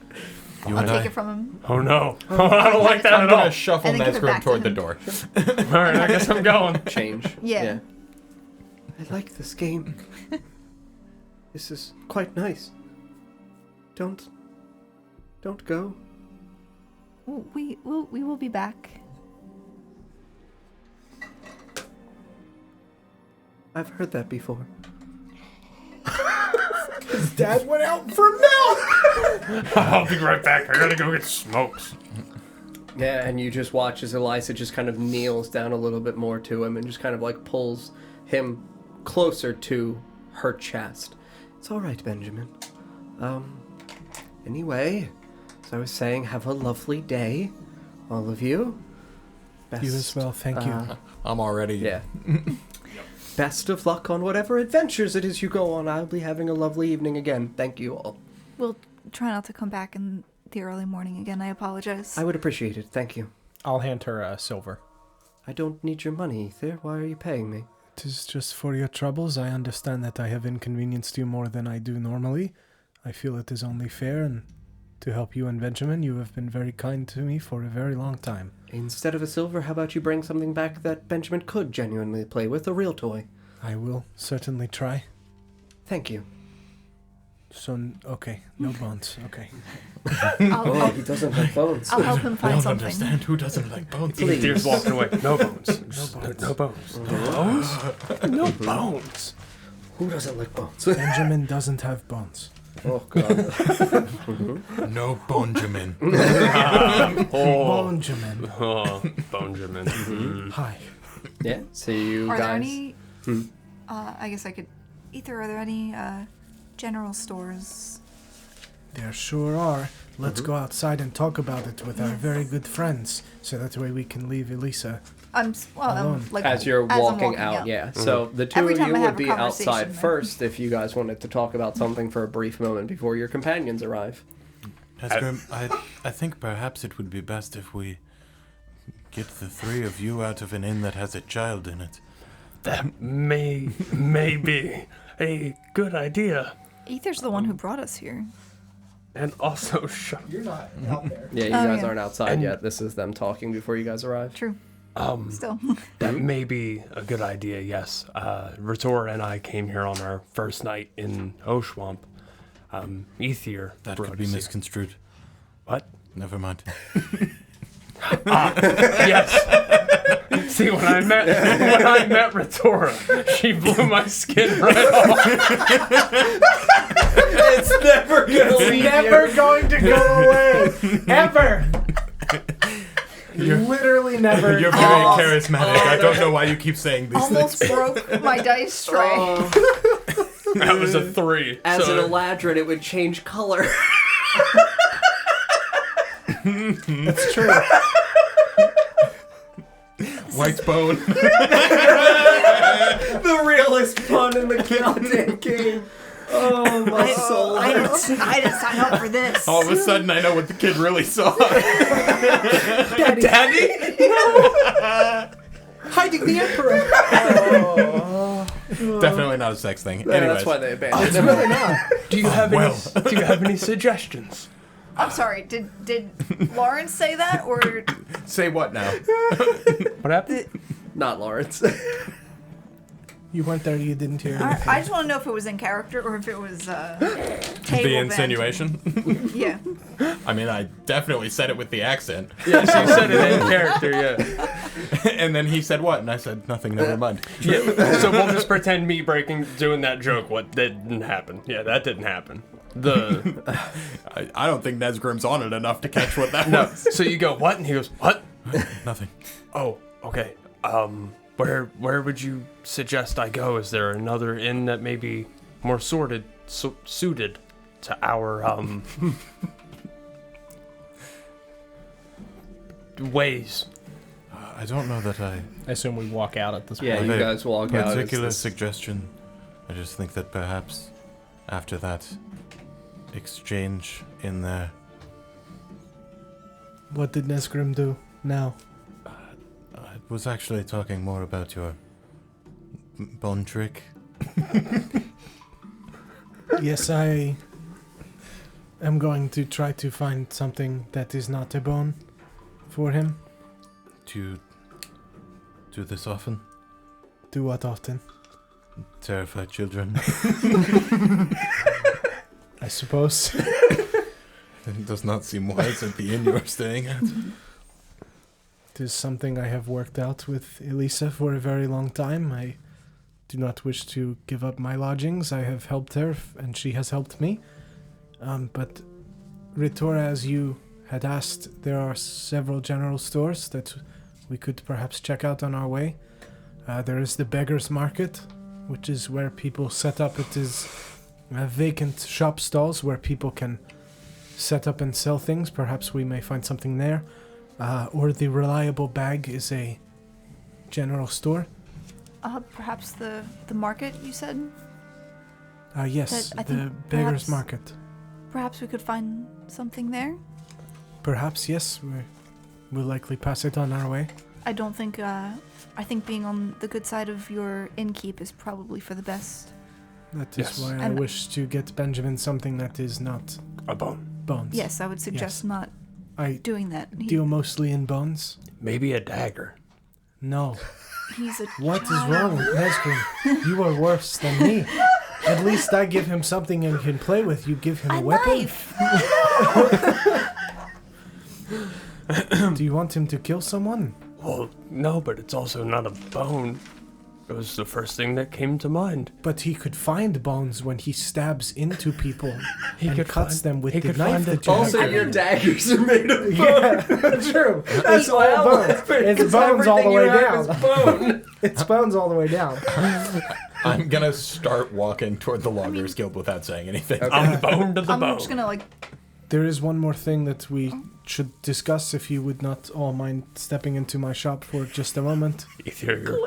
Speaker 1: I'll
Speaker 5: and
Speaker 1: take
Speaker 5: I.
Speaker 1: it from him.
Speaker 6: Oh no. I don't like that
Speaker 4: I'm
Speaker 6: at
Speaker 4: gonna
Speaker 6: all.
Speaker 4: shuffle
Speaker 1: And then give it
Speaker 4: Nesgrim
Speaker 1: back to
Speaker 4: toward the
Speaker 1: him.
Speaker 4: door.
Speaker 6: All right, I guess I'm going.
Speaker 3: Change.
Speaker 1: Yeah.
Speaker 3: I like this game. This is quite nice. Don't go.
Speaker 1: We will be back.
Speaker 3: I've heard that before.
Speaker 2: Dad went out for milk!
Speaker 6: I'll be right back. I gotta go get smokes.
Speaker 3: Yeah, and you just watch as Elisa just kind of kneels down a little bit more to him and just kind of like pulls him closer to her chest. It's all right, Benjamin. Anyway, as I was saying, have a lovely day, all of you. Best,
Speaker 7: You as well, thank you.
Speaker 4: I'm already.
Speaker 3: Yeah. Best of luck on whatever adventures it is you go on. I'll be having a lovely evening again. Thank you all.
Speaker 1: We'll try not to come back in the early morning again. I apologize.
Speaker 3: I would appreciate it. Thank you.
Speaker 2: I'll hand her a silver.
Speaker 3: I don't need your money, Ether. Why are you paying me?
Speaker 7: It is just for your troubles. I understand that I have inconvenienced you more than I do normally. I feel it is only fair, and to help you and Benjamin, you have been very kind to me for a very long time.
Speaker 3: Instead of a silver, how about you bring something back that Benjamin could genuinely play with, a real toy?
Speaker 7: I will certainly try.
Speaker 3: Thank you.
Speaker 7: So, okay, no bones. Okay.
Speaker 3: Oh, he doesn't have bones.
Speaker 1: I'll help him
Speaker 5: I
Speaker 1: find
Speaker 5: don't
Speaker 1: something.
Speaker 5: understand who doesn't like bones.
Speaker 6: Ether's walking away. No bones. No bones. No bones.
Speaker 3: Who doesn't like bones?
Speaker 7: Benjamin doesn't have bones.
Speaker 3: Oh, God.
Speaker 5: No Benjamin.
Speaker 6: Oh,
Speaker 7: Benjamin.
Speaker 6: oh, Benjamin.
Speaker 7: Hi.
Speaker 3: Yeah, so you
Speaker 1: Are
Speaker 3: guys...
Speaker 1: there any? I guess I could. Ether, are there any general stores?
Speaker 7: There sure are. Let's go outside and talk about it with our very good friends, so that way we can leave Elisa.
Speaker 1: I'm
Speaker 7: Alone.
Speaker 1: like
Speaker 3: As you're
Speaker 1: I'm
Speaker 3: walking out, yeah. So the two
Speaker 1: Every
Speaker 3: of
Speaker 1: time
Speaker 3: you
Speaker 1: I
Speaker 3: would
Speaker 1: have a
Speaker 3: be outside
Speaker 1: conversation, then.
Speaker 3: first if you guys wanted to talk about something for a brief moment before your companions arrive.
Speaker 5: Nesgrim, I think perhaps it would be best if we get the three of you out of an inn that has a child in it.
Speaker 6: That may be a good idea.
Speaker 1: Ether's the one who brought us here.
Speaker 6: And also,
Speaker 2: You're not out there.
Speaker 3: Yeah, you
Speaker 1: Oh,
Speaker 3: guys
Speaker 1: yeah.
Speaker 3: aren't outside
Speaker 6: And-
Speaker 3: yet. This is them talking before you guys arrive.
Speaker 1: True. Still.
Speaker 6: that may be a good idea, yes. Ritor and I came here on our first night in Oshuamp. Ether
Speaker 5: That
Speaker 6: brought
Speaker 5: could be
Speaker 6: us here.
Speaker 5: misconstrued.
Speaker 6: What?
Speaker 5: Never mind.
Speaker 6: Yes. See, when I met Ritora, she blew my skin right off.
Speaker 3: It's never gonna leave
Speaker 2: Never going to go away! Ever! Literally never.
Speaker 5: You're very charismatic. I don't know why you keep saying these
Speaker 1: Almost
Speaker 5: things.
Speaker 1: broke my dice tray.
Speaker 6: That was a 3.
Speaker 3: As
Speaker 6: so
Speaker 3: an Eladrin, it would change color.
Speaker 2: That's true.
Speaker 5: White bone.
Speaker 3: The realest pun in the goddamn game. Oh, my soul.
Speaker 1: I didn't sign up for this.
Speaker 5: All of a sudden, I know what the kid really saw.
Speaker 3: Daddy? Hiding the Emperor.
Speaker 5: Definitely not a sex thing.
Speaker 3: Yeah,
Speaker 5: Anyways,
Speaker 3: that's why they abandoned him.
Speaker 6: do you have
Speaker 5: well.
Speaker 6: any suggestions?
Speaker 1: I'm sorry. Did Lawrence say that or
Speaker 5: say what now?
Speaker 6: What happened?
Speaker 3: Not Lawrence.
Speaker 7: You weren't there, you didn't hear anything.
Speaker 1: I just want to know if it was in character or if it was table
Speaker 5: The insinuation?
Speaker 1: Yeah.
Speaker 5: I mean, I definitely said it with the accent.
Speaker 6: Yeah, she said it in character, yeah.
Speaker 5: And then he said what? And I said nothing, never mind.
Speaker 6: Yeah. So we'll just pretend me doing that joke. What didn't happen? Yeah, that didn't happen.
Speaker 5: I don't think Nesgrim's on it enough to catch what that
Speaker 6: No.
Speaker 5: was.
Speaker 6: So you go, what? And he goes, what?
Speaker 5: Nothing.
Speaker 6: Oh, okay. Where would you suggest I go? Is there another inn that may be more suited to our ways?
Speaker 5: I don't know that I
Speaker 2: I assume we walk out at this
Speaker 3: Yeah,
Speaker 2: point.
Speaker 3: you guys walk out. It's
Speaker 5: particular
Speaker 3: this-
Speaker 5: suggestion. I just think that perhaps after that exchange in there.
Speaker 7: What did Nesgrim do now?
Speaker 5: I was actually talking more about your bone trick.
Speaker 7: Yes, I am going to try to find something that is not a bone for him.
Speaker 5: Do you do this often?
Speaker 7: Do what often?
Speaker 5: Terrify children?
Speaker 7: I suppose.
Speaker 5: It does not seem wise at the inn you're staying at.
Speaker 7: It is something I have worked out with Elisa for a very long time. I do not wish to give up my lodgings. I have helped her, and she has helped me. But Ritora, as you had asked, there are several general stores that we could perhaps check out on our way. There is the Beggar's Market, which is where people set up. It is vacant shop stalls where people can set up and sell things. Perhaps we may find something there. Or the Reliable Bag is a general store.
Speaker 1: Perhaps the market, you said?
Speaker 7: Yes,
Speaker 1: I
Speaker 7: the
Speaker 1: think
Speaker 7: Beggar's
Speaker 1: perhaps-
Speaker 7: Market.
Speaker 1: Perhaps we could find something there?
Speaker 7: Perhaps, yes. We'll likely pass it on our way.
Speaker 1: I don't think, I think being on the good side of your innkeep is probably for the best.
Speaker 7: That is
Speaker 6: Yes.
Speaker 7: why I
Speaker 1: And-
Speaker 7: wish to get Benjamin something that is not
Speaker 6: A bone.
Speaker 7: bones.
Speaker 1: Yes, I would suggest not
Speaker 7: I
Speaker 1: doing that.
Speaker 7: deal mostly in bones.
Speaker 6: Maybe a dagger.
Speaker 7: No.
Speaker 1: He's a
Speaker 7: What is
Speaker 1: child.
Speaker 7: wrong with Nesgrim? You are worse than me. At least I give him something he can play with. You give him a weapon?
Speaker 1: Knife!
Speaker 7: Do you want him to kill someone?
Speaker 6: Well, no, but it's also not a bone. It was the first thing that came to mind.
Speaker 7: But he could find bones when he stabs into people
Speaker 6: He
Speaker 7: and
Speaker 6: could
Speaker 7: cuts
Speaker 6: find-
Speaker 7: them with
Speaker 6: he
Speaker 7: the
Speaker 6: could
Speaker 7: knife
Speaker 6: find
Speaker 7: that
Speaker 6: it.
Speaker 7: you
Speaker 3: Also,
Speaker 7: have.
Speaker 3: your daggers are made of bone.
Speaker 7: Yeah, true. It's all
Speaker 3: Well,
Speaker 7: bones. It's
Speaker 3: 'cause
Speaker 7: bones all the
Speaker 3: everything
Speaker 7: way
Speaker 3: you have
Speaker 7: down.
Speaker 3: is bone.
Speaker 7: It's bones all the way down.
Speaker 4: I'm gonna start walking toward the Loggers Guild without saying anything.
Speaker 6: I'm bone to the
Speaker 1: I'm
Speaker 6: bone.
Speaker 1: just gonna,
Speaker 7: There is one more thing that we should discuss if you would not all mind stepping into my shop for just a moment.
Speaker 6: Either you're...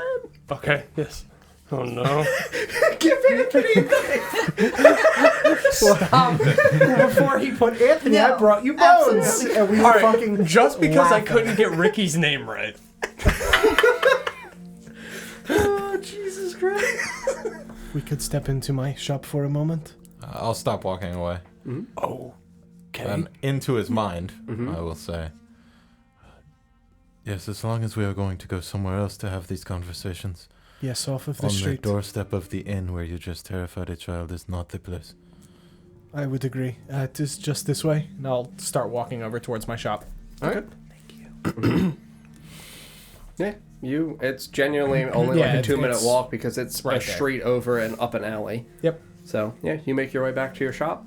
Speaker 6: Okay, yes. Oh, no.
Speaker 3: Give Anthony
Speaker 7: Before he put Anthony, I
Speaker 1: No,
Speaker 7: brought you bones.
Speaker 1: absolutely.
Speaker 7: And we were
Speaker 6: All right,
Speaker 7: fucking
Speaker 6: just because I
Speaker 7: laughing.
Speaker 6: couldn't get Ricky's name right.
Speaker 3: Oh, Jesus Christ.
Speaker 7: We could step into my shop for a moment.
Speaker 4: I'll stop walking away.
Speaker 6: Oh, okay.
Speaker 4: And into his mind, I will say,
Speaker 5: Yes, as long as we are going to go somewhere else to have these conversations.
Speaker 7: Yes, off of the
Speaker 5: On
Speaker 7: street.
Speaker 5: the doorstep of the inn where you just terrified a child is not the place.
Speaker 7: I would agree. It is just this way.
Speaker 2: And I'll start walking over towards my shop.
Speaker 3: Okay. Yeah, it's genuinely only
Speaker 2: Yeah,
Speaker 3: like a
Speaker 2: it's-
Speaker 3: 2-minute
Speaker 2: it's
Speaker 3: walk because it's
Speaker 2: right
Speaker 3: a
Speaker 2: there.
Speaker 3: street over and up an alley.
Speaker 2: Yep.
Speaker 3: So, yeah, you make your way back to your shop.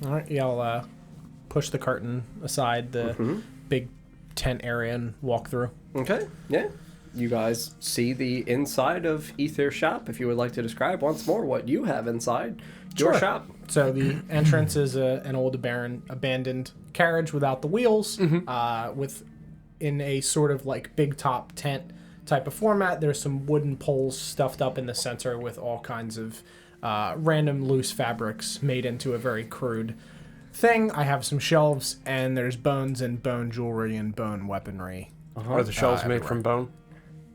Speaker 2: All right, yeah, I'll push the curtain aside, the big tent area, and walk through.
Speaker 3: Okay, yeah. You guys see the inside of Ether's shop. If you would like to describe once more what you have inside your
Speaker 2: Sure.
Speaker 3: shop.
Speaker 2: So the entrance is an old abandoned carriage without the wheels, with in a sort of like big top tent type of format. There's some wooden poles stuffed up in the center with all kinds of random loose fabrics made into a very crude thing. I have some shelves, and there's bones and bone jewelry and bone weaponry.
Speaker 6: Are the shells made from bone?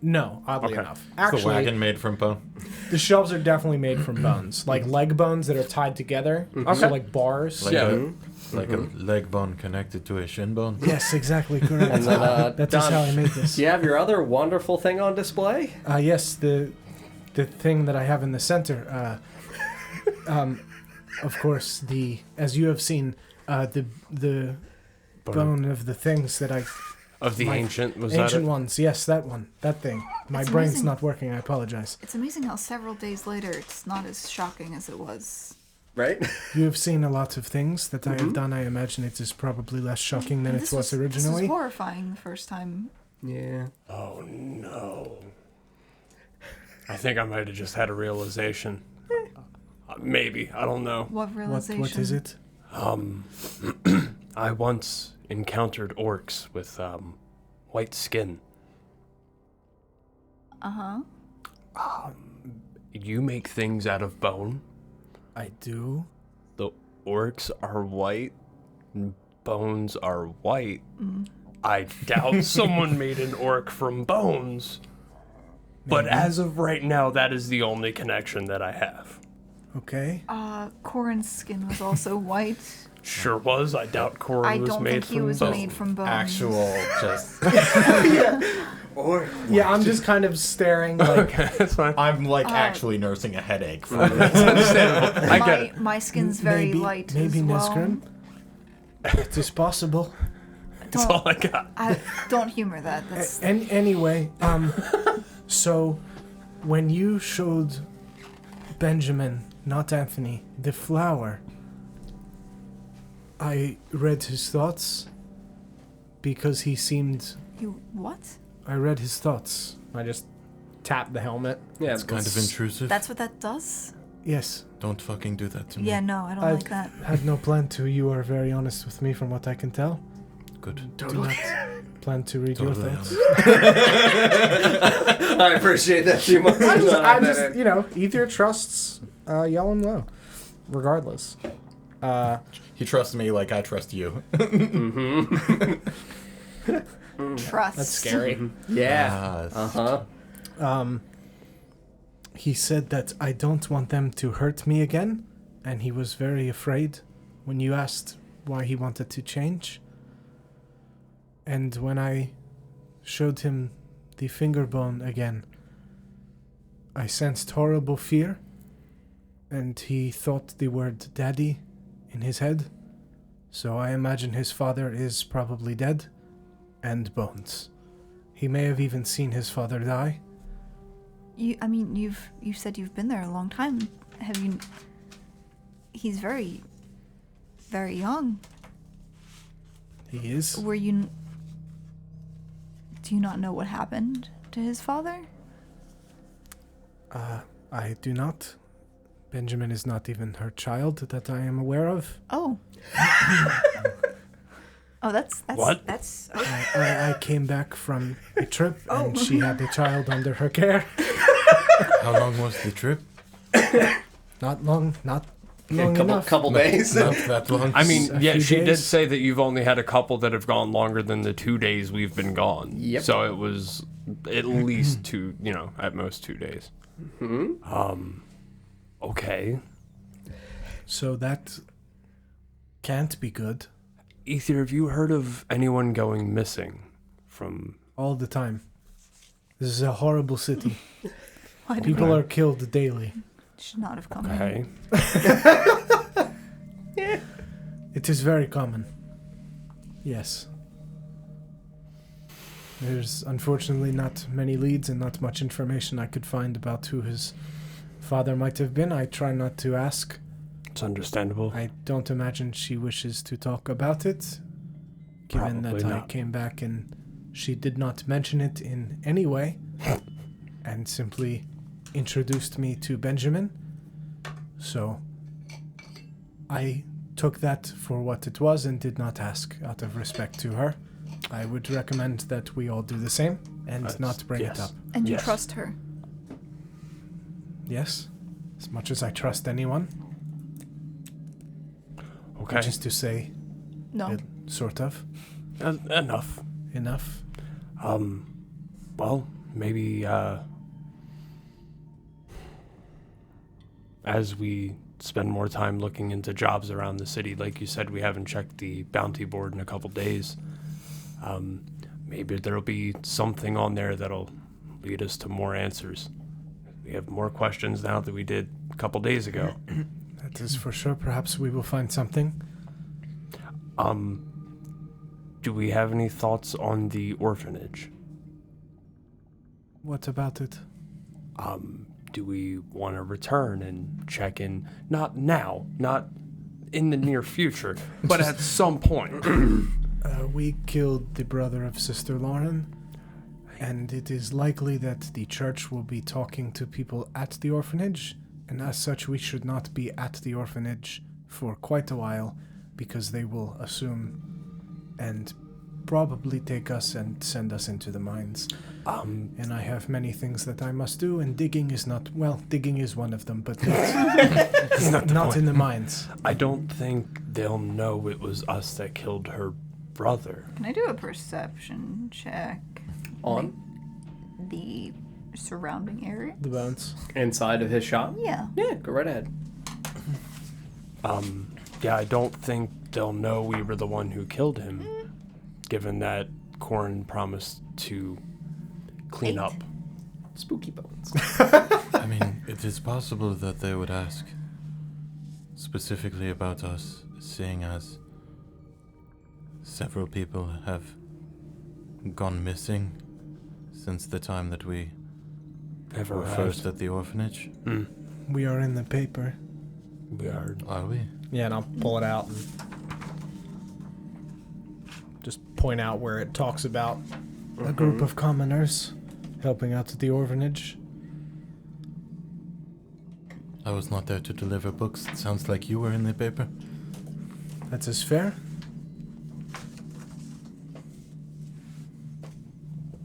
Speaker 2: No, oddly
Speaker 6: Okay.
Speaker 2: enough.
Speaker 4: the
Speaker 2: Actually,
Speaker 4: wagon made from bone.
Speaker 2: the shelves are definitely made from bones, like leg bones that are tied together. So like bars.
Speaker 5: Like
Speaker 6: Yeah.
Speaker 5: like a leg bone connected to a shin bone.
Speaker 7: Yes, exactly correct.
Speaker 3: And then,
Speaker 7: that is
Speaker 3: Don,
Speaker 7: how I made this.
Speaker 3: do you have your other wonderful thing on display?
Speaker 7: Yes, the thing that I have in the center. Of course, as you have seen, the bone of the things that I
Speaker 6: Of the
Speaker 7: My
Speaker 6: ancient, was that
Speaker 7: ancient
Speaker 6: it?
Speaker 7: ones. Yes, that one, that thing. My
Speaker 1: It's
Speaker 7: brain's
Speaker 1: amazing.
Speaker 7: not working. I apologize.
Speaker 1: It's amazing how several days later it's not as shocking as it was.
Speaker 3: Right?
Speaker 7: You have seen a lot of things that I have done. I imagine it is probably less shocking than it
Speaker 1: This
Speaker 7: was
Speaker 1: This
Speaker 7: originally.
Speaker 1: was horrifying the first time.
Speaker 3: Yeah.
Speaker 6: Oh, no. I think I might have just had a realization. Maybe. I don't know.
Speaker 1: What realization?
Speaker 7: What is it?
Speaker 6: I once encountered orcs with white skin.
Speaker 1: Uh-huh.
Speaker 6: You make things out of bone?
Speaker 7: I do.
Speaker 6: orcs are white and bones are white, I doubt someone made an orc from bones. But as of right now, that is the only connection that I have.
Speaker 7: Okay.
Speaker 1: Corin's skin was also white.
Speaker 6: Sure was. I doubt Corin
Speaker 1: I
Speaker 6: was
Speaker 1: don't
Speaker 6: made
Speaker 1: think he
Speaker 6: from
Speaker 1: was
Speaker 6: bones.
Speaker 1: made from bones.
Speaker 4: Actual, just
Speaker 2: Yeah, I'm just kind of staring like
Speaker 6: That's fine.
Speaker 4: I'm like actually nursing a headache from it.
Speaker 6: It's understandable. I get it.
Speaker 1: My skin's very
Speaker 7: maybe,
Speaker 1: light
Speaker 7: Maybe
Speaker 1: as well.
Speaker 7: Nesgrim. It is possible.
Speaker 6: That's all I got.
Speaker 1: Don't humor that. That's
Speaker 7: And anyway, so when you showed Benjamin, not Anthony, the flower, I read his thoughts because he seemed.
Speaker 1: you what?
Speaker 7: I read his thoughts.
Speaker 2: I just tap the helmet.
Speaker 3: Yeah,
Speaker 5: It's kind of intrusive.
Speaker 1: That's what that does?
Speaker 7: Yes,
Speaker 5: Don't fucking do that to me.
Speaker 1: Yeah, no, I don't
Speaker 7: I've
Speaker 1: like that.
Speaker 7: had no plan to. You are very honest with me, from what I can tell.
Speaker 5: Good.
Speaker 7: Do not plan to read
Speaker 5: Totally
Speaker 7: your thoughts.
Speaker 3: I appreciate that you must
Speaker 2: I
Speaker 3: not
Speaker 2: just, Ether trusts Yellen low, regardless.
Speaker 4: He trusts me like I trust you.
Speaker 1: Trust.
Speaker 2: That's scary.
Speaker 3: Yeah. Uh-huh.
Speaker 7: He said that I don't want them to hurt me again, and he was very afraid when you asked why he wanted to change. And when I showed him the finger bone again, I sensed horrible fear, and he thought the word daddy in his head. So I imagine his father is probably dead, and bones. He may have even seen his father die.
Speaker 1: You said you've been there a long time. Have you? He's very, very young.
Speaker 7: He is.
Speaker 1: Were you? Do you not know what happened to his father?
Speaker 7: I do not. Benjamin is not even her child that I am aware of.
Speaker 1: Oh. Oh, that's
Speaker 6: What?
Speaker 1: That's.
Speaker 7: I came back from a trip and she had a child under her care.
Speaker 5: How long was the trip?
Speaker 7: Not long
Speaker 3: A
Speaker 7: enough.
Speaker 3: couple days.
Speaker 5: Not that long.
Speaker 6: I mean,
Speaker 7: A
Speaker 6: yeah,
Speaker 7: few
Speaker 6: she did
Speaker 7: days.
Speaker 6: say that you've only had a couple that have gone longer than the 2 days we've been gone.
Speaker 3: Yep.
Speaker 6: So it was at least two, at most 2 days. Okay.
Speaker 7: So that can't be good.
Speaker 6: Ether, have you heard of anyone going missing from...
Speaker 7: All the time. This is a horrible city.
Speaker 1: Why did
Speaker 7: People
Speaker 1: we
Speaker 7: are killed daily.
Speaker 1: should not have come in.
Speaker 6: Okay.
Speaker 7: It is very common. Yes. There's unfortunately not many leads and not much information I could find about who his father might have been. I try not to ask.
Speaker 6: It's understandable.
Speaker 7: I don't imagine she wishes to talk about it, given
Speaker 6: Probably
Speaker 7: that I
Speaker 6: not.
Speaker 7: came back and she did not mention it in any way and simply introduced me to Benjamin. So I took that for what it was and did not ask out of respect to her. I would recommend that we all do the same and not bring it
Speaker 6: yes.
Speaker 7: up.
Speaker 1: And you
Speaker 6: Yes.
Speaker 1: trust her.
Speaker 7: Yes, as much as I trust anyone,
Speaker 6: Okay.
Speaker 7: which is to say,
Speaker 1: No.
Speaker 7: sort of,
Speaker 6: Enough.
Speaker 7: enough.
Speaker 6: Well, maybe, as we spend more time looking into jobs around the city, like you said, we haven't checked the bounty board in a couple days. Maybe there'll be something on there that'll lead us to more answers. We have more questions now than we did a couple days ago.
Speaker 7: That is for sure. Perhaps we will find something.
Speaker 6: Do we have any thoughts on the orphanage?
Speaker 7: What about it?
Speaker 6: Do we want to return and check in? Not now, not in the near future, but at some point.
Speaker 7: We killed the brother of Sister Lauren, and it is likely that the church will be talking to people at the orphanage, and as such we should not be at the orphanage for quite a while, because they will assume and probably take us and send us into the mines. And I have many things that I must do, and digging is not, well, digging is one of them, but not in the mines.
Speaker 6: I don't think they'll know it was us that killed her brother.
Speaker 1: Can I do a perception check
Speaker 3: On?
Speaker 1: the surrounding area?
Speaker 7: The bones.
Speaker 3: Inside of his shop?
Speaker 1: Yeah.
Speaker 3: Yeah, go right ahead.
Speaker 6: Yeah, I don't think they'll know we were the one who killed him, given that Corin promised to clean
Speaker 1: 8.
Speaker 6: up.
Speaker 3: Spooky bones.
Speaker 5: I mean, it is possible that they would ask specifically about us, seeing as several people have gone missing since the time that we
Speaker 6: Never
Speaker 5: were first at the orphanage.
Speaker 7: We are in the paper.
Speaker 6: We are.
Speaker 5: Are we?
Speaker 2: Yeah, and I'll pull it out and just point out where it talks about.
Speaker 7: A group of commoners helping out at the orphanage.
Speaker 5: I was not there to deliver books. It sounds like you were in the paper.
Speaker 7: That is fair.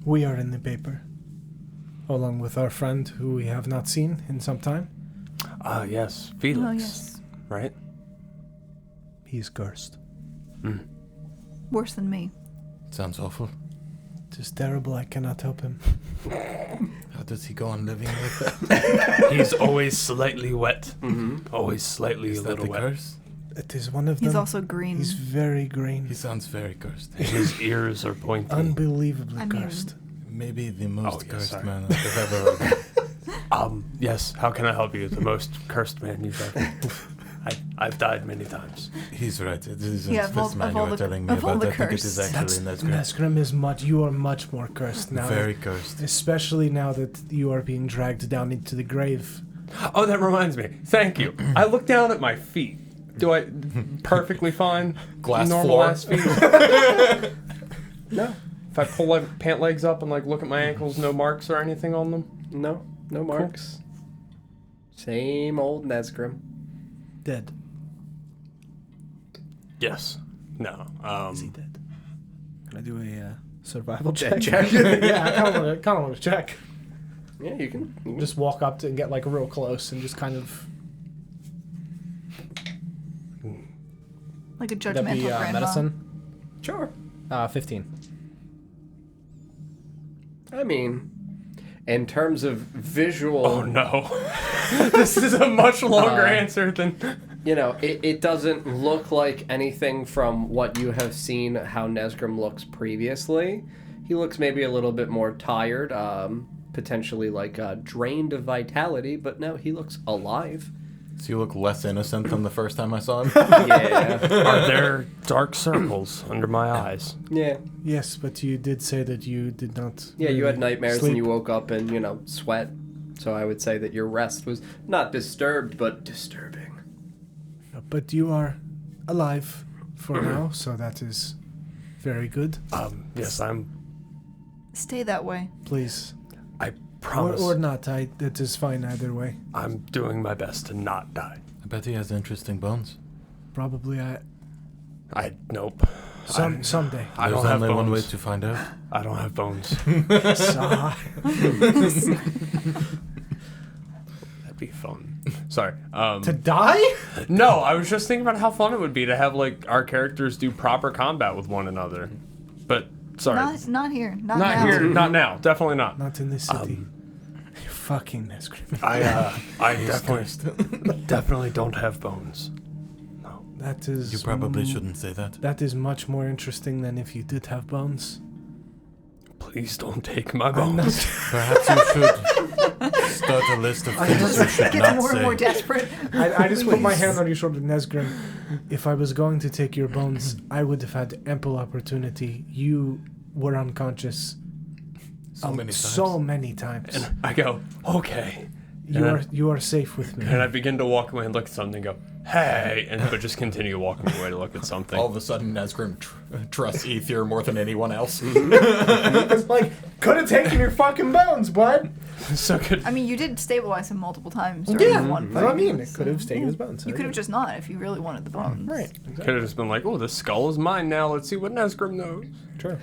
Speaker 7: We are in the paper, along with our friend who we have not seen in some time.
Speaker 6: Yes, Felix.
Speaker 1: Oh, yes.
Speaker 6: Right?
Speaker 7: He is cursed.
Speaker 1: Worse than me.
Speaker 5: Sounds awful.
Speaker 7: It is terrible, I cannot help him.
Speaker 5: How does he go on living like that?
Speaker 6: He's always slightly wet.
Speaker 3: Mm-hmm.
Speaker 6: Always slightly
Speaker 5: Is
Speaker 6: a
Speaker 5: that
Speaker 6: little
Speaker 5: the
Speaker 6: wet.
Speaker 5: curse?
Speaker 7: It is one of them.
Speaker 1: He's also green.
Speaker 7: He's very green.
Speaker 5: He sounds very cursed.
Speaker 6: His ears are pointy.
Speaker 7: Unbelievably
Speaker 1: I mean-
Speaker 7: cursed.
Speaker 5: Maybe the most
Speaker 6: Oh, yes,
Speaker 5: cursed
Speaker 6: sorry.
Speaker 5: man I've ever heard.
Speaker 6: Yes, how can I help you? The most cursed man you've ever... I've died many times.
Speaker 5: He's right. It isn't
Speaker 1: Yeah, of all-
Speaker 5: this man
Speaker 1: of
Speaker 5: you
Speaker 1: all
Speaker 5: are
Speaker 1: the-
Speaker 5: telling me
Speaker 1: of all
Speaker 5: about.
Speaker 1: the
Speaker 5: I think it is
Speaker 1: cursed.
Speaker 5: actually Nesgrim.
Speaker 7: Nesgrim is much. You are much more cursed now.
Speaker 5: Very cursed.
Speaker 7: Especially now that you are being dragged down into the grave.
Speaker 6: Oh, that reminds me. Thank you. I look down at my feet. Do I... Perfectly fine?
Speaker 4: Glass
Speaker 6: normal
Speaker 4: floor.
Speaker 6: ass feet? No. If I pull my pant legs up and like look at my ankles, no marks or anything on them?
Speaker 3: No, no marks. Same old Nesgrim.
Speaker 7: Dead.
Speaker 6: Yes. No.
Speaker 7: Is he dead? Can I do a survival check?
Speaker 3: Check.
Speaker 2: Yeah, I kind of want to check.
Speaker 3: Yeah, you can.
Speaker 2: Just walk up to and get like real close and just kind of.
Speaker 1: Like a
Speaker 2: Would that
Speaker 1: judgmental
Speaker 2: be
Speaker 1: grandma.
Speaker 2: medicine?
Speaker 3: Sure.
Speaker 2: 15.
Speaker 3: I mean, in terms of visual,
Speaker 6: Oh no. This is a much longer
Speaker 3: Uh,
Speaker 6: answer than...
Speaker 3: you know, it doesn't look like anything from what you have seen how Nesgrim looks previously. He looks maybe a little bit more tired, potentially like drained of vitality, but no, he looks alive.
Speaker 4: Does he look less innocent than the first time I saw him?
Speaker 3: Yeah.
Speaker 6: Are there dark circles under my eyes?
Speaker 3: Yeah.
Speaker 7: Yes, but you did say that you did not.
Speaker 3: Yeah, you had
Speaker 7: really
Speaker 3: nightmares
Speaker 7: sleep.
Speaker 3: and you woke up and, you know, sweat. So I would say that your rest was not disturbed, but disturbing.
Speaker 7: But you are alive for now, so that is very good.
Speaker 6: Yes, I'm...
Speaker 1: Stay that way.
Speaker 7: Please.
Speaker 6: I promise.
Speaker 7: Or not. That is fine either way.
Speaker 6: I'm doing my best to not die.
Speaker 5: I bet he has interesting bones.
Speaker 7: Probably
Speaker 6: Nope.
Speaker 7: someday.
Speaker 6: I
Speaker 5: There's
Speaker 6: don't have
Speaker 5: only one way
Speaker 6: bones.
Speaker 5: to find out.
Speaker 6: I don't have bones.
Speaker 7: Sigh.
Speaker 6: That'd be fun. Sorry.
Speaker 2: To die?
Speaker 6: No, I was just thinking about how fun it would be to have like our characters do proper combat with one another. But sorry,
Speaker 1: Not here. Not
Speaker 6: not
Speaker 1: now.
Speaker 6: here, not now, definitely not.
Speaker 7: Not in this city. You fucking Nesgrim.
Speaker 6: I definitely don't have bones.
Speaker 7: That is.
Speaker 5: You probably shouldn't say that.
Speaker 7: That is much more interesting than if you did have bones.
Speaker 6: Please don't take my
Speaker 7: I'm not-
Speaker 6: bones.
Speaker 5: Perhaps you should start a list of things you should
Speaker 1: Gets
Speaker 5: not
Speaker 1: more and more
Speaker 5: say.
Speaker 1: desperate.
Speaker 7: I just put my hand on your shoulder, Nesgrim. If I was going to take your bones, I would have had ample opportunity. You were unconscious
Speaker 5: So many times.
Speaker 7: so many times.
Speaker 6: And I go, okay.
Speaker 7: You are safe with me.
Speaker 6: And I begin to walk away and look at something and go, hey, but just continue walking away to look at something.
Speaker 4: All of a sudden, Nesgrim trusts Ether more than anyone else.
Speaker 2: Like, could have taken your fucking bones, bud.
Speaker 6: So good.
Speaker 1: I mean, you did stabilize him multiple times during one
Speaker 2: That's what I
Speaker 1: fight.
Speaker 2: mean. It could have taken his bones.
Speaker 1: You could have just not if you really wanted the bones.
Speaker 2: Right.
Speaker 6: Could have just been like, oh, this skull is mine now. Let's see what Nesgrim knows.
Speaker 2: True.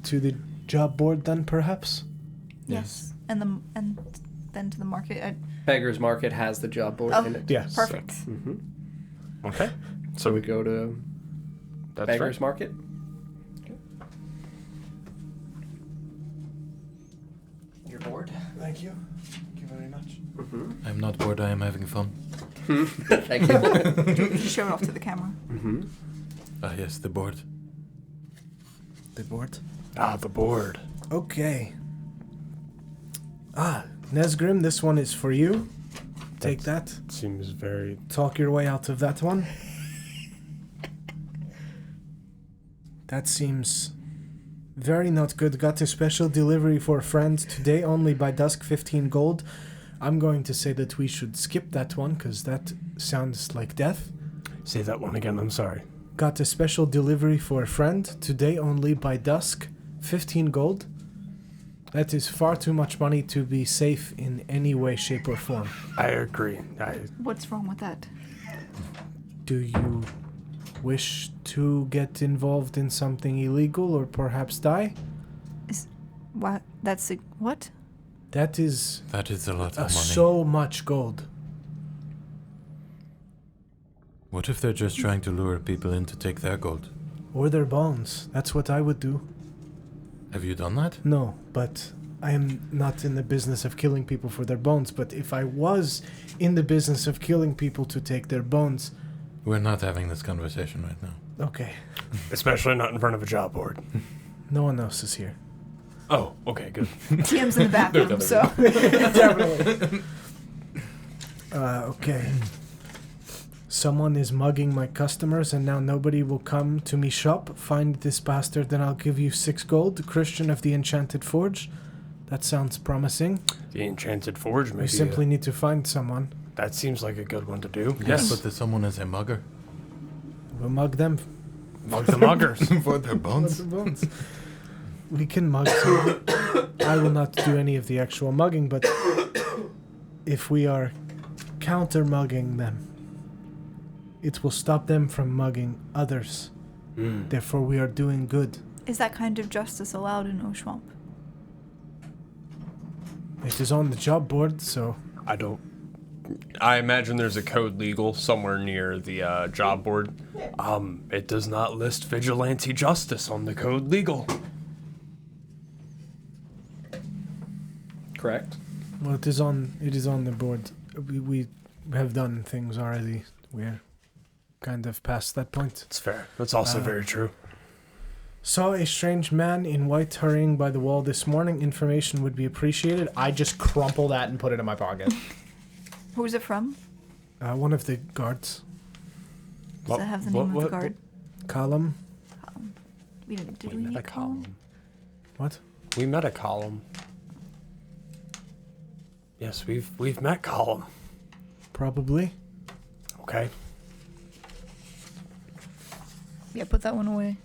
Speaker 7: To the job board then, perhaps?
Speaker 1: Yes. And then to the market.
Speaker 3: Beggar's Market has the job board
Speaker 1: Oh.
Speaker 3: in it.
Speaker 2: Yes.
Speaker 1: Perfect.
Speaker 6: Okay.
Speaker 3: So we go to
Speaker 6: That's
Speaker 3: Beggar's
Speaker 6: right.
Speaker 3: Market. You're bored?
Speaker 7: Thank you. Thank you very much.
Speaker 5: I'm not bored, I am having fun.
Speaker 3: Thank you.
Speaker 1: You show it off to the camera.
Speaker 5: Ah, yes, the board.
Speaker 7: The board?
Speaker 6: Ah, the board.
Speaker 7: Okay. Nesgrim, this one is for you. Take that.
Speaker 6: Seems very...
Speaker 7: Talk your way out of that one. That seems very not good. Got a special delivery for a friend today, only by dusk, 15 gold. I'm going to say that we should skip that one, because that sounds like death.
Speaker 6: Say that one again, I'm sorry.
Speaker 7: Got a special delivery for a friend today, only by dusk, 15 gold. That is far too much money to be safe in any way, shape, or form.
Speaker 6: I agree.
Speaker 1: What's wrong with that?
Speaker 7: Do you wish to get involved in something illegal or perhaps die?
Speaker 1: What? That's a, what?
Speaker 7: That is
Speaker 5: That is a lot of money.
Speaker 7: so much gold.
Speaker 5: What if they're just trying to lure people in to take their gold?
Speaker 7: Or their bones. That's what I would do.
Speaker 5: Have you done that?
Speaker 7: No, but I am not in the business of killing people for their bones. But if I was in the business of killing people to take their bones...
Speaker 5: We're not having this conversation right now.
Speaker 7: Okay.
Speaker 6: Especially not in front of a job board.
Speaker 7: No one else is here.
Speaker 6: Oh, okay, good.
Speaker 1: TM's in the bathroom, so.
Speaker 7: Definitely. Okay. Someone is mugging my customers and now nobody will come to me shop. Find this bastard, then I'll give you 6 gold. Christian of the Enchanted Forge. That sounds promising.
Speaker 6: The Enchanted Forge, maybe.
Speaker 7: We simply need to find someone.
Speaker 6: That seems like a good one to do.
Speaker 5: Yes, but there's someone as a mugger.
Speaker 7: We'll mug them.
Speaker 6: Mug the muggers.
Speaker 5: For their bones?
Speaker 7: Bones. We can mug some. I will not do any of the actual mugging, but if we are counter-mugging them, it will stop them from mugging others. Therefore, we are doing good.
Speaker 1: Is that kind of justice allowed in Oshuamp?
Speaker 7: It is on the job board, so
Speaker 6: I imagine there's a code legal somewhere near the job board. It does not list vigilante justice on the code legal.
Speaker 3: Correct.
Speaker 7: well, it is on the board. We have done things already. We're kind of past that point.
Speaker 6: It's fair. That's also very true.
Speaker 7: Saw a strange man in white hurrying by the wall this morning. Information would be appreciated.
Speaker 2: I just crumple that and put it in my pocket.
Speaker 1: Who's it from?
Speaker 7: One of the guards.
Speaker 1: Does that have the name of the guard?
Speaker 7: Column.
Speaker 1: We didn't. Did
Speaker 6: We
Speaker 1: we
Speaker 6: met a
Speaker 1: meet Column?
Speaker 6: column.
Speaker 7: What?
Speaker 6: We met a column. Yes, we've met column.
Speaker 7: Probably.
Speaker 6: Okay.
Speaker 1: Yeah, put that one away.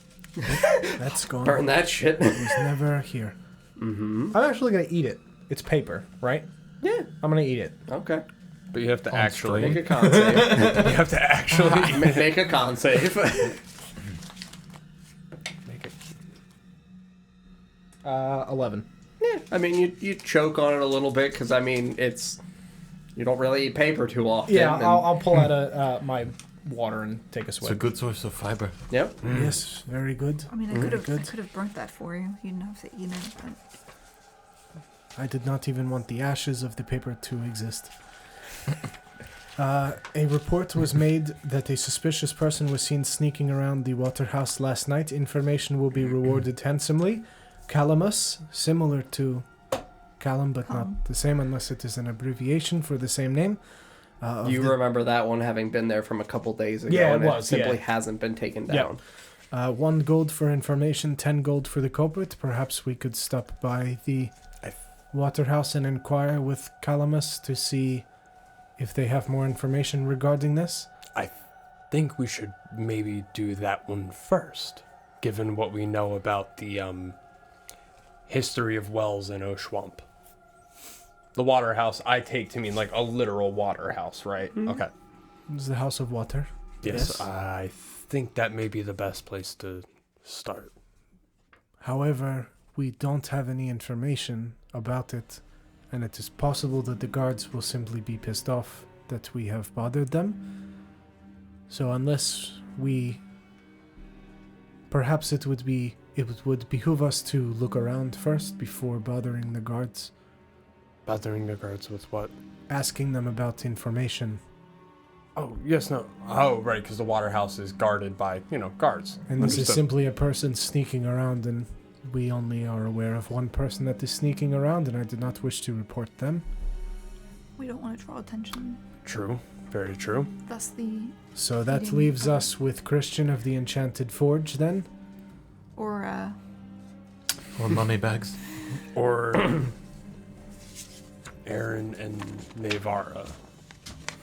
Speaker 7: That's gone.
Speaker 3: Burn that shit.
Speaker 7: It was never here.
Speaker 2: I'm actually gonna eat it. It's paper, right?
Speaker 3: Yeah.
Speaker 2: I'm gonna eat it.
Speaker 3: Okay.
Speaker 6: But you have to actually
Speaker 3: Make a con save.
Speaker 6: you have to actually
Speaker 3: Make a con save.
Speaker 6: make it.
Speaker 2: 11.
Speaker 3: Yeah. I mean, you choke on it a little bit because I mean you don't really eat paper too often.
Speaker 2: Yeah,
Speaker 3: and-
Speaker 2: I'll pull out my water and take a
Speaker 5: It's a
Speaker 2: swig.
Speaker 5: good source of fiber.
Speaker 3: Yep.
Speaker 7: Yes, very good.
Speaker 1: I mean, I could
Speaker 7: Good.
Speaker 1: have burnt that for you. You didn't have to eat it. But
Speaker 7: I did not even want the ashes of the paper to exist. A report was made that a suspicious person was seen sneaking around the Waterhouse last night. Information will be rewarded handsomely. Calamus, similar to Callum, but not the same unless it is an abbreviation for the same name.
Speaker 3: You remember that one having been there from a couple days ago,
Speaker 2: Yeah, it
Speaker 3: and
Speaker 2: was,
Speaker 3: simply
Speaker 2: yeah.
Speaker 3: hasn't been taken
Speaker 2: Yep.
Speaker 3: down.
Speaker 7: 1 gold for information, 10 gold for the culprit. Perhaps we could stop by the Waterhouse and inquire with Calamus to see if they have more information regarding this.
Speaker 6: I think we should maybe do that one first, given what we know about the history of wells in Oshuamp. The water house I take to mean like a literal water house, right?
Speaker 3: Mm-hmm.
Speaker 6: Okay.
Speaker 7: It's the House of Water.
Speaker 6: Yes, I think that may be the best place to start.
Speaker 7: However, we don't have any information about it, and it is possible that the guards will simply be pissed off that we have bothered them. So unless we... Perhaps it would behoove us to look around first before bothering the guards,
Speaker 6: Bothering the guards with what?
Speaker 7: asking them about information.
Speaker 6: Oh, yes, no. Oh, right, because the water house is guarded by, guards.
Speaker 7: And this is
Speaker 6: Understood.
Speaker 7: simply a person sneaking around, and we only are aware of one person that is sneaking around, and I did not wish to report them.
Speaker 1: We don't want to draw attention.
Speaker 6: True. Very true.
Speaker 1: Thus the...
Speaker 7: So that
Speaker 1: Eating
Speaker 7: leaves
Speaker 1: other-
Speaker 7: us with Christian of the Enchanted Forge, then?
Speaker 1: Or,
Speaker 5: Or money bags.
Speaker 6: Or Aaron and Navara.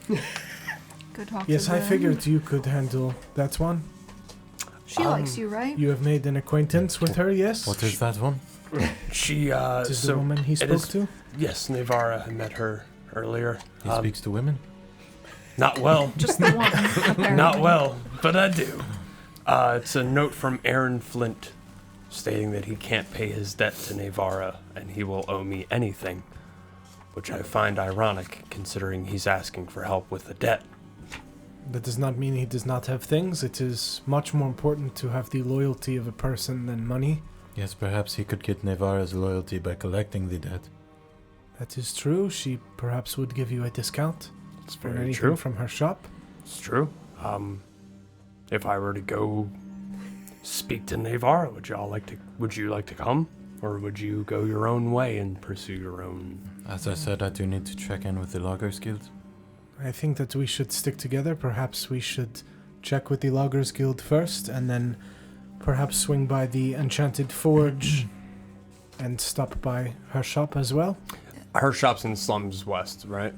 Speaker 1: go talk
Speaker 7: Yes,
Speaker 1: to
Speaker 7: I
Speaker 1: the-
Speaker 7: figured you could handle that one.
Speaker 1: She likes you, right?
Speaker 7: You have made an acquaintance with her, yes?
Speaker 5: What is that one?
Speaker 6: She,
Speaker 7: It is the
Speaker 6: so,
Speaker 7: woman he
Speaker 6: it
Speaker 7: spoke
Speaker 6: is-
Speaker 7: to?
Speaker 6: yes, Navara, I met her earlier.
Speaker 5: He speaks to women?
Speaker 6: Not well.
Speaker 1: Just the one, apparently.
Speaker 6: Not well, but I do. It's a note from Aaron Flint stating that he can't pay his debt to Navara and he will owe me anything, which I find ironic considering he's asking for help with the debt.
Speaker 7: That does not mean he does not have things. It is much more important to have the loyalty of a person than money.
Speaker 5: Yes, perhaps he could get Nevara's loyalty by collecting the debt.
Speaker 7: That is true. She perhaps would give you a discount
Speaker 6: It's
Speaker 7: for
Speaker 6: very
Speaker 7: anything
Speaker 6: true.
Speaker 7: from her shop.
Speaker 6: It's true. If I were to go speak to Navara, would you like to come? Or would you go your own way and pursue your own?
Speaker 5: As I said, I do need to check in with the Loggers Guild.
Speaker 7: I think that we should stick together. Perhaps we should check with the Loggers Guild first, and then perhaps swing by the Enchanted Forge and stop by her shop as well.
Speaker 6: Her shop's in Slums West, right?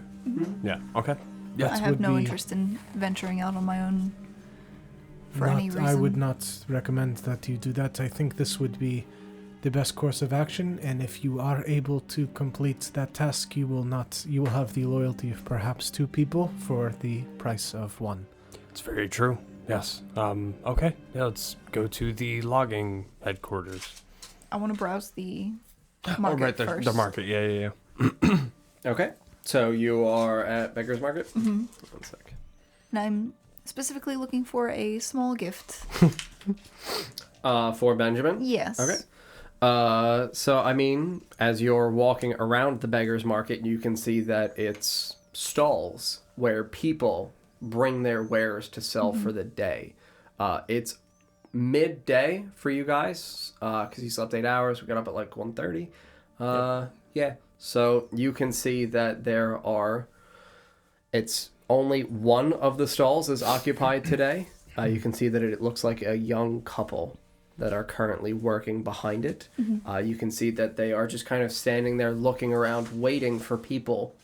Speaker 6: Yeah, okay.
Speaker 7: That
Speaker 1: I have
Speaker 7: would
Speaker 1: no
Speaker 7: be
Speaker 1: interest in venturing out on my own for any reason.
Speaker 7: I would not recommend that you do that. I think this would be the best course of action, and if you are able to complete that task, you will have the loyalty of perhaps 2 people for the price of 1.
Speaker 6: It's very true. Yes. Okay. Yeah, let's go to the logging headquarters.
Speaker 1: I want to browse the market first.
Speaker 6: The market. Yeah.
Speaker 3: Okay. So you are at Beggar's Market?
Speaker 1: Mm-hmm.
Speaker 3: 1 sec.
Speaker 1: And I'm specifically looking for a small gift.
Speaker 3: For Benjamin?
Speaker 1: Yes.
Speaker 3: Okay. So, I mean, as you're walking around the Beggar's Market, you can see that it's stalls where people bring their wares to sell for the day. It's midday for you guys, because you slept 8 hours. We got up at like 1:30. Yeah. So you can see that it's only one of the stalls is occupied today. You can see that it looks like a young couple that are currently working behind it. You can see that they are just kind of standing there looking around, waiting for people.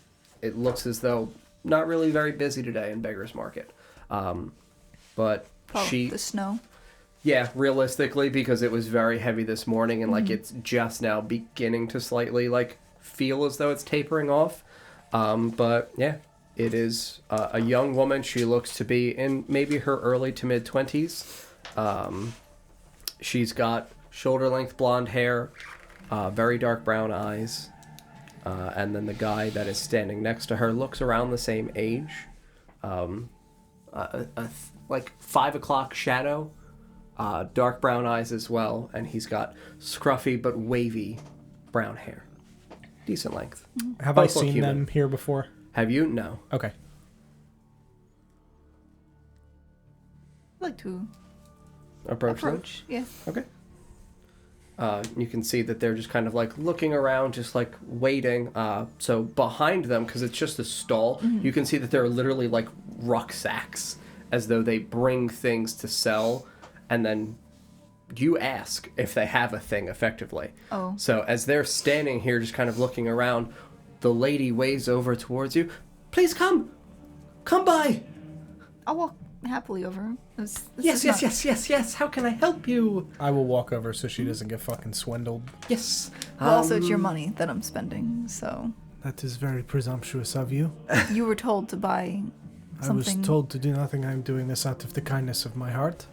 Speaker 3: It looks as though not really very busy today in Beggar's Market. But
Speaker 1: Probably the snow.
Speaker 3: yeah, realistically, because it was very heavy this morning and like it's just now beginning to slightly like feel as though it's tapering off. But yeah, it is a young woman. She looks to be in maybe her early to mid 20s. She's got shoulder-length blonde hair, very dark brown eyes, and then the guy that is standing next to her looks around the same age, like 5 o'clock shadow, dark brown eyes as well, and he's got scruffy but wavy brown hair, decent length.
Speaker 2: Have I
Speaker 3: Both look
Speaker 2: seen
Speaker 3: human.
Speaker 2: them here before?
Speaker 3: Have you? No.
Speaker 2: Okay.
Speaker 1: I'd like to
Speaker 3: Approach them?
Speaker 1: Yeah.
Speaker 3: Okay. You can see that they're just kind of like looking around, just like waiting. So behind them, because it's just a stall, you can see that there are literally like rucksacks as though they bring things to sell. And then you ask if they have a thing effectively.
Speaker 1: Oh.
Speaker 3: So as they're standing here just kind of looking around, the lady waves over towards you. Please come. come by.
Speaker 1: I'll walk happily over.
Speaker 3: Yes. How can I help you?
Speaker 2: I will walk over so she doesn't get fucking swindled.
Speaker 3: Yes.
Speaker 1: Well, also, it's your money that I'm spending, so...
Speaker 7: That is very presumptuous of you.
Speaker 1: You were told to buy something...
Speaker 7: I was told to do nothing. I'm doing this out of the kindness of my heart.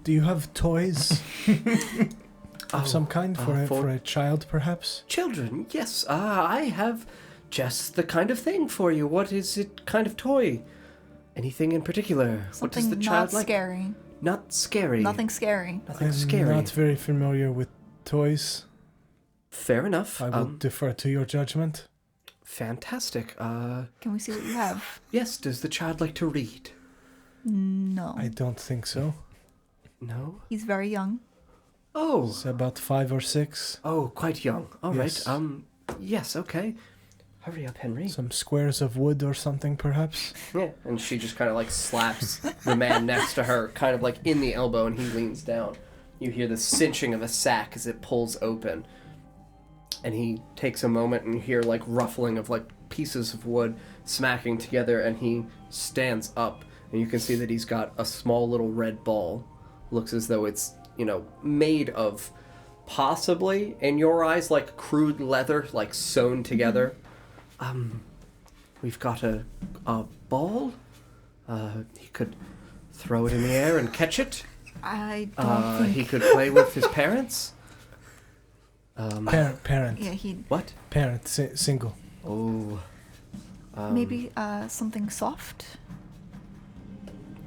Speaker 7: Do you have toys of some kind for a child, perhaps?
Speaker 3: Children, yes. I have just the kind of thing for you. What is it kind of toy? Anything in particular?
Speaker 1: Something
Speaker 3: what does the child
Speaker 1: not
Speaker 3: like?
Speaker 1: scary.
Speaker 3: Not scary.
Speaker 1: Nothing scary.
Speaker 3: Nothing
Speaker 7: I'm
Speaker 3: scary.
Speaker 7: not very familiar with toys.
Speaker 3: Fair enough.
Speaker 7: I will defer to your judgment.
Speaker 3: Fantastic.
Speaker 1: Can we see what you have?
Speaker 3: Yes, does the child like to read?
Speaker 1: No.
Speaker 7: I don't think so.
Speaker 3: No?
Speaker 1: He's very young.
Speaker 3: Oh.
Speaker 7: It's about 5 or 6.
Speaker 3: Oh, quite young. All
Speaker 7: Yes.
Speaker 3: right. Yes, okay. Hurry up, Henry.
Speaker 7: Some squares of wood or something, perhaps?
Speaker 3: Yeah. And she just kind of like slaps the man next to her, kind of like in the elbow, and he leans down. You hear the cinching of a sack as it pulls open. And he takes a moment and you hear like ruffling of like pieces of wood smacking together, and he stands up and you can see that he's got a small little red ball. Looks as though it's, made of possibly, in your eyes, like crude leather, like sewn together. We've got a ball. He could throw it in the air and catch it.
Speaker 1: I don't think...
Speaker 3: He could play with his parents.
Speaker 7: Parent.
Speaker 1: Yeah, he...
Speaker 3: What?
Speaker 7: Parent, single.
Speaker 3: Oh.
Speaker 1: Maybe something soft?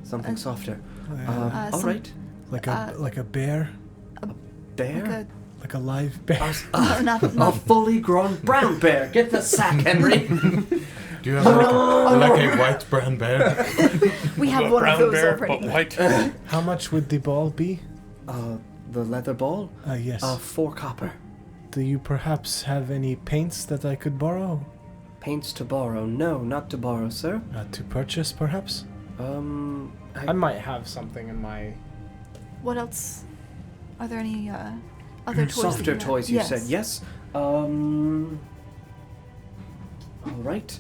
Speaker 3: Something softer. All
Speaker 1: some-
Speaker 3: right.
Speaker 7: Like a bear?
Speaker 3: Bear?
Speaker 7: Like a live bear?
Speaker 1: No, not
Speaker 3: A fully grown brown bear. Get the sack, Henry.
Speaker 5: Do you have like a white brown bear?
Speaker 1: we have one of
Speaker 6: Brown
Speaker 1: those
Speaker 6: bear,
Speaker 1: already.
Speaker 6: but white.
Speaker 7: How much would the ball be?
Speaker 3: The leather ball?
Speaker 7: Yes.
Speaker 3: 4 copper.
Speaker 7: Do you perhaps have any paints that I could borrow?
Speaker 3: Paints to borrow? No, not to borrow, sir.
Speaker 7: To purchase, perhaps?
Speaker 2: I might have something in my...
Speaker 1: What else? Are there any other toys? that
Speaker 3: Softer
Speaker 1: have?
Speaker 3: toys, you said. Yes. All right.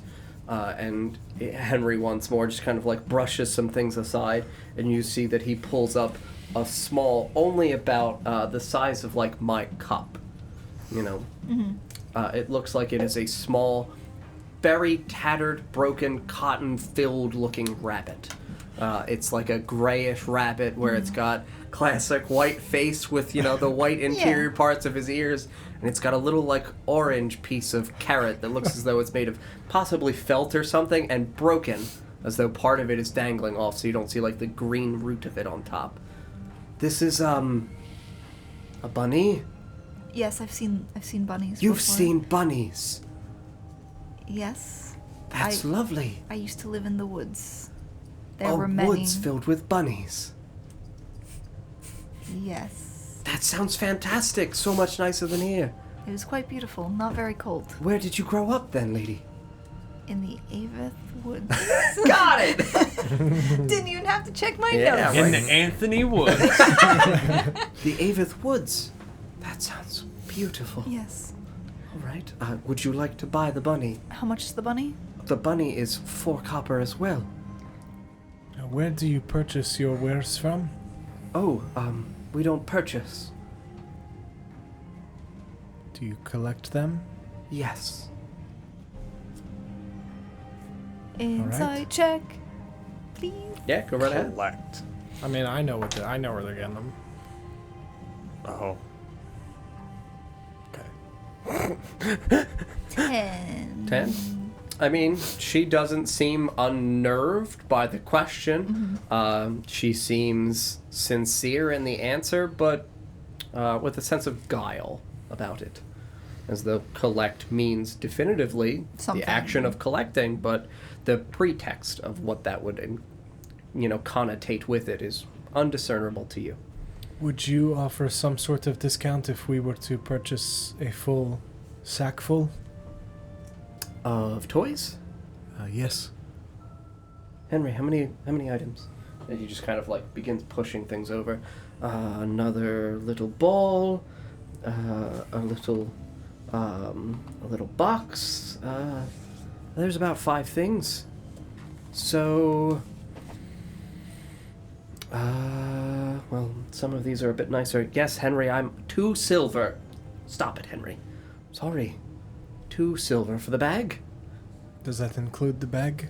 Speaker 3: And Henry once more just kind of like brushes some things aside, and you see that he pulls up a small, only about the size of like my cup. It looks like it is a small, very tattered, broken, cotton-filled looking rabbit. It's like a grayish rabbit where it's got classic white face with, the white interior parts of his ears. And it's got a little, like, orange piece of carrot that looks as though it's made of possibly felt or something and broken, as though part of it is dangling off so you don't see, like, the green root of it on top. This is, a bunny?
Speaker 1: Yes, I've seen bunnies.
Speaker 3: You've
Speaker 1: before.
Speaker 3: seen bunnies.
Speaker 1: Yes.
Speaker 3: That's lovely.
Speaker 1: I used to live in the woods. There were many.
Speaker 3: Woods filled with bunnies.
Speaker 1: Yes.
Speaker 3: That sounds fantastic. So much nicer than here.
Speaker 1: It was quite beautiful, not very cold.
Speaker 3: Where did you grow up then, lady?
Speaker 1: In the Avith Woods.
Speaker 3: Got it!
Speaker 1: Didn't even have to check my
Speaker 3: Yeah,
Speaker 1: notes.
Speaker 3: right.
Speaker 6: In the Anthony Woods.
Speaker 3: The Avith Woods. That sounds beautiful.
Speaker 1: Yes.
Speaker 3: All right. Would you like to buy the bunny?
Speaker 1: How much is the bunny?
Speaker 3: The bunny is 4 copper as well.
Speaker 7: Where do you purchase your wares from?
Speaker 3: Oh, we don't purchase.
Speaker 7: Do you collect them?
Speaker 3: Yes.
Speaker 1: Inside check, please.
Speaker 3: Yeah, go right ahead.
Speaker 6: Collect.
Speaker 2: I mean, I know where they're getting them.
Speaker 6: Oh.
Speaker 1: 10.
Speaker 3: 10? I mean, she doesn't seem unnerved by the question. She seems sincere in the answer, but with a sense of guile about it. As though collect means definitively
Speaker 1: Something.
Speaker 3: the action of collecting, but the pretext of what that would, connotate with it is undiscernible to you.
Speaker 7: Would you offer some sort of discount if we were to purchase a full sack full?
Speaker 3: Of toys?
Speaker 7: Yes.
Speaker 3: Henry, how many items? And he just kind of like begins pushing things over. Another little ball, a little box, There's about 5 things. So... well, some of these are a bit nicer. Yes, Henry, I'm 2 silver. Stop it, Henry. Sorry. 2 silver for the bag?
Speaker 7: Does that include the bag?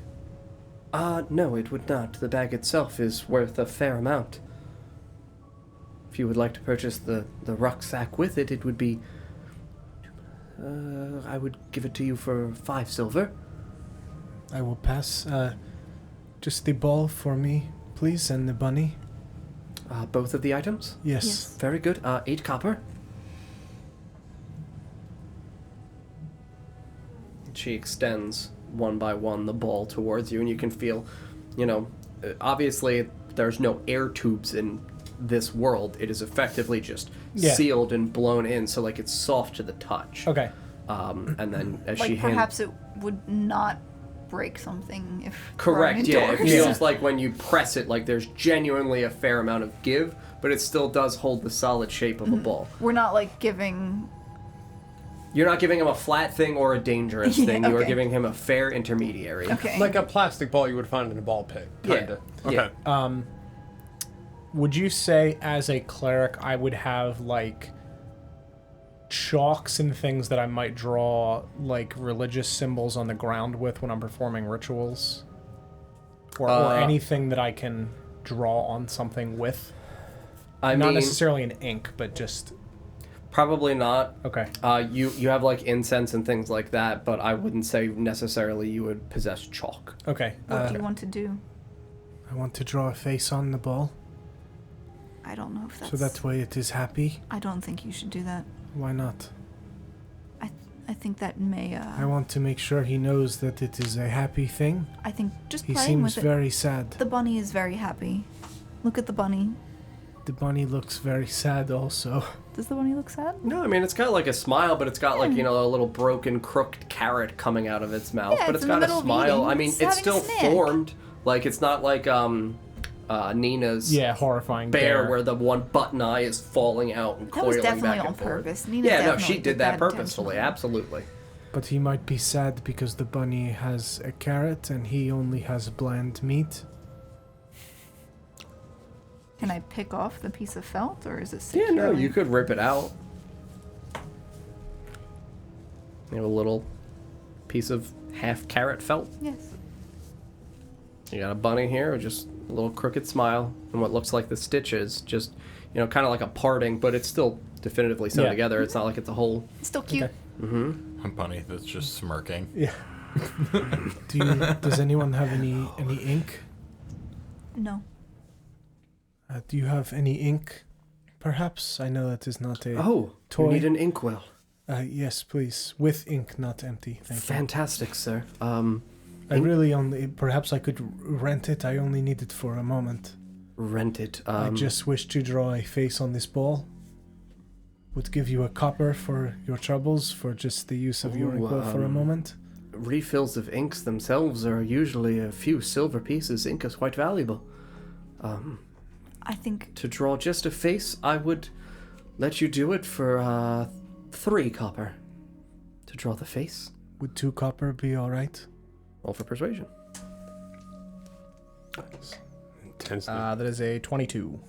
Speaker 3: No, it would not. The bag itself is worth a fair amount. If you would like to purchase the rucksack with it, it would be... I would give it to you for 5 silver.
Speaker 7: I will pass. Just the ball for me, please, and the bunny.
Speaker 3: Both of the items?
Speaker 7: Yes.
Speaker 3: Very good. 8 copper. She extends one by one the ball towards you, and you can feel, obviously there's no air tubes in this world. It is effectively just sealed and blown in, so like it's soft to the touch.
Speaker 2: Okay.
Speaker 3: And then as
Speaker 1: Like
Speaker 3: she
Speaker 1: perhaps it would not break something if
Speaker 3: Correct,
Speaker 1: thrown
Speaker 3: yeah. It
Speaker 1: indoors.
Speaker 3: feels like when you press it, like there's genuinely a fair amount of give, but it still does hold the solid shape of a ball.
Speaker 1: We're not like giving.
Speaker 3: You're not giving him a flat thing or a dangerous thing. You are
Speaker 1: okay.
Speaker 3: giving him a fair intermediary.
Speaker 1: Okay.
Speaker 6: Like a plastic ball you would find in a ball pit. Kinda.
Speaker 3: Yeah.
Speaker 6: Okay.
Speaker 2: Would you say, as a cleric, I would have, like, chalks and things that I might draw, like, religious symbols on the ground with when I'm performing rituals? Or anything that I can draw on something with?
Speaker 3: I
Speaker 2: Not
Speaker 3: mean,
Speaker 2: necessarily in ink, but just...
Speaker 3: probably not.
Speaker 2: Okay.
Speaker 3: You have, like, incense and things like that, but I wouldn't say necessarily you would possess chalk.
Speaker 2: Okay.
Speaker 1: What do you want to do?
Speaker 7: I want to draw a face on the ball,
Speaker 1: I don't know if that's.
Speaker 7: so that way it is happy.
Speaker 1: I don't think you should do that.
Speaker 7: Why not?
Speaker 1: I think that may.
Speaker 7: I want to make sure he knows that it is a happy thing.
Speaker 1: I think just
Speaker 7: He
Speaker 1: playing
Speaker 7: seems
Speaker 1: with it.
Speaker 7: very sad.
Speaker 1: The bunny is very happy. Look at the bunny.
Speaker 7: The bunny looks very sad also.
Speaker 1: Does the bunny look sad?
Speaker 3: No, I mean, it's got, like, a smile, but it's got, like, a little broken, crooked carrot coming out of its mouth.
Speaker 1: Yeah,
Speaker 3: but
Speaker 1: it's
Speaker 3: it's
Speaker 1: in the
Speaker 3: got a
Speaker 1: middle of
Speaker 3: smile.
Speaker 1: eating.
Speaker 3: I mean,
Speaker 1: It's
Speaker 3: it's
Speaker 1: having a
Speaker 3: still
Speaker 1: snack.
Speaker 3: formed. Like, it's not like, Nina's
Speaker 2: Yeah, horrifying
Speaker 3: bear
Speaker 2: bear.
Speaker 3: where the one button eye is falling out and
Speaker 1: That
Speaker 3: coiling
Speaker 1: was
Speaker 3: back
Speaker 1: definitely
Speaker 3: and
Speaker 1: on
Speaker 3: forth.
Speaker 1: purpose. Nina
Speaker 3: Yeah, no,
Speaker 1: definitely
Speaker 3: she did that
Speaker 1: that
Speaker 3: purposefully,
Speaker 1: intentionally.
Speaker 3: absolutely.
Speaker 7: But he might be sad because the bunny has a carrot and he only has bland meat.
Speaker 1: Can I pick off the piece of felt, or is it
Speaker 3: Yeah,
Speaker 1: secure?
Speaker 3: no, you could rip it out. You have a little piece of half carrot felt.
Speaker 1: Yes.
Speaker 3: You got a bunny here with just a little crooked smile and what looks like the stitches, just, kind of like a parting, but it's still definitively sewn
Speaker 2: Yeah.
Speaker 3: together. It's not like it's a whole...
Speaker 1: It's still cute.
Speaker 2: Okay.
Speaker 4: A bunny that's just smirking.
Speaker 7: Yeah. Does anyone have any ink?
Speaker 1: No.
Speaker 7: Do you have any ink? Perhaps I know that is not a
Speaker 3: Oh,
Speaker 7: toy.
Speaker 3: you need an inkwell.
Speaker 7: Yes, please, with ink, not empty. Thank you.
Speaker 3: Fantastic, sir.
Speaker 7: I really only. Perhaps I could rent it. I only need it for a moment.
Speaker 3: Rent it.
Speaker 7: I just wish to draw a face on this ball. Would give you a copper for your troubles for just the use of your
Speaker 3: Ooh,
Speaker 7: inkwell for a moment.
Speaker 3: refills of inks themselves are usually a few silver pieces. Ink is quite valuable.
Speaker 1: I think
Speaker 3: To draw just a face, I would let you do it for 3 copper. To draw the face.
Speaker 7: Would 2 copper be all right?
Speaker 3: Roll for persuasion.
Speaker 6: Intensely.
Speaker 2: That is a 22.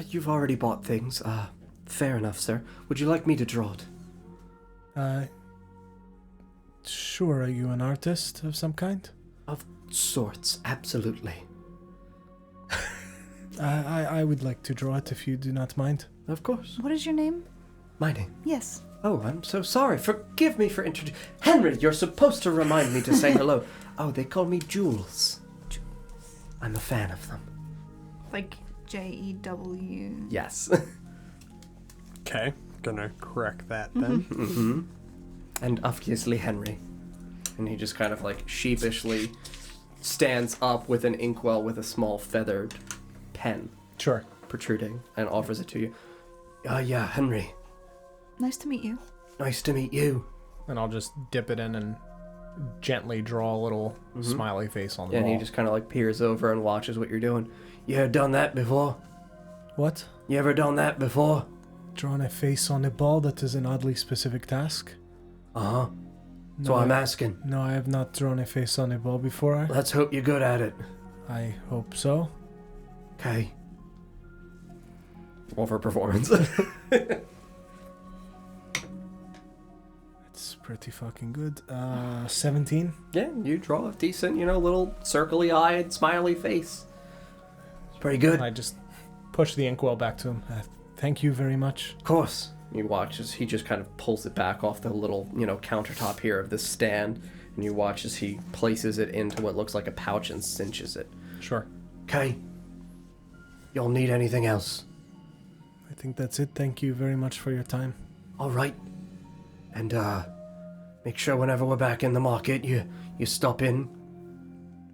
Speaker 3: You've already bought things. Fair enough, sir. Would you like me to draw it?
Speaker 7: Sure. Are you an artist of some kind?
Speaker 3: Of sorts, absolutely.
Speaker 7: I would like to draw it if you do not mind.
Speaker 3: Of course.
Speaker 1: what is your name?
Speaker 3: My name.
Speaker 1: Yes.
Speaker 3: Oh, I'm so sorry. Forgive me for introducing... Henry, you're supposed to remind me to say hello. Oh, they call me Jules. I'm a fan of them.
Speaker 1: Like Jew.
Speaker 3: Yes.
Speaker 6: Okay, gonna correct that then.
Speaker 3: Mm-hmm. And obviously Henry. And he just kind of like sheepishly stands up with an inkwell with a small feathered pen
Speaker 2: Sure.
Speaker 3: protruding and offers it to you. Yeah, Henry.
Speaker 1: Nice to meet you.
Speaker 3: Nice to meet you.
Speaker 2: And I'll just dip it in and gently draw a little smiley face on the
Speaker 3: And
Speaker 2: ball.
Speaker 3: he just kind of like peers over and watches what you're doing. You ever done that before?
Speaker 7: What?
Speaker 3: You ever done that before?
Speaker 7: drawn a face on a ball? That is an oddly specific task.
Speaker 8: Uh-huh. So
Speaker 7: No,
Speaker 8: I'm asking.
Speaker 7: No, I have not drawn a face on a ball before.
Speaker 8: Let's hope you're good at it.
Speaker 7: I hope so.
Speaker 8: Okay.
Speaker 3: Roll for performance.
Speaker 7: It's pretty fucking good. 17.
Speaker 3: Yeah, you draw a decent, little circly-eyed, smiley face.
Speaker 8: It's pretty good.
Speaker 2: I just push the inkwell back to him.
Speaker 7: Thank you very much.
Speaker 8: Of course.
Speaker 3: You watch as he just kind of pulls it back off the little, countertop here of this stand, and you watch as he places it into what looks like a pouch and cinches it.
Speaker 2: Sure.
Speaker 8: Okay. Y'all need anything else?
Speaker 7: I think that's it. Thank you very much for your time.
Speaker 8: All right. And, make sure whenever we're back in the market, you stop in.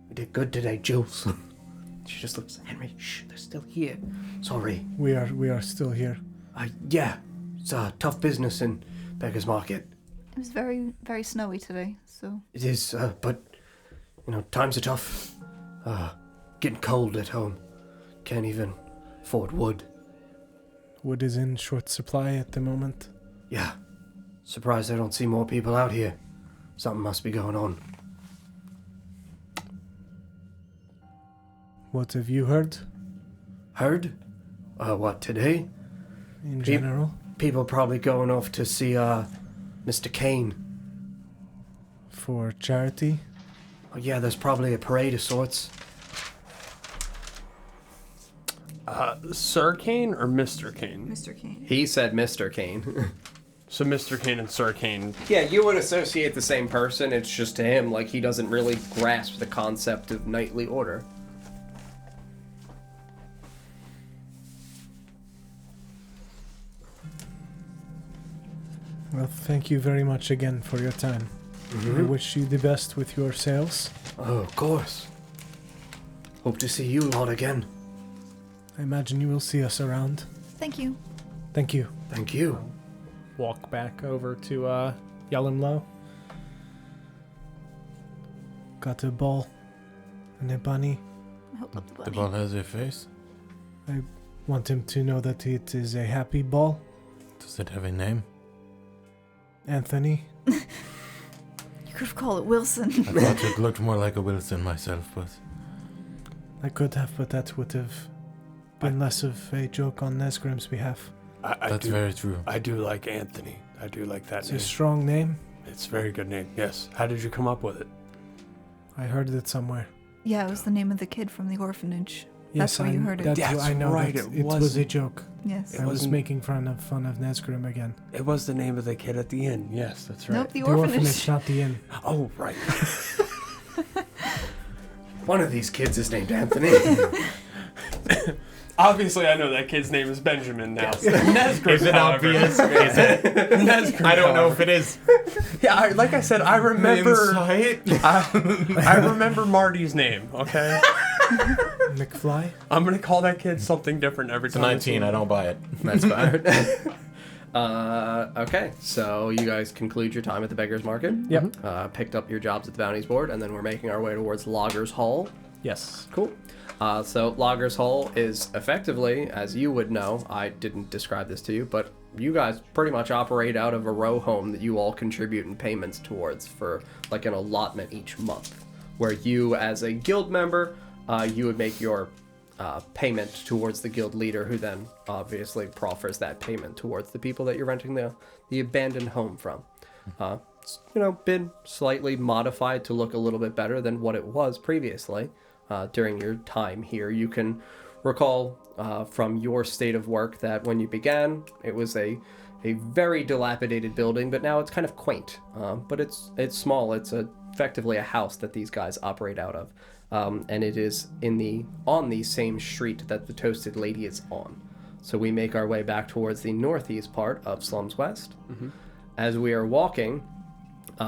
Speaker 8: You did good today, Jules. She just looks, Henry, shh, they're still here. Sorry.
Speaker 7: We are still here.
Speaker 8: Yeah. It's a tough business in Beggar's Market.
Speaker 1: It was very, very snowy today, so...
Speaker 8: It is, but, times are tough. Getting cold at home. Can't even afford wood.
Speaker 7: Wood is in short supply at the moment.
Speaker 8: Yeah. Surprised I don't see more people out here. Something must be going on.
Speaker 7: What have you heard
Speaker 8: Heard? What, today?
Speaker 7: in general?
Speaker 8: People probably going off to see, Mr. Kane.
Speaker 7: For charity?
Speaker 8: Oh, yeah, there's probably a parade of sorts.
Speaker 6: Sir Kane or Mr. Kane?
Speaker 1: Mr. Kane.
Speaker 3: He said Mr. Kane.
Speaker 6: So Mr. Kane and Sir Kane.
Speaker 3: Yeah, you would associate the same person, it's just to him, like he doesn't really grasp the concept of knightly order.
Speaker 7: Well, thank you very much again for your time. I wish you the best with your sales.
Speaker 8: Oh, of course. Hope to see you lot again.
Speaker 7: I imagine you will see us around.
Speaker 1: Thank you.
Speaker 7: Thank you.
Speaker 8: Thank you.
Speaker 2: Walk back over to yell him low.
Speaker 7: Got a ball and a bunny.
Speaker 1: I hold up the
Speaker 5: The
Speaker 1: bunny.
Speaker 5: ball has a face.
Speaker 7: Want him to know that it is a happy ball.
Speaker 5: Does it have a name?
Speaker 7: Anthony.
Speaker 1: You could have called it Wilson.
Speaker 5: I thought it looked more like a Wilson myself, but
Speaker 7: I could have, but that would have been less of a joke on Nesgrim's behalf.
Speaker 5: that's very true.
Speaker 6: I do like Anthony. I do like that
Speaker 7: It's
Speaker 6: name.
Speaker 7: a strong name.
Speaker 6: It's a very good name. Yes. How did you come up with it?
Speaker 7: I heard it somewhere.
Speaker 1: Yeah, it was the name of the kid from the orphanage.
Speaker 7: Yes,
Speaker 1: That's where you heard it.
Speaker 7: That's I know
Speaker 6: right,
Speaker 7: that
Speaker 6: it
Speaker 7: it was a
Speaker 6: wasn't-
Speaker 7: joke.
Speaker 1: Yes.
Speaker 6: It
Speaker 7: I was
Speaker 6: wasn't-
Speaker 7: making fun of Nesgrim again.
Speaker 6: It was the name of the kid at the inn. Yes, that's right.
Speaker 1: Nope, the
Speaker 7: The
Speaker 1: orphanage.
Speaker 7: orphanage, not the inn.
Speaker 6: Oh, right.
Speaker 8: One of these kids is named Anthony.
Speaker 6: Obviously, I know that kid's name is Benjamin now.
Speaker 2: Is it obvious? Is it?
Speaker 6: Nesgrim,
Speaker 2: I don't know
Speaker 6: however.
Speaker 2: if it is.
Speaker 6: Yeah, like I said, I remember.
Speaker 2: Insight?
Speaker 6: I remember Marty's name. Okay,
Speaker 7: McFly?
Speaker 6: I'm gonna call that kid something different every
Speaker 5: It's a
Speaker 6: time.
Speaker 5: 19. I don't buy it.
Speaker 3: That's fine. Okay, so you guys conclude your time at the Beggar's Market.
Speaker 2: Yep.
Speaker 3: Picked up your jobs at the Bounties Board, and then we're making our way towards Loggers Hall.
Speaker 2: Yes.
Speaker 3: Cool. So Loggers Hall is effectively, as you would know, I didn't describe this to you, but you guys pretty much operate out of a row home that you all contribute in payments towards for like an allotment each month, where you as a guild member, you would make your payment towards the guild leader, who then obviously proffers that payment towards the people that you're renting the abandoned home from. It's, been slightly modified to look a little bit better than what it was previously. During your time here, you can recall from your state of work that when you began, it was a very dilapidated building, but now it's kind of quaint. But it's small. It's effectively a house that these guys operate out of, and it is on the same street that the Toasted Lady is on. So we make our way back towards the northeast part of Slums West. As we are walking,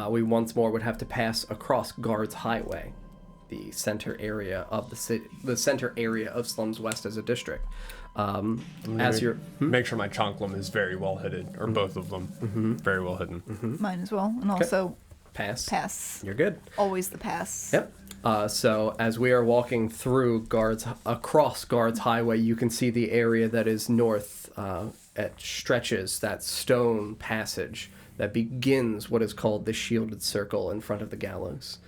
Speaker 3: we once more would have to pass across Guards Highway, the center area of the city, the center area of Slums West as a district. As you're
Speaker 6: Make sure my chonklum is very well hidden, or both of them, very well hidden.
Speaker 1: Mine as well. And also
Speaker 3: pass, you're good.
Speaker 1: always the pass.
Speaker 3: Yep. So as we are walking through across Guards Highway, you can see the area that is north it stretches that stone passage that begins what is called the shielded circle in front of the gallows.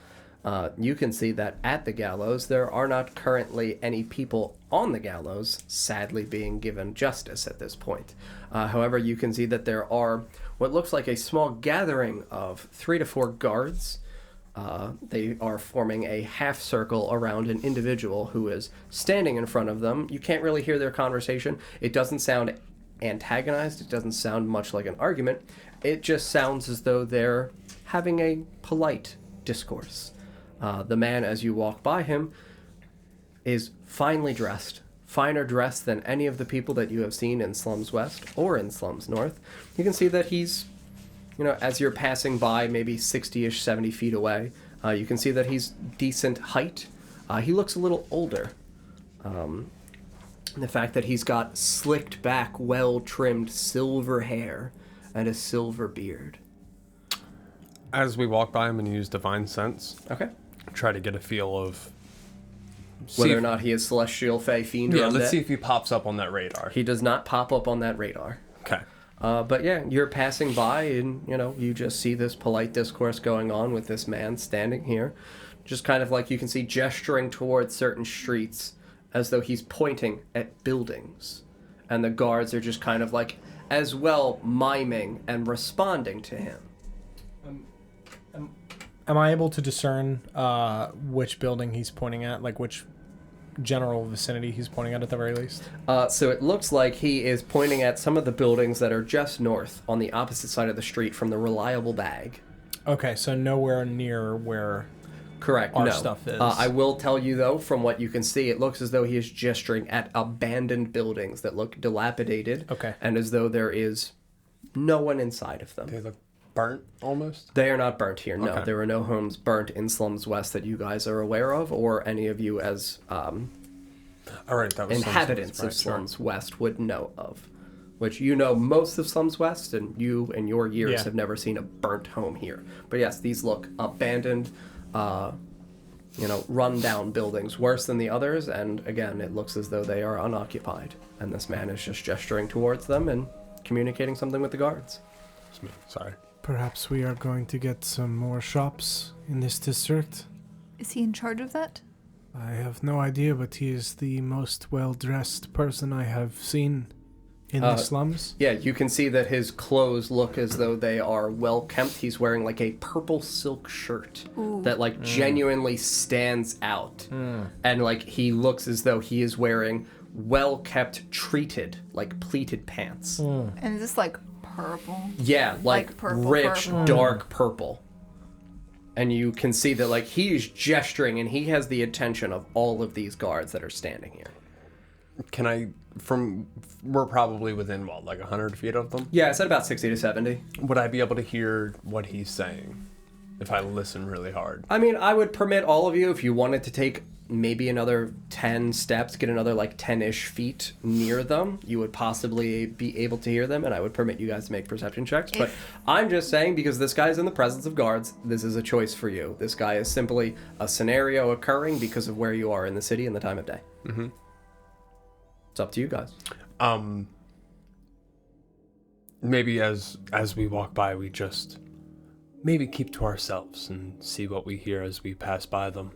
Speaker 3: You can see that at the gallows there are not currently any people on the gallows, sadly being given justice at this point. However, you can see that there are what looks like a small gathering of 3 to 4 guards. They are forming a half circle around an individual who is standing in front of them. You can't really hear their conversation. It doesn't sound antagonized. It doesn't sound much like an argument. It just sounds as though they're having a polite discourse. The man, as you walk by him, is finely dressed, finer dressed than any of the people that you have seen in Slums West or in Slums North. You can see that he's, as you're passing by, maybe 60-ish, 70 feet away, you can see that he's decent height. He looks a little older. The fact that he's got slicked back, well-trimmed silver hair and a silver beard.
Speaker 6: As we walk by him and use Divine Sense,
Speaker 3: Okay.
Speaker 6: try to get a feel of
Speaker 3: Whether or not he is Celestial, Fey, Fiend, or
Speaker 6: Yeah, let's
Speaker 3: Undead.
Speaker 6: see if he pops up on that radar.
Speaker 3: He does not pop up on that radar.
Speaker 6: Okay.
Speaker 3: But yeah, you're passing by and, you just see this polite discourse going on with this man standing here. Just kind of like you can see gesturing towards certain streets as though he's pointing at buildings. And the guards are just kind of like, as well, miming and responding to him.
Speaker 2: Am I able to discern which building he's pointing at, like which general vicinity he's pointing at the very least?
Speaker 3: So it looks like he is pointing at some of the buildings that are just north on the opposite side of the street from the Reliable Bag.
Speaker 2: Okay, so nowhere near where
Speaker 3: Correct.
Speaker 2: our
Speaker 3: no.
Speaker 2: stuff is.
Speaker 3: I will tell you, though, from what you can see, it looks as though he is gesturing at abandoned buildings that look dilapidated.
Speaker 2: Okay.
Speaker 3: And as though there is no one inside of them.
Speaker 6: They look burnt almost.
Speaker 3: They are not burnt here, no.
Speaker 6: Okay.
Speaker 3: There are no homes burnt in Slums West that you guys are aware of, or any of you as
Speaker 6: All right, that was
Speaker 3: inhabitants of
Speaker 6: Sure.
Speaker 3: Slums West would know of. Which most of Slums West, and you in your years
Speaker 2: Yeah.
Speaker 3: have never seen a burnt home here. But yes, these look abandoned, run-down buildings, worse than the others, and again, it looks as though they are unoccupied. And this man is just gesturing towards them and communicating something with the guards.
Speaker 6: It's me. Sorry.
Speaker 7: Perhaps we are going to get some more shops in this district.
Speaker 1: Is he in charge of that?
Speaker 7: I have no idea, but he is the most well-dressed person I have seen in the slums.
Speaker 3: Yeah, you can see that his clothes look as though they are well kept. He's wearing like a purple silk shirt that genuinely stands out. And he looks as though he is wearing well kept treated pleated pants.
Speaker 1: And is this purple?
Speaker 3: Yeah,
Speaker 1: Like purple,
Speaker 3: rich,
Speaker 1: purple.
Speaker 3: dark purple. And you can see that he is gesturing and he has the attention of all of these guards that are standing here.
Speaker 6: Can I, we're probably within, 100 feet of them?
Speaker 3: Yeah, I said about 60 to 70.
Speaker 6: Would I be able to hear what he's saying if I listen really hard?
Speaker 3: I mean, I would permit all of you, if you wanted to take maybe another 10 steps, get another 10-ish feet near them, you would possibly be able to hear them, and I would permit you guys to make perception checks. But I'm just saying, because this guy's in the presence of guards, this is a choice for you. This guy is simply a scenario occurring because of where you are in the city and the time of day.
Speaker 6: Mm-hmm.
Speaker 3: It's up to you guys.
Speaker 6: Maybe as we walk by, we just maybe keep to ourselves and see what we hear as we pass by them.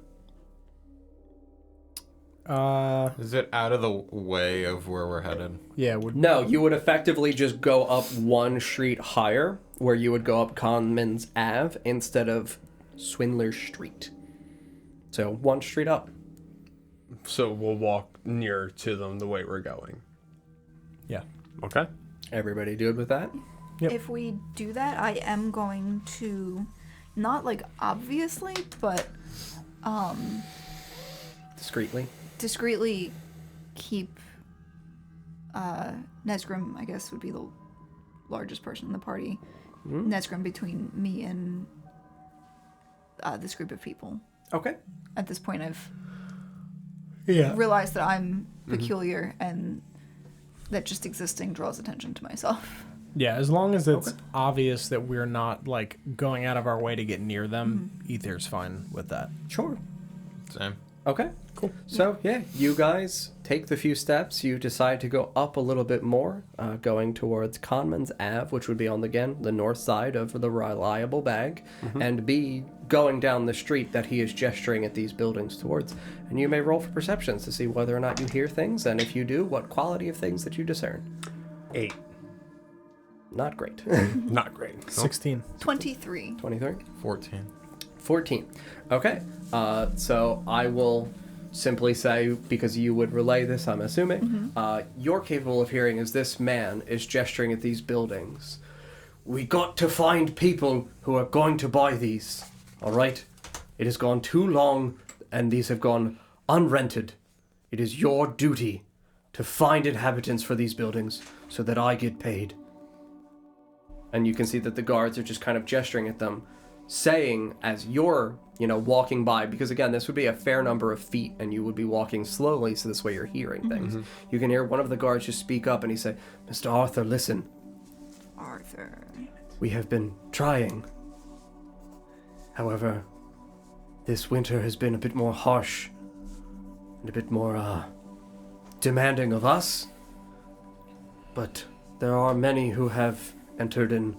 Speaker 4: Is it out of the way of where we're headed?
Speaker 2: Yeah,
Speaker 3: No, you would effectively just go up one street higher, where you would go up Conman's Ave instead of Swindler Street. So one street up.
Speaker 6: So we'll walk near to them the way we're going.
Speaker 2: yeah.
Speaker 6: Okay.
Speaker 3: Everybody good with that?
Speaker 2: Yep.
Speaker 1: If we do that, I am going to, not obviously, but
Speaker 3: Discreetly.
Speaker 1: keep Nesgrim, I guess, would be the largest person in the party. Nesgrim between me and this group of people.
Speaker 3: Okay.
Speaker 1: At this point, I've
Speaker 2: Yeah.
Speaker 1: realized that I'm peculiar and that just existing draws attention to myself.
Speaker 2: Yeah, as long as it's obvious that we're not going out of our way to get near them, Ether's fine with that.
Speaker 3: Sure.
Speaker 4: Same.
Speaker 3: Okay. Cool. So, yeah, you guys take take the few steps, you decide to go up a little bit more, going towards Conman's Ave, which would be on, again, the north side of the Reliable Bag, and B, going down the street that he is gesturing at these buildings towards. And you may roll for perceptions to see whether or not you hear things, and if you do, what quality of things that you discern.
Speaker 6: 8.
Speaker 3: Not great.
Speaker 6: Not great.
Speaker 2: 16.
Speaker 1: 23.
Speaker 3: 23?
Speaker 4: 14.
Speaker 3: 14. Okay. So I will simply say, because you would relay this, I'm assuming, you're capable of hearing as this man is gesturing at these buildings. We got to find people who are going to buy these. All right? It has gone too long, and these have gone unrented. It is your duty to find inhabitants for these buildings so that I get paid. And you can see that the guards are just kind of gesturing at them, saying as you're, walking by, because again, this would be a fair number of feet and you would be walking slowly, so this way you're hearing things. You can hear one of the guards just speak up and he say, Mr. Arthur, listen.
Speaker 1: Arthur.
Speaker 8: We have been trying. However, this winter has been a bit more harsh and a bit more, demanding of us. But there are many who have entered and,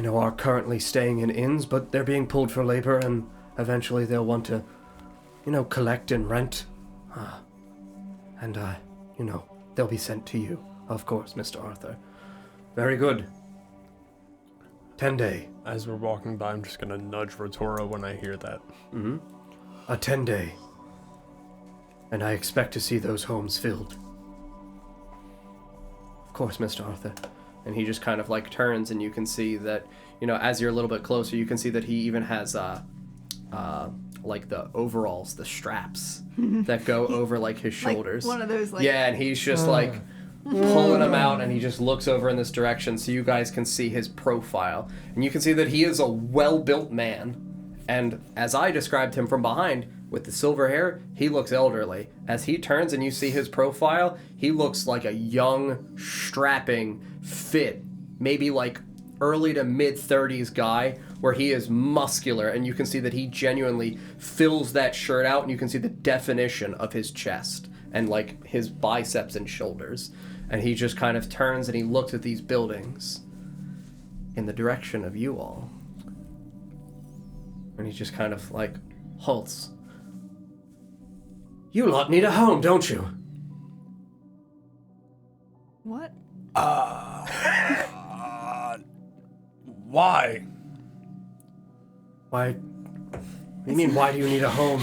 Speaker 8: are currently staying in inns, but they're being pulled for labor, and eventually they'll want to, collect and rent. And they'll be sent to you, of course, Mr. Arthur. Very good. 10-day.
Speaker 6: As we're walking by, I'm just going to nudge Rotora when I hear that.
Speaker 8: A 10-day. And I expect to see those homes filled. Of course, Mr. Arthur.
Speaker 3: And he just kind of turns, and you can see that, as you're a little bit closer, you can see that he even has the overalls, the straps that go over his shoulders.
Speaker 1: Like one of those
Speaker 3: yeah, and he's just pulling them out, and he just looks over in this direction so you guys can see his profile. And you can see that he is a well-built man. And as I described him from behind, with the silver hair, he looks elderly. As he turns and you see his profile, he looks like a young, strapping, fit, maybe early to mid-30s guy, where he is muscular, and you can see that he genuinely fills that shirt out, and you can see the definition of his chest and his biceps and shoulders. And he just kind of turns and he looks at these buildings in the direction of you all. And he just kind of halts.
Speaker 8: You lot need a home, don't you?
Speaker 1: What?
Speaker 6: Why?
Speaker 8: Why? What do you mean, why do you need a home?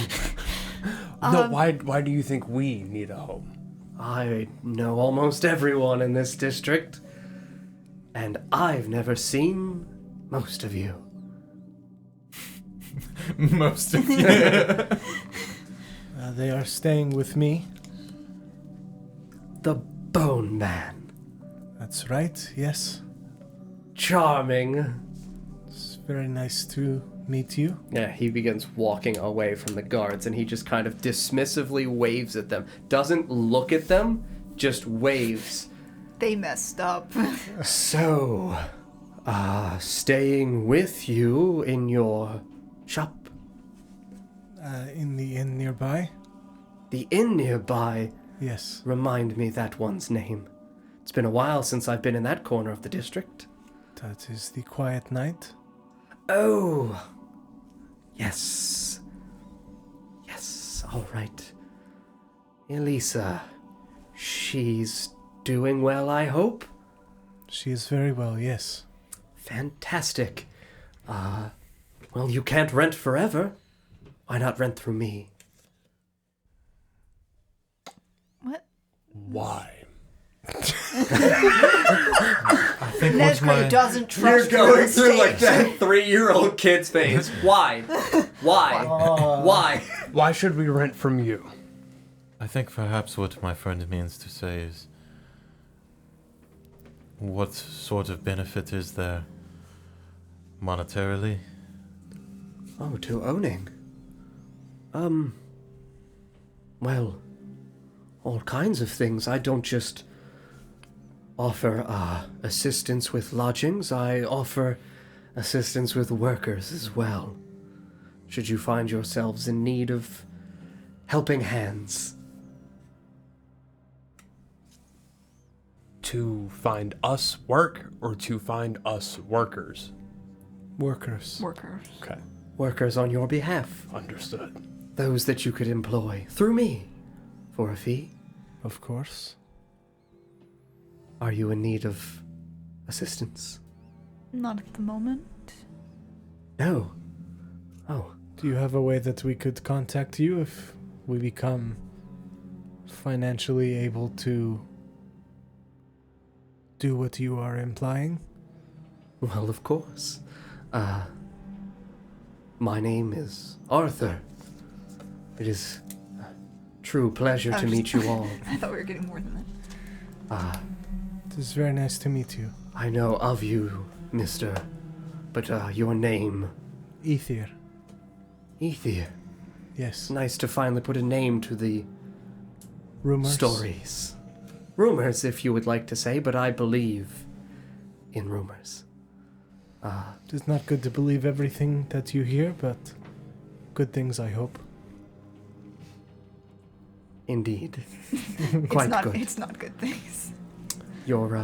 Speaker 6: No, why do you think we need a home?
Speaker 8: I know almost everyone in this district, and I've never seen most of you.
Speaker 4: Most of you.
Speaker 7: They are staying with me.
Speaker 8: The Bone Man.
Speaker 7: That's right, yes.
Speaker 8: Charming.
Speaker 7: It's very nice to meet you.
Speaker 3: Yeah, he begins walking away from the guards, and he just kind of dismissively waves at them. Doesn't look at them, just waves.
Speaker 1: They messed up.
Speaker 8: So, staying with you in your shop?
Speaker 7: In the inn nearby?
Speaker 8: The inn nearby?
Speaker 7: Yes.
Speaker 8: Remind me that one's name. It's been a while since I've been in that corner of the district.
Speaker 7: That is the Quiet Night.
Speaker 8: Oh, yes. Yes, all right. Elisa, she's doing well, I hope?
Speaker 7: She is very well, yes.
Speaker 8: Fantastic. Well, you can't rent forever. Why not rent through me?
Speaker 1: What?
Speaker 6: Why?
Speaker 4: I think was my...
Speaker 1: doesn't trust
Speaker 3: You're going through that 3-year-old kid's face. Why? Why? Why?
Speaker 6: Why should we rent from you?
Speaker 5: I think perhaps what my friend means to say is, what sort of benefit is there monetarily?
Speaker 8: Oh, to owning. Well, all kinds of things. I don't just offer assistance with lodgings. I offer assistance with workers as well. Should you find yourselves in need of helping hands.
Speaker 6: To find us work or to find us workers?
Speaker 7: Workers.
Speaker 1: Workers.
Speaker 6: Okay,
Speaker 8: Workers on your behalf.
Speaker 6: understood.
Speaker 8: Those that you could employ through me for a fee.
Speaker 7: Of course.
Speaker 8: Are you in need of assistance?
Speaker 1: Not at the moment.
Speaker 8: No. Oh,
Speaker 7: Do you have a way that we could contact you if we become financially able to do what you are implying?
Speaker 8: well, of course. My name is Arthur. It is a true pleasure to meet you all.
Speaker 1: I thought we were getting more than that.
Speaker 7: It is very nice to meet you.
Speaker 8: I know of you, mister, but your name,
Speaker 7: Ether.
Speaker 8: Ether.
Speaker 7: Yes.
Speaker 8: Nice to finally put a name to the
Speaker 7: Rumors?
Speaker 8: stories. Rumors, if you would like to say, but I believe in rumors.
Speaker 7: It is not good to believe everything that you hear, but good things, I hope.
Speaker 8: Indeed. Quite good.
Speaker 1: It's not good things.
Speaker 8: Your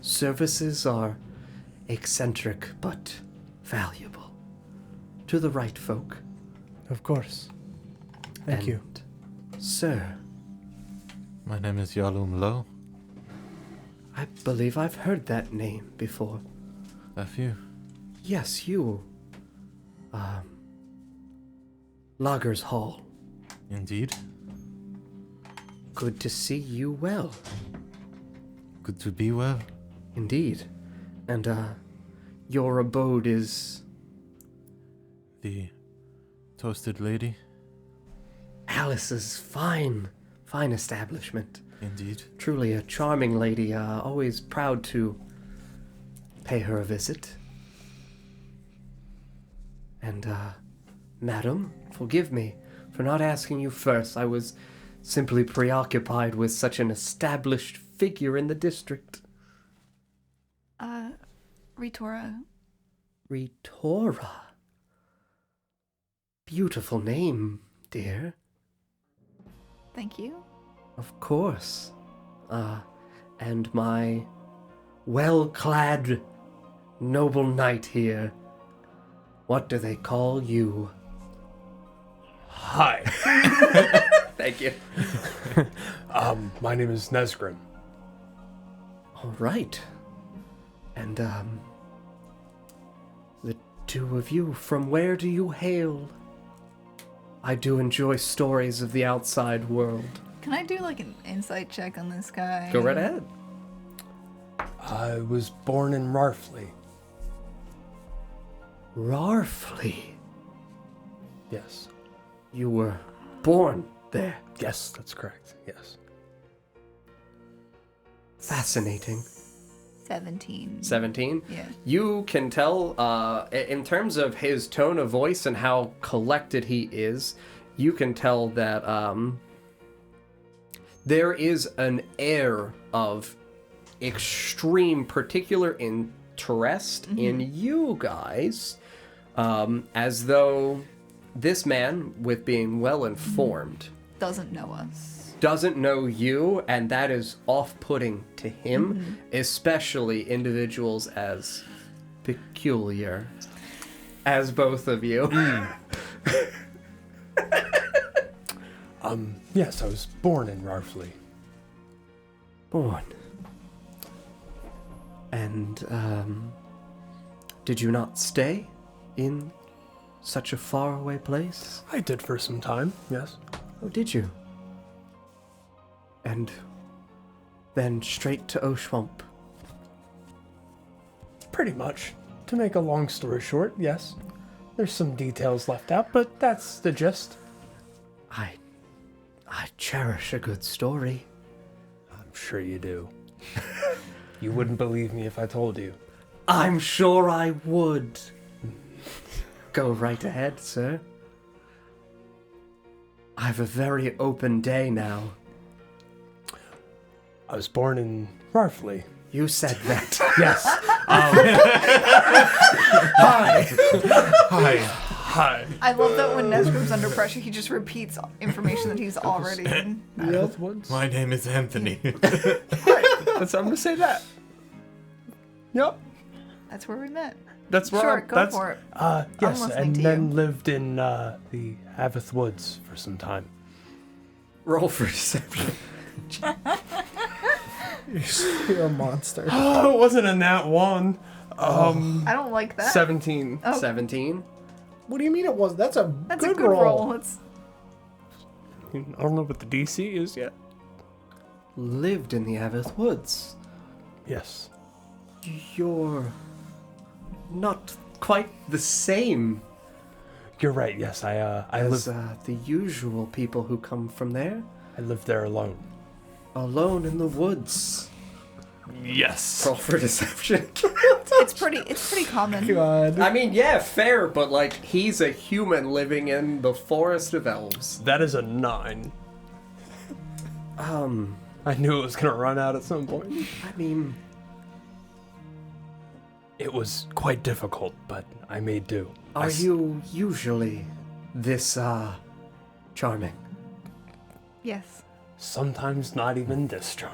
Speaker 8: services are eccentric but valuable to the right folk.
Speaker 7: Of course. Thank you.
Speaker 8: Sir,
Speaker 5: My name is Yalum Lo.
Speaker 8: I believe I've heard that name before.
Speaker 5: Have you?
Speaker 8: Yes, you. Loggers Hall.
Speaker 5: Indeed.
Speaker 8: Good to see you well.
Speaker 5: Good to be well.
Speaker 8: Indeed. And, your abode is
Speaker 5: The Toasted Lady.
Speaker 8: Alice's fine establishment.
Speaker 5: Indeed.
Speaker 8: Truly a charming lady, always proud to pay her a visit. And, madam, forgive me for not asking you first. I was simply preoccupied with such an established figure in the district.
Speaker 1: Ritora.
Speaker 8: Ritora. Beautiful name, dear.
Speaker 1: Thank you.
Speaker 8: Of course. And my well-clad noble knight here. What do they call you?
Speaker 6: Hi.
Speaker 8: Thank you.
Speaker 6: My name is Nesgrim.
Speaker 8: All right. And, the two of you, from where do you hail? I do enjoy stories of the outside world.
Speaker 1: Can I do like an insight check on this guy?
Speaker 8: Go right ahead.
Speaker 6: I was born in Rarfley.
Speaker 8: Rarfley.
Speaker 6: Yes.
Speaker 8: You were born there.
Speaker 6: Yes, that's correct. Yes.
Speaker 8: Fascinating.
Speaker 1: 17.
Speaker 3: 17.
Speaker 1: Yeah.
Speaker 3: You can tell, in terms of his tone of voice and how collected he is, you can tell that there is an air of extreme particular interest in you guys, as though this man, with being well informed,
Speaker 1: Doesn't know us.
Speaker 3: doesn't know you, and that is off-putting to him, especially individuals as peculiar as both of you.
Speaker 6: Yes, I was born in Rarfley.
Speaker 8: Born. And, did you not stay in such a faraway place?
Speaker 6: I did for some time, yes.
Speaker 8: Oh, did you? And then straight to Oshuamp.
Speaker 6: Pretty much. To make a long story short, yes. There's some details left out, but that's the gist.
Speaker 8: I cherish a good story.
Speaker 6: I'm sure you do. You wouldn't believe me if I told you.
Speaker 8: I'm sure I would. Go right ahead, sir. I've a very open day now.
Speaker 6: I was born in Rarfley.
Speaker 8: You said that.
Speaker 6: Yes. Hi.
Speaker 1: I love that when Nesgrim's under pressure, he just repeats information that he's already in.
Speaker 6: Woods.
Speaker 5: My name is Anthony.
Speaker 6: I'm gonna say that. Yep.
Speaker 1: That's where we met.
Speaker 6: That's where
Speaker 1: Sure, go for it.
Speaker 6: Yes,
Speaker 1: listening
Speaker 6: and
Speaker 1: to
Speaker 6: then
Speaker 1: you.
Speaker 6: lived in the Avith Woods for some time.
Speaker 3: Roll for deception.
Speaker 2: You're a monster.
Speaker 6: Oh, it wasn't a nat 1.
Speaker 1: I don't like that.
Speaker 6: 17.
Speaker 1: Oh.
Speaker 3: 17.
Speaker 2: What do you mean it was? That's a
Speaker 1: That's
Speaker 2: good
Speaker 1: a good roll.
Speaker 6: I don't know what the DC is yet.
Speaker 3: Lived in the Avith Woods.
Speaker 6: Yes.
Speaker 3: You're not quite the same
Speaker 6: You're right. Yes, I
Speaker 3: as
Speaker 6: live
Speaker 3: the usual people who come from there.
Speaker 6: I live there alone.
Speaker 3: Alone in the woods.
Speaker 6: Yes.
Speaker 3: Roll for deception.
Speaker 1: It's pretty common.
Speaker 2: God.
Speaker 3: I mean, yeah, fair, but like, he's a human living in the forest of elves.
Speaker 6: That is a 9. I knew it was gonna run out at some point.
Speaker 3: I mean,
Speaker 6: It was quite difficult, but I made do.
Speaker 3: are you usually this, charming?
Speaker 1: Yes.
Speaker 6: Sometimes not even this charm.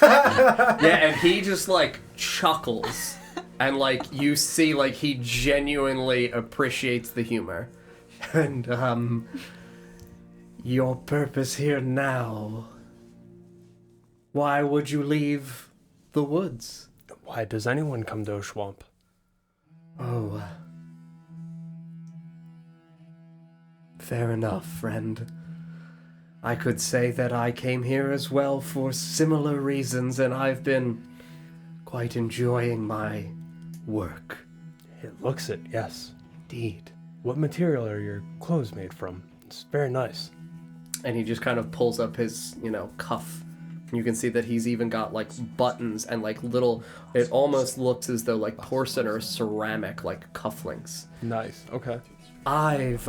Speaker 3: Yeah, and he just, like, chuckles. And, like, you see, like, he genuinely appreciates the humor. And, your purpose here now. Why would you leave the woods?
Speaker 6: Why does anyone come to Oshuamp?
Speaker 3: Oh. Fair enough, friend. I could say that I came here as well for similar reasons, and I've been quite enjoying my work.
Speaker 6: It looks it, yes.
Speaker 3: Indeed.
Speaker 6: What material are your clothes made from? It's very nice.
Speaker 3: And he just kind of pulls up his, cuff. You can see that he's even got, like, buttons and, like, little... It almost looks as though, like, porcelain or ceramic, like, cufflinks.
Speaker 6: Nice, okay.
Speaker 3: I've,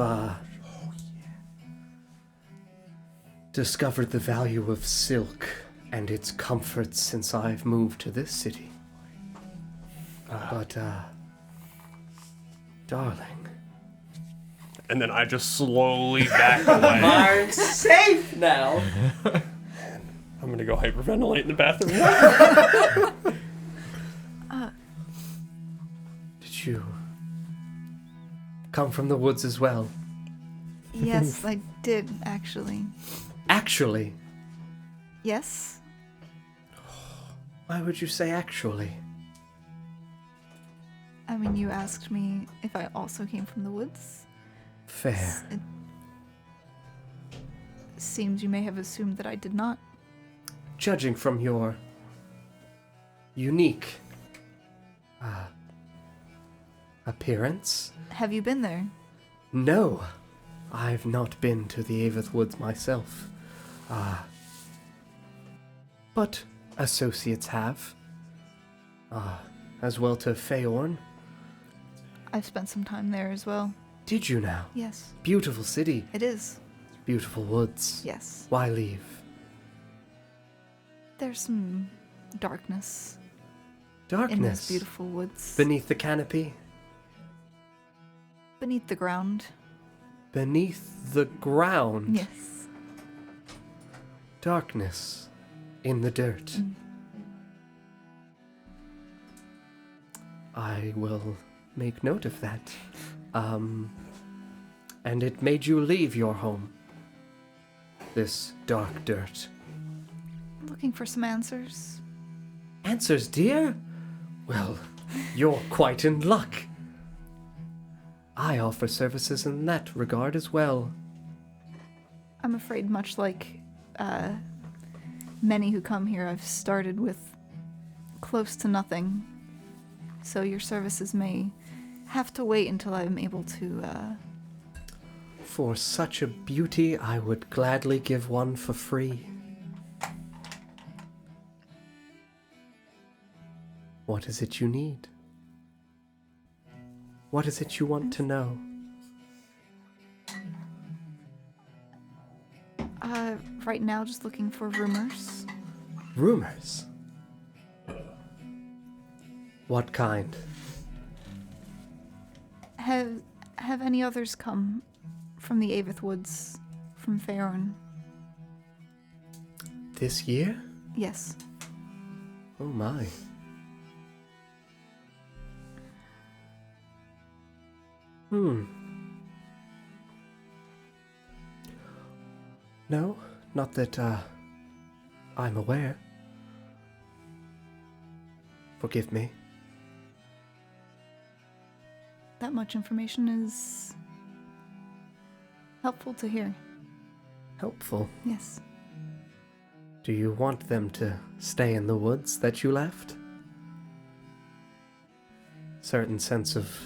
Speaker 3: discovered the value of silk and its comforts since I've moved to this city. But, darling...
Speaker 6: And then I just slowly back away.
Speaker 3: I'm safe now!
Speaker 6: I'm gonna go hyperventilate in the bathroom.
Speaker 3: Did you come from the woods as well?
Speaker 1: Yes, I did actually.
Speaker 3: Actually?
Speaker 1: Yes.
Speaker 3: Why would you say actually?
Speaker 1: I mean, you asked me if I also came from the woods.
Speaker 3: Fair.
Speaker 1: It seems you may have assumed that I did not.
Speaker 3: Judging from your unique appearance.
Speaker 1: Have you been there?
Speaker 3: No, I've not been to the Avith Woods myself. But associates have. As well to Feorn.
Speaker 1: I've spent some time there as well.
Speaker 3: Did you now?
Speaker 1: Yes,
Speaker 3: Beautiful city,
Speaker 1: it is.
Speaker 3: beautiful woods.
Speaker 1: Yes.
Speaker 3: Why leave?
Speaker 1: There's some darkness in
Speaker 3: Darkness.
Speaker 1: those beautiful woods.
Speaker 3: Beneath the canopy.
Speaker 1: Beneath the ground.
Speaker 3: Beneath the ground.
Speaker 1: Yes.
Speaker 3: Darkness. In the dirt.
Speaker 1: Mm.
Speaker 3: I will make note of that. And it made you leave your home. This dark dirt.
Speaker 1: Looking for some answers.
Speaker 3: Answers, dear? Well, you're quite in luck. I offer services in that regard as well.
Speaker 1: I'm afraid, much like many who come here, I've started with close to nothing. So your services may have to wait until I'm able to...
Speaker 3: For such a beauty, I would gladly give one for free. What is it you need? What is it you want to know?
Speaker 1: Right now, just looking for rumors.
Speaker 3: Rumors? What kind?
Speaker 1: Have any others come from the Avith Woods, from Feorn?
Speaker 3: This year?
Speaker 1: Yes.
Speaker 8: Oh my. No, not that I'm aware. Forgive me.
Speaker 1: That much information is helpful to hear.
Speaker 8: Helpful.
Speaker 1: Yes.
Speaker 8: Do you want them to stay in the woods that you left? Certain sense of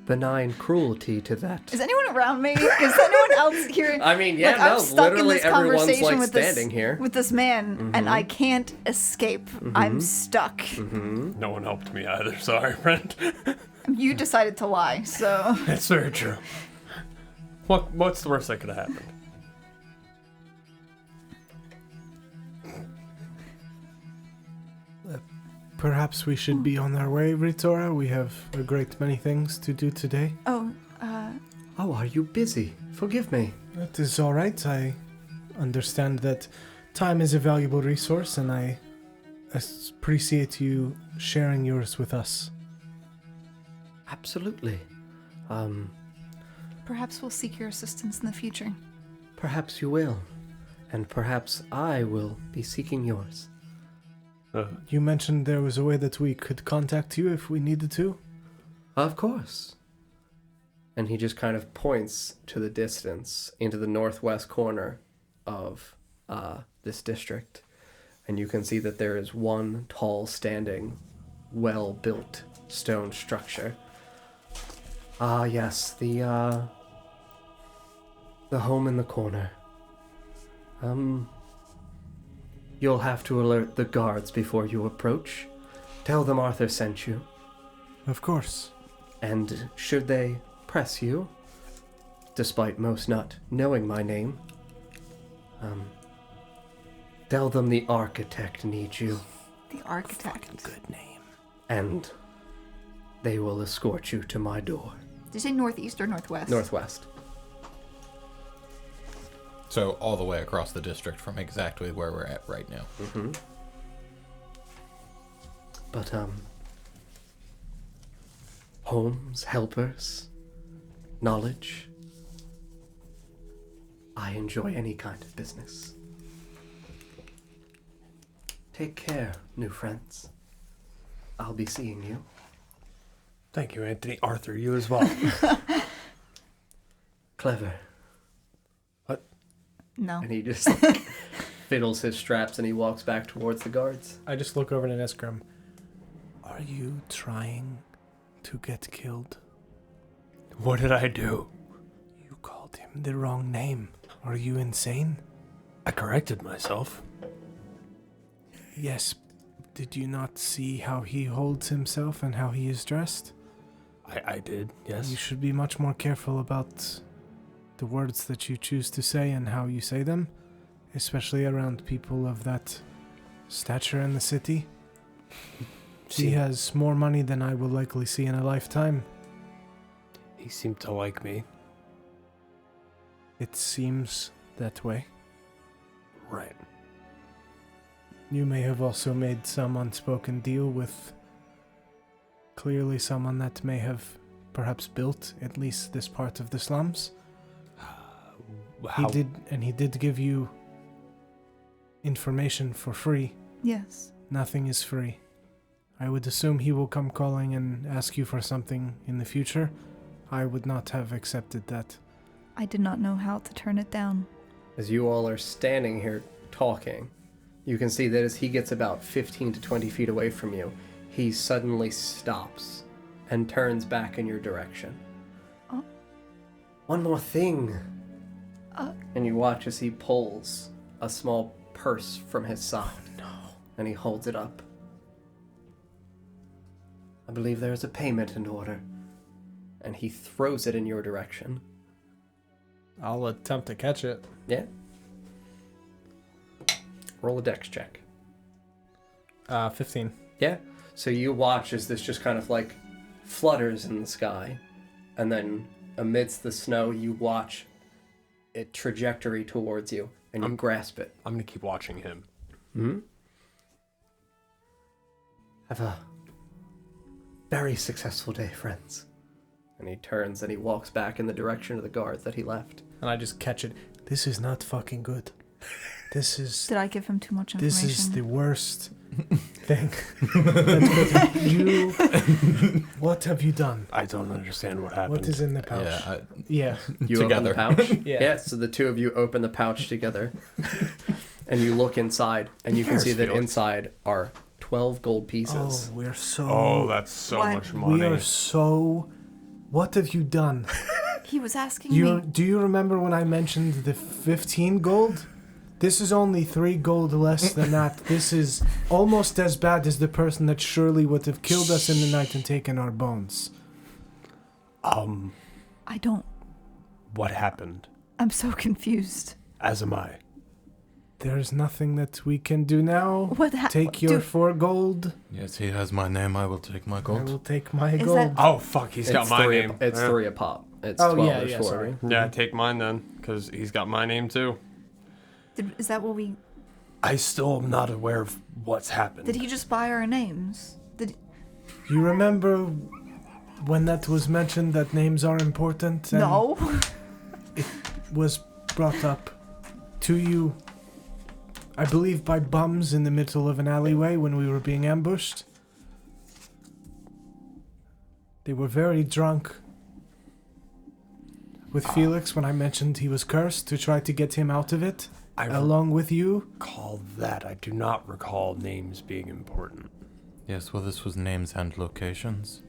Speaker 8: benign cruelty to that.
Speaker 1: Is anyone around me? Is anyone else here?
Speaker 3: I mean, yeah,
Speaker 1: like,
Speaker 3: no,
Speaker 1: I'm stuck in
Speaker 3: literally
Speaker 1: this
Speaker 3: everyone's,
Speaker 1: conversation
Speaker 3: like,
Speaker 1: with
Speaker 3: standing
Speaker 1: this,
Speaker 3: here.
Speaker 1: with this man, and I can't escape. I'm stuck.
Speaker 6: No one helped me either. Sorry, friend.
Speaker 1: You decided to lie, so
Speaker 6: That's very true. What's the worst that could have happened?
Speaker 7: Perhaps we should be on our way, Ritora. We have a great many things to do today.
Speaker 1: oh,
Speaker 8: Oh, are you busy? Forgive me.
Speaker 7: That is all right. I understand that time is a valuable resource, and I appreciate you sharing yours with us.
Speaker 8: Absolutely.
Speaker 1: perhaps we'll seek your assistance in the future.
Speaker 8: Perhaps you will. And perhaps I will be seeking yours.
Speaker 7: You mentioned there was a way that we could contact you if we needed to.
Speaker 8: Of course.
Speaker 3: And he just kind of points to the distance into the northwest corner of this district. And you can see that there is one tall, standing, well-built stone structure. Ah, yes, the home in the corner. You'll have to alert the guards before you approach. Tell them Arthur sent you.
Speaker 7: Of course.
Speaker 8: And should they press you, despite most not knowing my name, tell them the architect needs you.
Speaker 1: The architect.
Speaker 6: Good name.
Speaker 8: And they will escort you to my door.
Speaker 1: Did you say northeast or northwest?
Speaker 3: Northwest.
Speaker 4: So all the way across the district from exactly where we're at right now.
Speaker 8: Mm-hmm. But, homes, helpers, knowledge. I enjoy any kind of business. Take care, new friends. I'll be seeing you.
Speaker 6: Thank you, Anthony. Arthur, you as well.
Speaker 8: Clever.
Speaker 1: No.
Speaker 3: And he just fiddles his straps and he walks back towards the guards.
Speaker 2: I just look over to Neskrim.
Speaker 7: Are you trying to get killed?
Speaker 6: What did I do?
Speaker 7: You called him the wrong name. Are you insane?
Speaker 6: I corrected myself.
Speaker 7: Yes. Did you not see how he holds himself and how he is dressed?
Speaker 6: I did, yes.
Speaker 7: You should be much more careful about the words that you choose to say and how you say them, especially around people of that stature in the city. He has more money than I will likely see in a lifetime.
Speaker 6: He seemed to like me.
Speaker 7: It seems that way.
Speaker 6: Right.
Speaker 7: You may have also made some unspoken deal with clearly someone that may have perhaps built at least this part of the slums.
Speaker 6: How?
Speaker 7: He did give you information for free.
Speaker 1: Yes.
Speaker 7: Nothing is free. I would assume he will come calling and ask you for something in the future. I would not have accepted that.
Speaker 1: I did not know how to turn it down.
Speaker 3: As you all are standing here talking, you can see that as he gets about 15 to 20 feet away from you, he suddenly stops and turns back in your direction.
Speaker 1: Oh.
Speaker 8: One more thing.
Speaker 3: And you watch as he pulls a small purse from his side.
Speaker 8: No.
Speaker 3: And he holds it up.
Speaker 8: I believe there is a payment in order.
Speaker 3: And he throws it in your direction.
Speaker 2: I'll attempt to catch it.
Speaker 3: Yeah. Roll a dex check.
Speaker 2: 15.
Speaker 3: Yeah. So you watch as this just kind of like flutters in the sky. And then amidst the snow, you watch it trajectory towards you. And you grasp it.
Speaker 6: I'm going to keep watching him.
Speaker 3: Hmm?
Speaker 8: Have a very successful day, friends.
Speaker 3: And he turns and he walks back in the direction of the guards that he left.
Speaker 2: And I just catch it.
Speaker 7: This is not fucking good. This is...
Speaker 1: Did I give him too much information?
Speaker 7: This is the worst thing. That could- you... What have you done?
Speaker 6: I don't understand what happened.
Speaker 7: What is in the pouch?
Speaker 4: Yeah,
Speaker 7: Yeah.
Speaker 3: You open the
Speaker 4: Together.
Speaker 3: pouch?
Speaker 2: Yeah.
Speaker 3: So the two of you open the pouch together. And you look inside, and you can see that
Speaker 6: Felix.
Speaker 3: inside are 12 gold pieces.
Speaker 7: Oh, we're so...
Speaker 6: Oh, that's so
Speaker 1: What?
Speaker 6: much
Speaker 7: We
Speaker 6: money.
Speaker 7: are so... What have you done?
Speaker 1: He was asking
Speaker 7: You
Speaker 1: me.
Speaker 7: do you remember when I mentioned the 15 gold? This is only 3 gold less than that. This is almost as bad as the person that surely would have killed us in the night and taken our bones.
Speaker 1: I don't.
Speaker 6: What happened?
Speaker 1: I'm so confused.
Speaker 6: As am I.
Speaker 7: There's nothing that we can do now.
Speaker 1: What
Speaker 7: Take your 4 gold.
Speaker 5: Yes, he has my name. I will take my
Speaker 7: I
Speaker 5: gold.
Speaker 7: will take my
Speaker 1: Is
Speaker 7: gold.
Speaker 1: that-
Speaker 6: Oh, fuck, he's got my
Speaker 3: three,
Speaker 6: name.
Speaker 3: It's
Speaker 6: Yeah.
Speaker 3: 3 a pop. It's
Speaker 7: Oh,
Speaker 3: 12
Speaker 7: yeah,
Speaker 3: or
Speaker 7: yeah,
Speaker 3: 40.
Speaker 7: sorry.
Speaker 6: Yeah, take mine then, because he's got my name too.
Speaker 1: Is that what we?
Speaker 6: I still am not aware of what's happened.
Speaker 1: Did he just buy our names?
Speaker 7: You remember when that was mentioned that names are important? And
Speaker 1: No.
Speaker 7: was brought up to you, I believe, by bums in the middle of an alleyway when we were being ambushed. They were very drunk with Felix when I mentioned he was cursed to try to get him out of it,
Speaker 6: I
Speaker 7: along with you.
Speaker 6: recall that. I do not recall names being important.
Speaker 5: Yes, well, this was names and locations.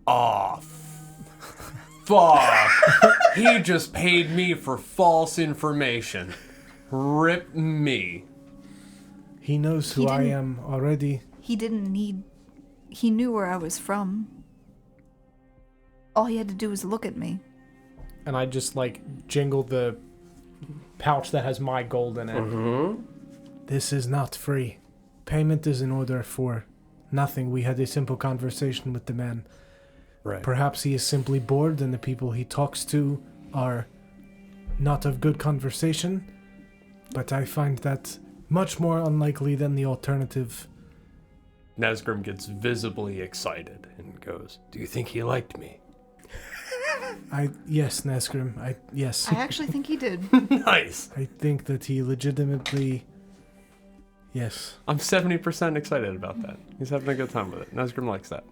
Speaker 6: Aw, fuck. He just paid me for false information. Rip me.
Speaker 7: He knows who
Speaker 1: He
Speaker 7: I
Speaker 1: didn't-
Speaker 7: am already.
Speaker 1: He didn't need. He knew where I was from. All he had to do was look at me.
Speaker 2: And I just, like, jingle the pouch that has my gold in it.
Speaker 3: Mm-hmm.
Speaker 7: This is not free. Payment is in order for nothing. We had a simple conversation with the man.
Speaker 6: Right.
Speaker 7: Perhaps he is simply bored and the people he talks to are not of good conversation, but I find that much more unlikely than the alternative.
Speaker 6: Nesgrim gets visibly excited and goes, "Do you think he liked me?"
Speaker 7: Yes, Nesgrim, yes.
Speaker 1: I actually think he did.
Speaker 6: Nice.
Speaker 7: I think that he legitimately, yes.
Speaker 6: I'm 70% excited about that. He's having a good time with it. Nesgrim likes that.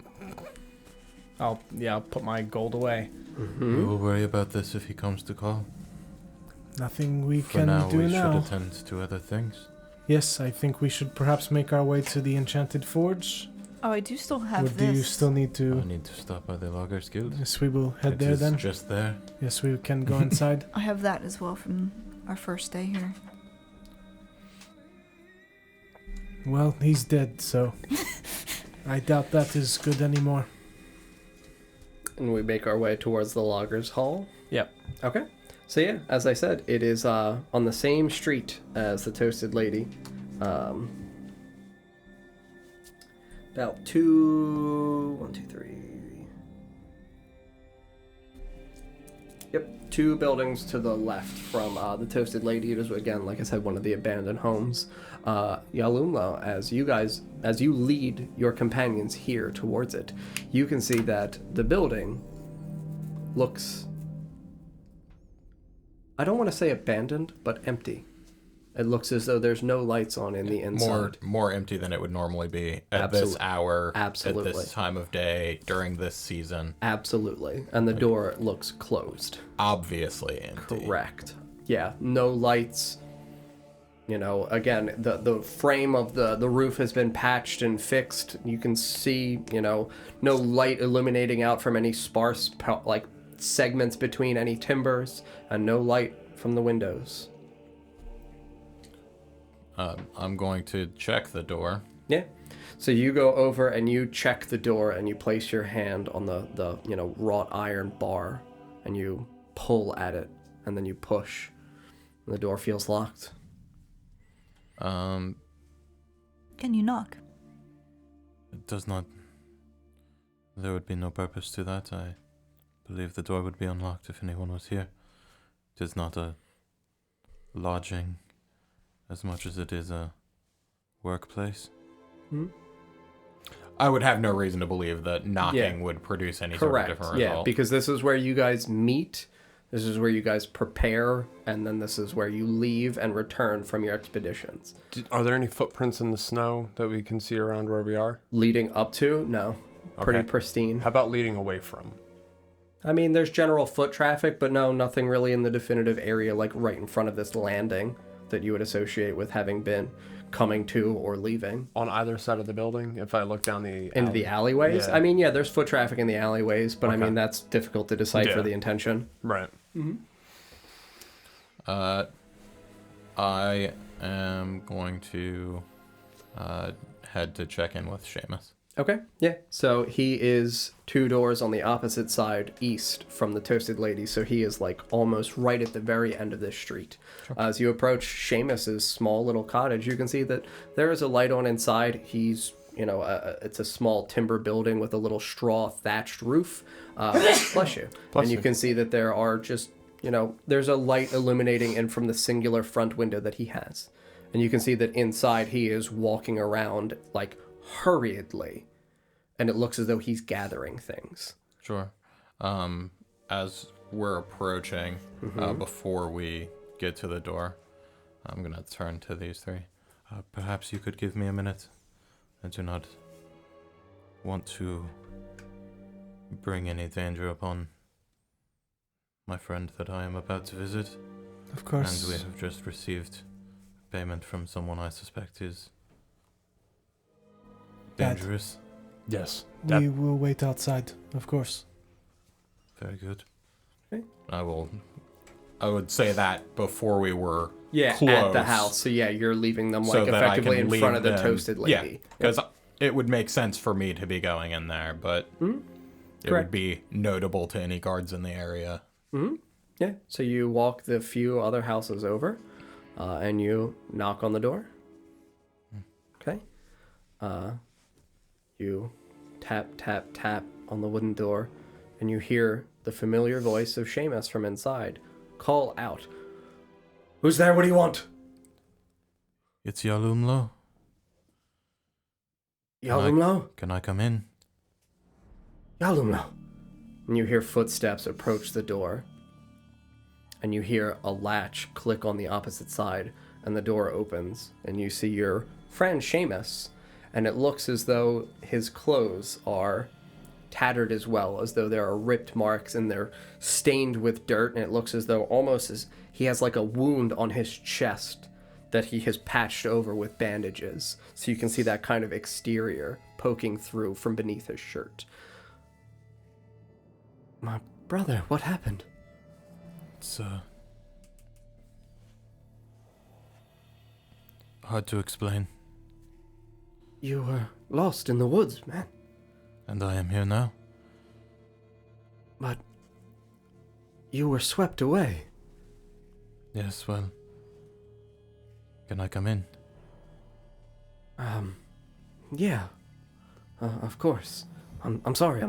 Speaker 2: I'll put my gold away.
Speaker 5: We will worry about this if he comes to call.
Speaker 7: Nothing we
Speaker 5: For
Speaker 7: can
Speaker 5: now,
Speaker 7: do
Speaker 5: we
Speaker 7: now.
Speaker 5: should attend to other things.
Speaker 7: Yes, I think we should perhaps make our way to the Enchanted Forge.
Speaker 1: Oh, I do still have
Speaker 7: Or
Speaker 1: this.
Speaker 7: do you still need
Speaker 5: I
Speaker 7: to?
Speaker 5: need to stop by the Loggers Guild.
Speaker 7: Yes, we will head
Speaker 5: It
Speaker 7: there
Speaker 5: is
Speaker 7: then.
Speaker 5: just there.
Speaker 7: Yes, we can go inside.
Speaker 1: I have that as well from our first day here.
Speaker 7: Well, he's dead, so I doubt that is good anymore.
Speaker 3: And we make our way towards the Loggers Hall.
Speaker 2: Yep.
Speaker 3: Okay. So yeah, as I said, it is on the same street as the Toasted Lady. About 2 buildings to the left from the Toasted Lady. It is, again, like I said, one of the abandoned homes. Yalumla, as you lead your companions here towards it, you can see that the building looks, I don't want to say abandoned, but empty. It looks as though there's no lights on in the inside.
Speaker 4: More empty than it would normally be at this
Speaker 3: Absolutely.
Speaker 4: hour,
Speaker 3: Absolutely.
Speaker 4: at this time of day, during this season.
Speaker 3: Absolutely. And the door looks closed.
Speaker 4: Obviously empty.
Speaker 3: Correct. Yeah, no lights. You know, again, the frame of the roof has been patched and fixed. You can see, no light illuminating out from any sparse, segments between any timbers, and no light from the windows.
Speaker 4: I'm going to check the door.
Speaker 3: Yeah. So you go over and you check the door and you place your hand on the wrought iron bar and you pull at it and then you push and the door feels locked.
Speaker 1: Can you knock?
Speaker 5: It does not. There would be no purpose to that. I believe the door would be unlocked if anyone was here. It is not a lodging as much as it is a workplace.
Speaker 4: I would have no reason to believe that knocking would produce any sort of different result.
Speaker 3: Yeah, because this is where you guys meet, this is where you guys prepare, and then this is where you leave and return from your expeditions.
Speaker 6: Are there any footprints in the snow that we can see around where we are?
Speaker 3: Leading up to? No. Pretty pristine.
Speaker 6: How about leading away from?
Speaker 3: I mean, there's general foot traffic, but no, nothing really in the definitive area, like right in front of this landing that you would associate with having been coming to or leaving.
Speaker 6: On either side of the building, if I look down
Speaker 3: into the alleyways?
Speaker 6: Yeah.
Speaker 3: I mean, yeah, there's foot traffic in the alleyways, but I mean, that's difficult to decipher the intention.
Speaker 6: Right.
Speaker 4: I am going to head to check in with Seamus.
Speaker 3: Okay, yeah. So he is 2 doors on the opposite side east from the Toasted Lady, so he is like almost right at the very end of this street. Sure. As you approach Seamus's small little cottage, you can see that there is a light on inside. He's, it's a small timber building with a little straw thatched roof. Bless you. And you can see that there are just, there's a light illuminating in from the singular front window that he has. And you can see that inside he is walking around like hurriedly, and it looks as though he's gathering things.
Speaker 4: Sure. As we're approaching, before we get to the door, I'm gonna turn to these three.
Speaker 5: Perhaps you could give me a minute. I do not want to bring any danger upon my friend that I am about to visit.
Speaker 7: Of course.
Speaker 5: And we have just received payment from someone I suspect is dangerous.
Speaker 6: Yes.
Speaker 7: We will wait outside, of course.
Speaker 5: Very good.
Speaker 3: Okay.
Speaker 4: I would say that before we were
Speaker 3: at the house. So yeah, you're leaving them like effectively in front of the Toasted Lady.
Speaker 4: Yeah, because it would make sense for me to be going in there, but it would be notable to any guards in the area.
Speaker 3: Yeah. So you walk the few other houses over, and you knock on the door. Okay. You tap, tap, tap on the wooden door, and you hear the familiar voice of Seamus from inside call out, "Who's there? What do you want?"
Speaker 5: It's Yalumlo.
Speaker 3: Yalumlo?
Speaker 5: Can I come in?
Speaker 3: Yalumlo. And you hear footsteps approach the door, and you hear a latch click on the opposite side, and the door opens, and you see your friend Seamus. And it looks as though his clothes are tattered as well, as though there are ripped marks and they're stained with dirt, and it looks as though almost as he has like a wound on his chest that he has patched over with bandages. So you can see that kind of exterior poking through from beneath his shirt. My brother, what happened?
Speaker 5: It's hard to explain.
Speaker 8: You were lost in the woods, man.
Speaker 5: And I am here now.
Speaker 8: But you were swept away.
Speaker 5: Yes, well, can I come in?
Speaker 8: Yeah. Of course. I'm sorry.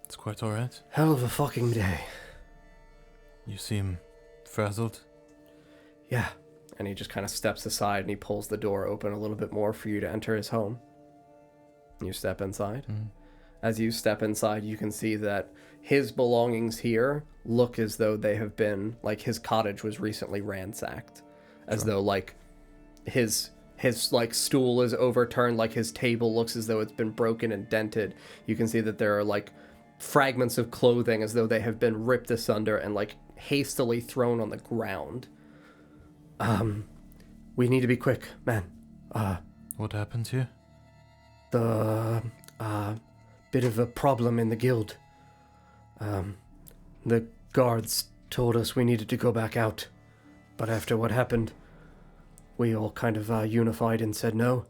Speaker 5: It's quite alright.
Speaker 8: Hell of a fucking day.
Speaker 5: You seem frazzled.
Speaker 8: Yeah.
Speaker 3: And he just kind of steps aside and he pulls the door open a little bit more for you to enter his home. You step inside. As you step inside, you can see that his belongings here look as though they have been, like his cottage was recently ransacked. As though like his like stool is overturned, like his table looks as though it's been broken and dented. You can see that there are like fragments of clothing as though they have been ripped asunder and like hastily thrown on the ground. We need to be quick, man.
Speaker 5: What happened here?
Speaker 8: The bit of a problem in the guild. The guards told us we needed to go back out, but after what happened, we all kind of unified and said no,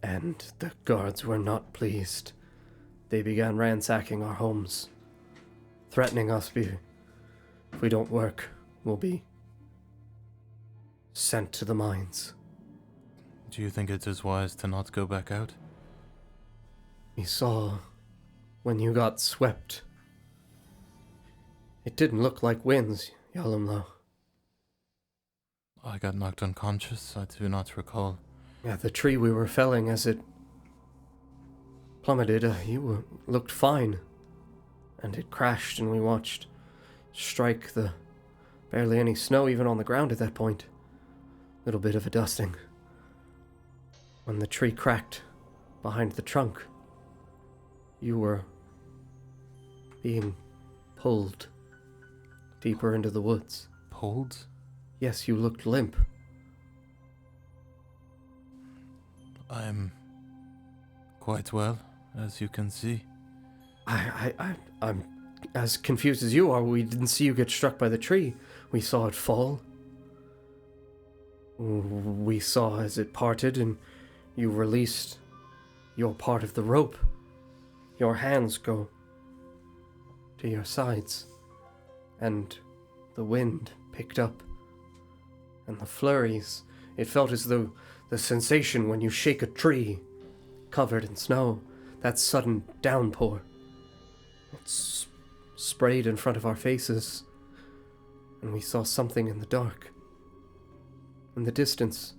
Speaker 8: and the guards were not pleased. They began ransacking our homes, threatening us if we don't work, we'll be sent to the mines.
Speaker 5: Do you think it is wise to not go back out?
Speaker 8: We saw when you got swept. It didn't look like winds, Yalumlo.
Speaker 5: I got knocked unconscious. I do not recall.
Speaker 8: Yeah, the tree we were felling as it plummeted. Looked fine. And it crashed, and we watched strike the barely any snow even on the ground at that point. Little bit of a dusting. When the tree cracked behind the trunk, you were being pulled deeper into the woods.
Speaker 5: Pulled?
Speaker 8: Yes, you looked limp.
Speaker 5: I'm quite well, as you can see.
Speaker 8: I'm as confused as you are. We didn't see you get struck by the tree. We saw it fall. We saw as it parted and you released your part of the rope. Your hands go to your sides. And the wind picked up. And the flurries. It felt as though the sensation when you shake a tree covered in snow. That sudden downpour. It's sprayed in front of our faces, and we saw something in the dark. In the distance.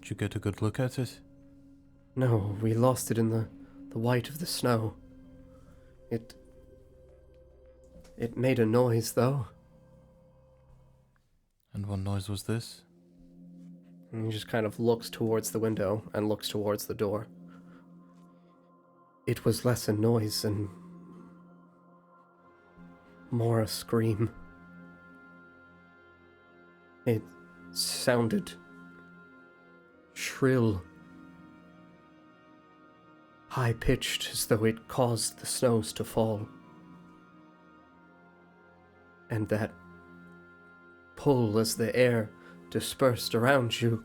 Speaker 5: Did you get a good look at it?
Speaker 8: No, we lost it in the white of the snow. It made a noise, though.
Speaker 5: And what noise was this?
Speaker 3: And he just kind of looks towards the window and looks towards the door.
Speaker 8: It was less a noise and more a scream. It sounded shrill, high-pitched, as though it caused the snows to fall. And that pull as the air dispersed around you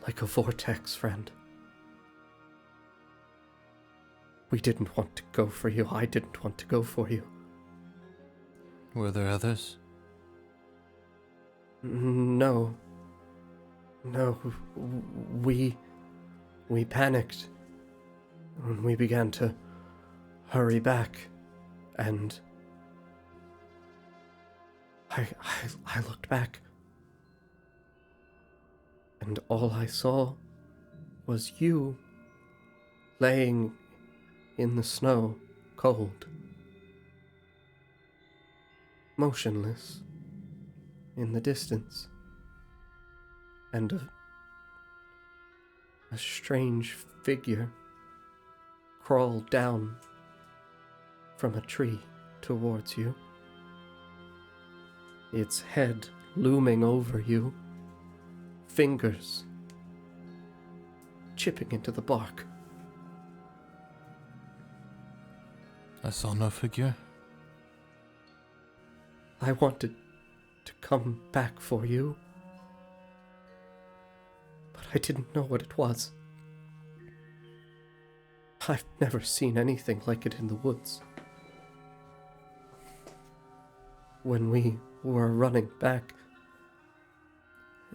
Speaker 8: like a vortex, friend. We didn't want to go for you. I didn't want to go for you.
Speaker 5: Were there others?
Speaker 8: No. We panicked when we began to hurry back, and I looked back, and all I saw was you laying in the snow, cold, motionless, in the distance, and a strange figure crawled down from a tree towards you, its head looming over you, fingers chipping into the bark.
Speaker 5: I saw no figure.
Speaker 8: I wanted to come back for you, but I didn't know what it was. I've never seen anything like it in the woods. When we were running back,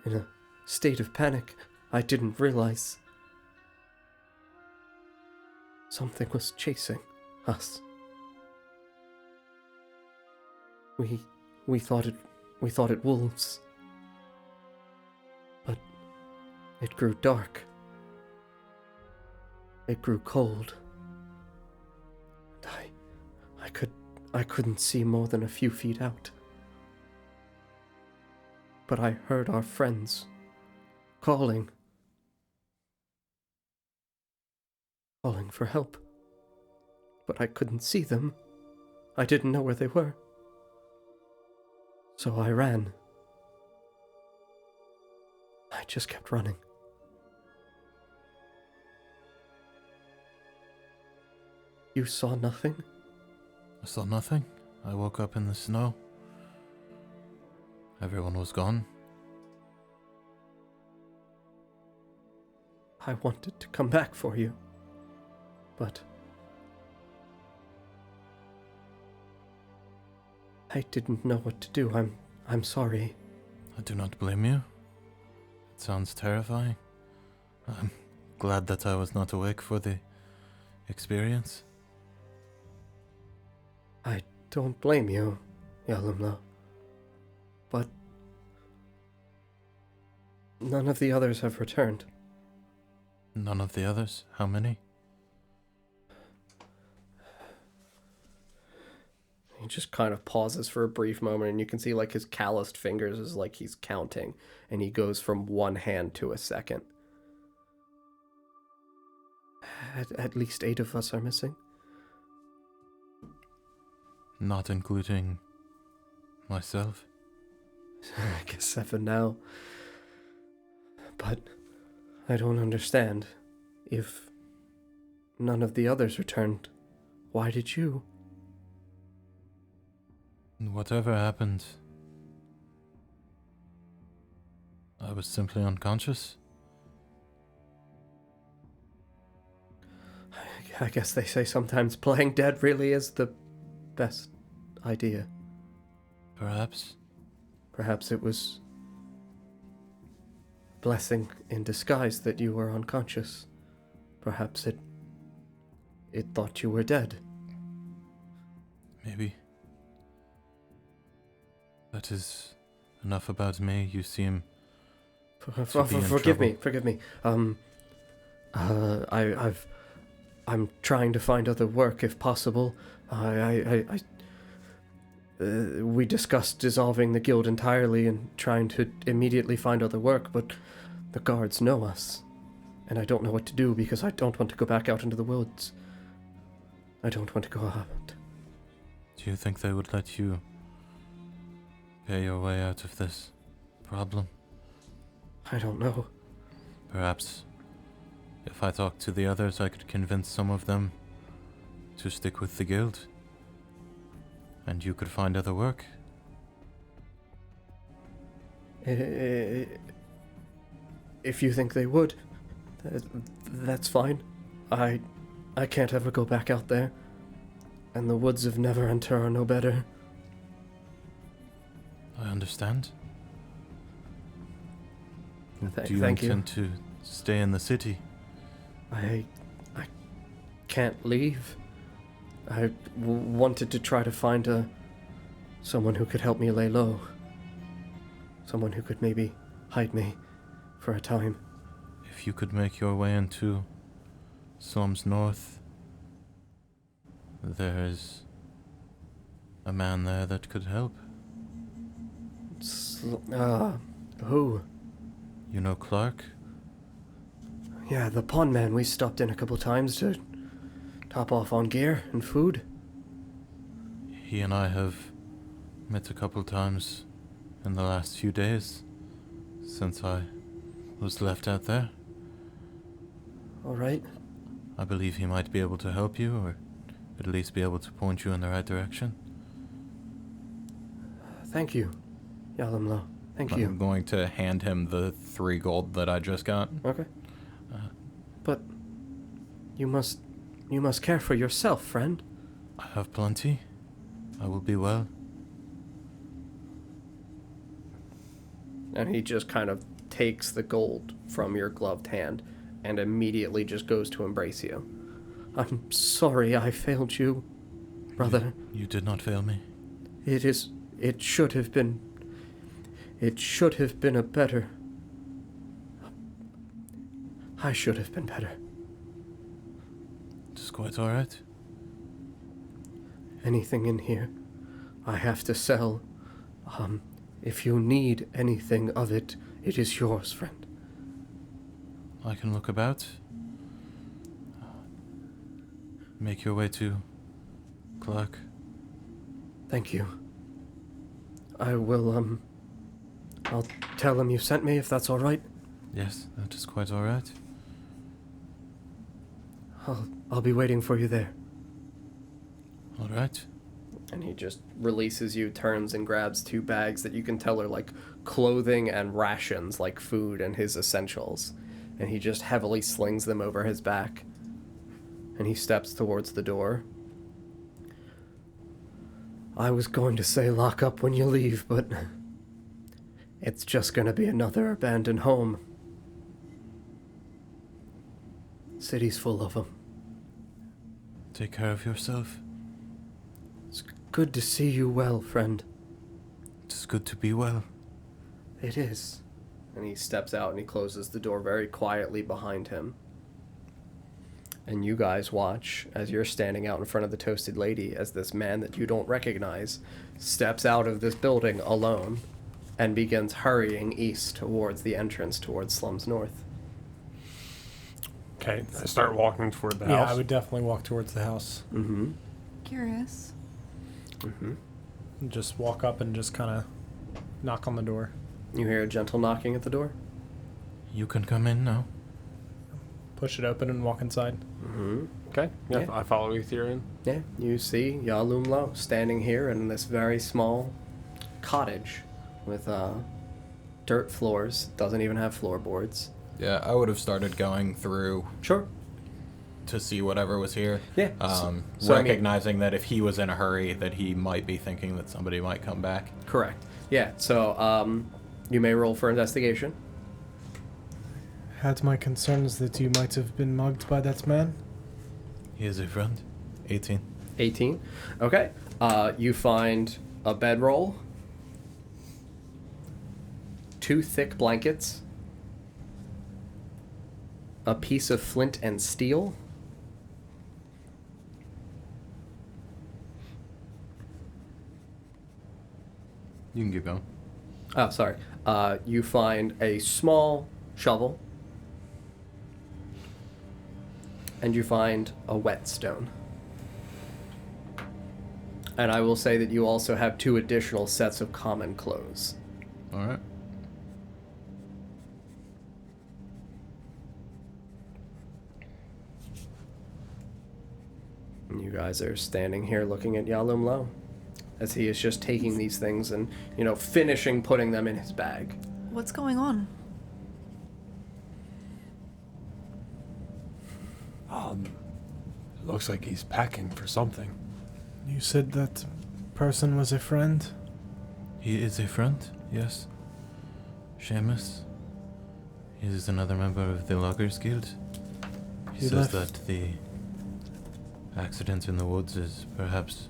Speaker 8: in a state of panic, I didn't realize something was chasing us. We thought it wolves, but it grew dark. It grew cold. And I couldn't see more than a few feet out. But I heard our friends calling for help. But I couldn't see them. I didn't know where they were. So I ran. I just kept running. You saw nothing?
Speaker 5: I saw nothing. I woke up in the snow. Everyone was gone.
Speaker 8: I wanted to come back for you, but I didn't know what to do. I'm sorry.
Speaker 5: I do not blame you. It sounds terrifying. I'm glad that I was not awake for the experience.
Speaker 8: I don't blame you, Yalumla. But none of the others have returned.
Speaker 5: None of the others? How many?
Speaker 3: He just kind of pauses for a brief moment, and you can see like his calloused fingers is like he's counting, and he goes from one hand to a second. At least 8 of us are missing.
Speaker 5: Not including myself.
Speaker 3: I guess 7 now. But I don't understand. If none of the others returned, why did you?
Speaker 5: Whatever happened, I was simply unconscious.
Speaker 3: I guess they say sometimes playing dead really is the best idea.
Speaker 5: Perhaps.
Speaker 3: Perhaps it was a blessing in disguise that you were unconscious. Perhaps it thought you were dead.
Speaker 5: Maybe. That is enough about me. You seem
Speaker 3: Forgive me. I'm trying to find other work if possible. We discussed dissolving the guild entirely and trying to immediately find other work, but the guards know us, and I don't know what to do because I don't want to go back out into the woods. I don't want to go out.
Speaker 5: Do you think they would let you pay your way out of this problem?
Speaker 3: I don't know.
Speaker 5: Perhaps if I talked to the others, I could convince some of them to stick with the guild. And you could find other work.
Speaker 3: If you think they would, that's fine. I can't ever go back out there. And the woods of Neverenter are no better.
Speaker 5: I understand.
Speaker 3: Thank
Speaker 5: Do you intend to stay in the city?
Speaker 3: I can't leave. I wanted to try to find someone who could help me lay low. Someone who could maybe hide me for a time.
Speaker 5: If you could make your way into Slums North, there's a man there that could help.
Speaker 3: Who?
Speaker 5: You know Clark?
Speaker 3: Yeah, the pawn man. We stopped in a couple times to top off on gear and food.
Speaker 5: He and I have met a couple times in the last few days since I was left out there.
Speaker 3: All right.
Speaker 5: I believe he might be able to help you, or at least be able to point you in the right direction.
Speaker 3: Thank you, Yalamlo. Thank you.
Speaker 4: I'm going to hand him the 3 gold that I just got.
Speaker 3: Okay. But you must care for yourself, friend.
Speaker 5: I have plenty. I will be well.
Speaker 3: And he just kind of takes the gold from your gloved hand and immediately just goes to embrace you. I'm sorry I failed you, brother.
Speaker 5: You did not fail me.
Speaker 3: It should have been a better. I should have been better.
Speaker 5: It's quite alright.
Speaker 3: Anything in here, I have to sell. If you need anything of it, it is yours, friend.
Speaker 5: I can look about. Make your way to Clark.
Speaker 3: Thank you. I will, I'll tell him you sent me if that's alright.
Speaker 5: Yes, that is quite alright.
Speaker 3: I'll be waiting for you there.
Speaker 5: Alright.
Speaker 3: And he just releases you, turns and grabs 2 bags that you can tell are like clothing and rations, like food and his essentials. And he just heavily slings them over his back. And he steps towards the door. I was going to say lock up when you leave, but it's just gonna be another abandoned home. City's full of them.
Speaker 5: Take care of yourself.
Speaker 3: It's good to see you well, friend.
Speaker 5: It's good to be well.
Speaker 3: It is. And he steps out and he closes the door very quietly behind him. And you guys watch as you're standing out in front of the Toasted Lady as this man that you don't recognize steps out of this building alone and begins hurrying east towards the entrance towards Slums North.
Speaker 6: Okay, I start walking toward the
Speaker 2: Yeah,
Speaker 6: house.
Speaker 2: I would definitely walk towards the house.
Speaker 3: Mm-hmm.
Speaker 1: Curious.
Speaker 3: Mm-hmm.
Speaker 2: And just walk up and just kind of knock on the door.
Speaker 3: You hear a gentle knocking at the door.
Speaker 5: You can come in now.
Speaker 2: Push it open and walk inside.
Speaker 3: Mm-hmm.
Speaker 6: Okay, yeah,
Speaker 3: Yeah.
Speaker 6: I follow you through in.
Speaker 3: Yeah, you see Yalum Lo standing here in this very small cottage with dirt floors. Doesn't even have floorboards.
Speaker 4: Yeah, I would have started going through
Speaker 3: Sure.
Speaker 4: to see whatever was here.
Speaker 3: Yeah. So, I mean-
Speaker 4: Recognizing that if he was in a hurry, that he might be thinking that somebody might come back.
Speaker 3: Correct. Yeah, so you may roll for investigation.
Speaker 7: Had my concerns that you might have been mugged by that man.
Speaker 5: He is a friend. 18.
Speaker 3: 18. Okay. You find a bedroll, 2 thick blankets, a piece of flint and steel,
Speaker 5: You can keep going.
Speaker 3: oh, sorry. You find a small shovel, and you find a whetstone. And I will say that you also have 2 additional sets of common clothes.
Speaker 4: All right.
Speaker 3: And you guys are standing here looking at Yalum Lo as he is just taking these things and, finishing putting them in his bag.
Speaker 1: What's going on?
Speaker 6: It looks like he's packing for something.
Speaker 7: You said that person was a friend.
Speaker 5: He is a friend, yes. Seamus. He is another member of the Loggers Guild. He
Speaker 7: He
Speaker 5: says
Speaker 7: left-
Speaker 5: that the accident in the woods is perhaps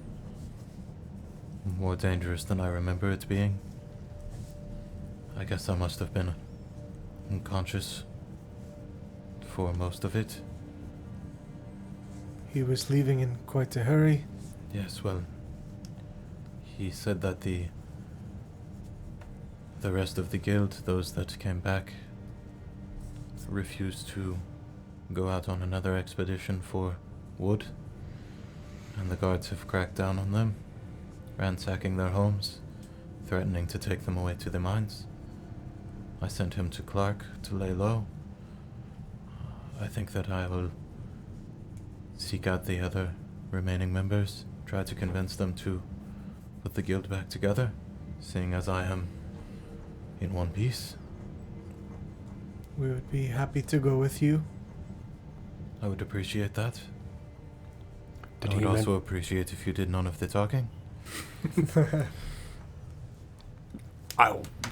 Speaker 5: more dangerous than I remember it being. I guess I must have been unconscious for most of it.
Speaker 7: He was leaving in quite a hurry.
Speaker 5: Yes, well, he said that the rest of the guild, those that came back, refused to go out on another expedition for wood, and the guards have cracked down on them, ransacking their homes, threatening to take them away to the mines. I sent him to Clark to lay low. I think that I will seek out the other remaining members, try to convince them to put the guild back together, seeing as I am in one piece.
Speaker 7: We would be happy to go with you.
Speaker 5: I would appreciate that.
Speaker 6: Did
Speaker 5: I would
Speaker 6: he men-
Speaker 5: also appreciate if you did none of the talking.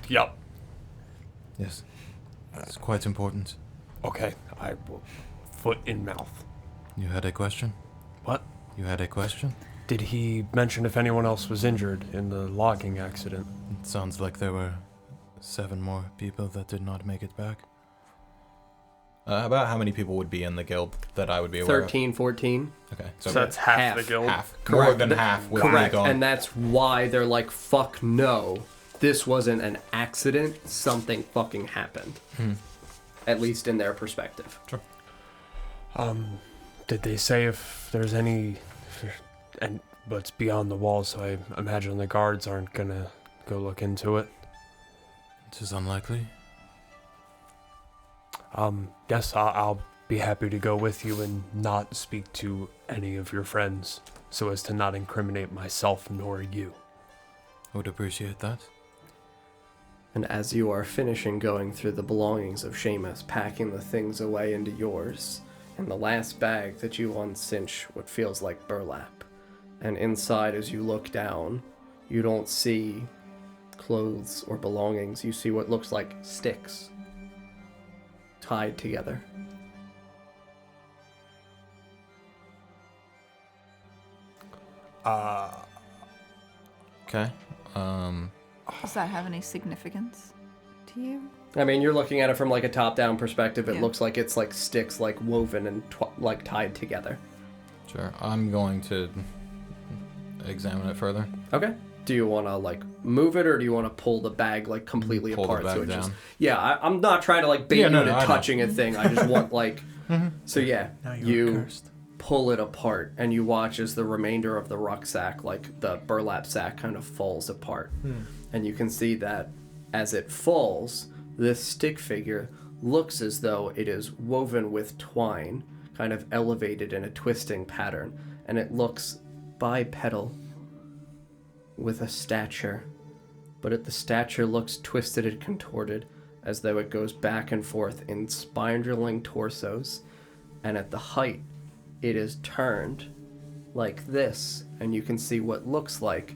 Speaker 6: Yep.
Speaker 5: Yes. It's quite important.
Speaker 6: Okay, I will. Foot in mouth.
Speaker 5: You had a question?
Speaker 6: What?
Speaker 5: You had a question?
Speaker 6: Did he mention if anyone else was injured in the logging accident?
Speaker 5: It sounds like there were 7 more people that did not make it back.
Speaker 4: About how many people would be in the guild that I would be aware
Speaker 3: 13, 14.
Speaker 4: of? Okay,
Speaker 6: So that's half,
Speaker 3: half.
Speaker 6: the guild.
Speaker 4: half.
Speaker 3: Correct.
Speaker 4: More than half would be
Speaker 3: Correct.
Speaker 4: gone.
Speaker 3: And that's why they're like, fuck no. This wasn't an accident. Something fucking happened. At least in their perspective.
Speaker 6: Did they say if there's any, and but it's beyond the walls, so I imagine the guards aren't gonna go look into it.
Speaker 5: It is unlikely.
Speaker 6: Yes, I'll be happy to go with you and not speak to any of your friends, so as to not incriminate myself nor you.
Speaker 5: I would appreciate that.
Speaker 3: And as you are finishing going through the belongings of Seamus, packing the things away into yours, in the last bag that you uncinch what feels like burlap. And inside, as you look down, you don't see clothes or belongings. You see what looks like sticks tied together.
Speaker 4: Okay.
Speaker 1: Does that have any significance to you?
Speaker 3: I mean, you're looking at it from like a top-down perspective. It
Speaker 1: Yeah.
Speaker 3: looks like it's like sticks, like woven and like tied together.
Speaker 4: Sure. I'm going to examine it further.
Speaker 3: Okay. Do you want to like move it, or do you want to pull the bag like completely
Speaker 4: Pull the
Speaker 3: apart?
Speaker 4: bag
Speaker 3: so it
Speaker 4: down.
Speaker 3: just I'm not trying to like bait
Speaker 4: Yeah,
Speaker 3: you
Speaker 4: no,
Speaker 3: into
Speaker 4: no, I know.
Speaker 3: touching a thing. I just want like so yeah.
Speaker 7: Now you're
Speaker 3: You
Speaker 7: cursed.
Speaker 3: pull it apart, and you watch as the remainder of the rucksack, like the burlap sack, kind of falls apart, and you can see that as it falls, this stick figure looks as though it is woven with twine, kind of elevated in a twisting pattern, and it looks bipedal with a stature, but the stature looks twisted and contorted as though it goes back and forth in spiraling torsos, and at the height it is turned like this, and you can see what looks like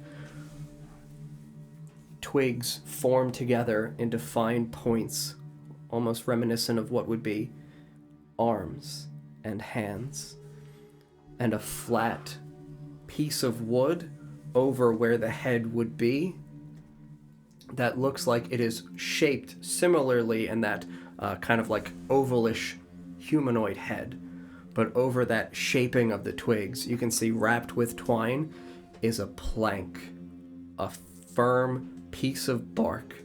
Speaker 3: twigs formed together into fine points, almost reminiscent of what would be arms and hands, and a flat piece of wood over where the head would be that looks like it is shaped similarly in that kind of like ovalish humanoid head. But over that shaping of the twigs, you can see wrapped with twine is a plank, a firm piece of bark,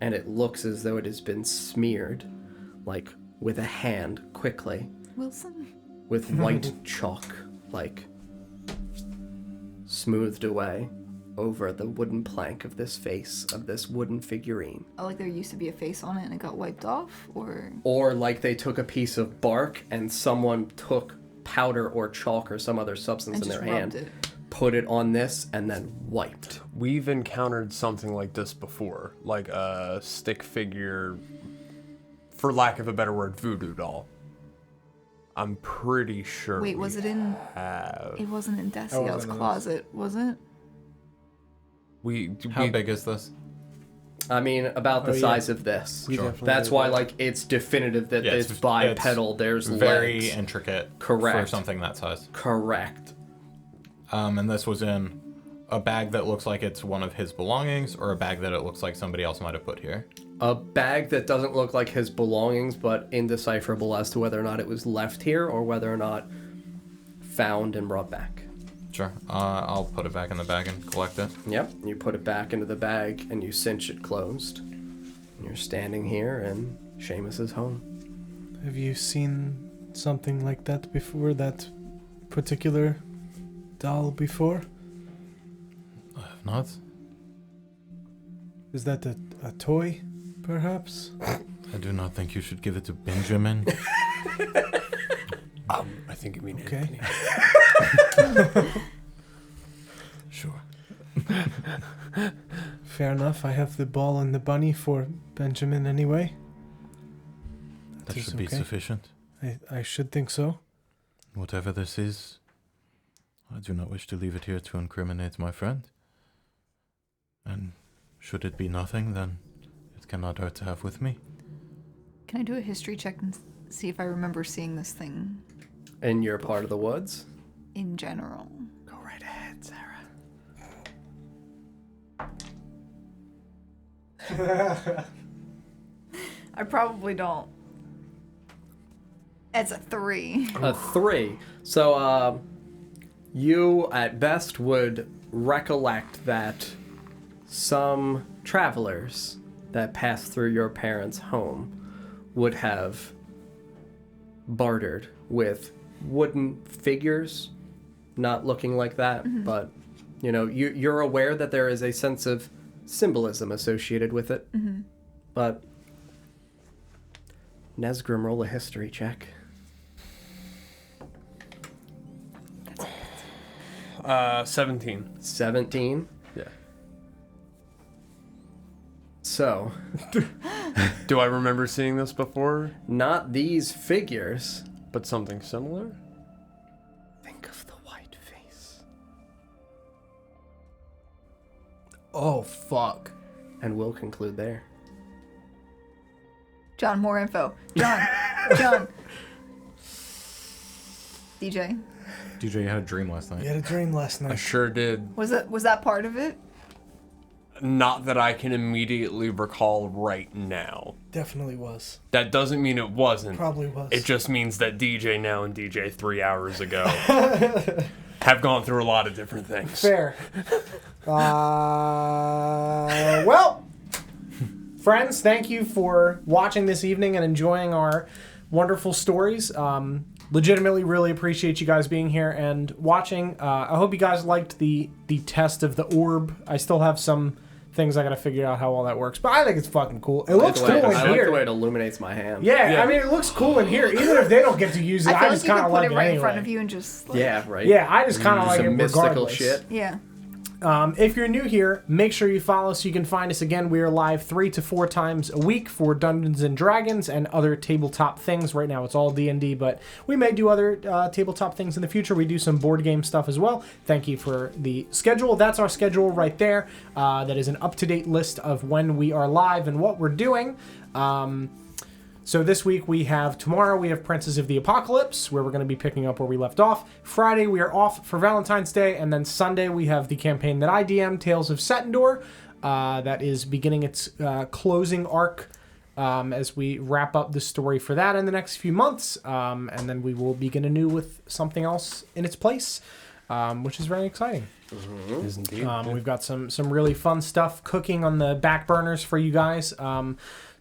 Speaker 3: and it looks as though it has been smeared, like with a hand, quickly,
Speaker 1: Wilson?
Speaker 3: with white chalk, like smoothed away over the wooden plank of this face, of this wooden figurine.
Speaker 1: Oh, like there used to be a face on it and it got wiped off?
Speaker 3: Or like they took a piece of bark and someone took powder or chalk or some other substance
Speaker 1: And
Speaker 3: in
Speaker 1: just
Speaker 3: their hand,
Speaker 1: rubbed it.
Speaker 3: put it on this, and then wiped.
Speaker 6: We've encountered something like this before, like a stick figure, for lack of a better word, voodoo doll. I'm pretty sure.
Speaker 1: Wait, was it in... It wasn't in Dasiel's closet, was it?
Speaker 4: How big is this?
Speaker 3: I mean, about the size of this.
Speaker 6: Sure.
Speaker 3: That's why, like, it's definitive that
Speaker 4: Yeah,
Speaker 3: it's bipedal. There's
Speaker 4: very
Speaker 3: legs.
Speaker 4: intricate.
Speaker 3: Correct.
Speaker 4: For something that size.
Speaker 3: Correct.
Speaker 4: And this was in a bag that looks like it's one of his belongings, or a bag that it looks like somebody else might have put here.
Speaker 3: A bag that doesn't look like his belongings, but indecipherable as to whether or not it was left here or whether or not found and brought back.
Speaker 4: Sure. I'll put it back in the bag and collect it.
Speaker 3: Yep, you put it back into the bag and you cinch it closed. And you're standing here in Seamus's home.
Speaker 7: Have you seen something like that before? That particular doll before?
Speaker 5: I have not.
Speaker 7: Is that a toy, perhaps?
Speaker 5: I do not think you should give it to Benjamin.
Speaker 6: I think you mean
Speaker 7: Okay.
Speaker 5: Sure.
Speaker 7: Fair enough. I have the ball and the bunny for Benjamin anyway.
Speaker 5: That
Speaker 7: is
Speaker 5: should be
Speaker 7: okay.
Speaker 5: sufficient.
Speaker 7: I should think so.
Speaker 5: Whatever this is, I do not wish to leave it here to incriminate my friend. And should it be nothing, then it cannot hurt to have with me.
Speaker 1: Can I do a history check and see if I remember seeing this thing
Speaker 3: In your part of the woods?
Speaker 1: in general?
Speaker 3: Go right ahead, Sarah.
Speaker 1: I probably don't. It's a 3.
Speaker 3: A 3. So, you at best would recollect that some travelers that passed through your parents' home would have bartered with wooden figures, not looking like that, but, you know, you're aware that there is a sense of symbolism associated with it. But, Nesgrim, roll a history check.
Speaker 6: 17.
Speaker 3: 17.
Speaker 6: Yeah.
Speaker 3: So,
Speaker 6: Do I remember seeing this before?
Speaker 3: not these figures.
Speaker 6: But something similar?
Speaker 3: Think of the white face.
Speaker 2: Oh, fuck.
Speaker 3: And we'll conclude there.
Speaker 1: John, more info. John. DJ,
Speaker 4: DJ, you had a dream last night.
Speaker 7: You had a dream last
Speaker 6: I
Speaker 7: night.
Speaker 6: sure did.
Speaker 1: was that part of it?
Speaker 6: Not that I can immediately recall right now.
Speaker 7: Definitely was.
Speaker 6: That doesn't mean it wasn't.
Speaker 7: Probably was.
Speaker 6: It just means that DJ now and DJ 3 hours ago have gone through a lot of different things.
Speaker 2: Fair. Well, friends, thank you for watching this evening and enjoying our wonderful stories. Legitimately really appreciate you guys being here and watching. I hope you guys liked the test of the orb. I still have some things I gotta figure out how all that works, but I think it's fucking cool. It looks cool in
Speaker 3: I like
Speaker 2: here.
Speaker 3: the way it illuminates my hand.
Speaker 2: Yeah, I mean, it looks cool in here. Even if they don't get to use it,
Speaker 1: I feel
Speaker 2: just
Speaker 1: like you
Speaker 2: kind
Speaker 1: can
Speaker 2: of
Speaker 1: put
Speaker 2: like
Speaker 1: it
Speaker 2: it
Speaker 1: right
Speaker 2: anyway.
Speaker 1: in front of you and just like,
Speaker 3: Yeah, right.
Speaker 2: Yeah, I just kind of like it
Speaker 3: Some mystical
Speaker 2: regardless.
Speaker 3: shit.
Speaker 1: yeah.
Speaker 2: If you're new here, make sure you follow so you can find us again. We are live 3 to 4 times a week for Dungeons and Dragons and other tabletop things. Right now it's all D&D, but we may do other tabletop things in the future. We do some board game stuff as well. Thank you for the schedule. That's our schedule right there. That is an up-to-date list of when we are live and what we're doing. So this week tomorrow we have Princes of the Apocalypse, where we're going to be picking up where we left off. Friday we are off for Valentine's Day, and then Sunday we have the campaign that I DM, Tales of Setendor, that is beginning its closing arc as we wrap up the story for that in the next few months, and then we will begin anew with something else in its place, which is very exciting.
Speaker 6: Mm-hmm. Is indeed.
Speaker 2: We've got some really fun stuff cooking on the back burners for you guys.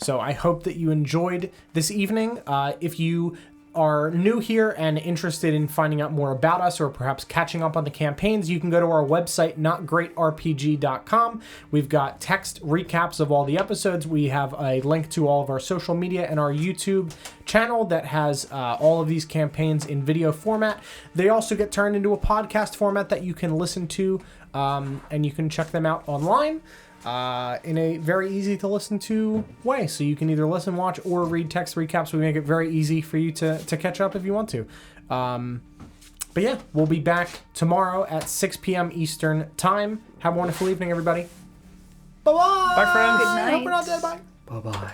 Speaker 2: So I hope that you enjoyed this evening. If you are new here and interested in finding out more about us or perhaps catching up on the campaigns, you can go to our website, NotGreatRPG.com. We've got text recaps of all the episodes. We have a link to all of our social media and our YouTube channel that has all of these campaigns in video format. They also get turned into a podcast format that you can listen to, and you can check them out online in a very easy to listen to way. So you can either listen, watch, or read text recaps. We make it very easy for you to catch up if you want to. But yeah, we'll be back tomorrow at 6 p.m. Eastern time. Have a wonderful evening, everybody. Bye-bye.
Speaker 6: Bye, friends.
Speaker 1: Good night.
Speaker 2: Hope we're not dead. Bye.
Speaker 3: Bye-bye.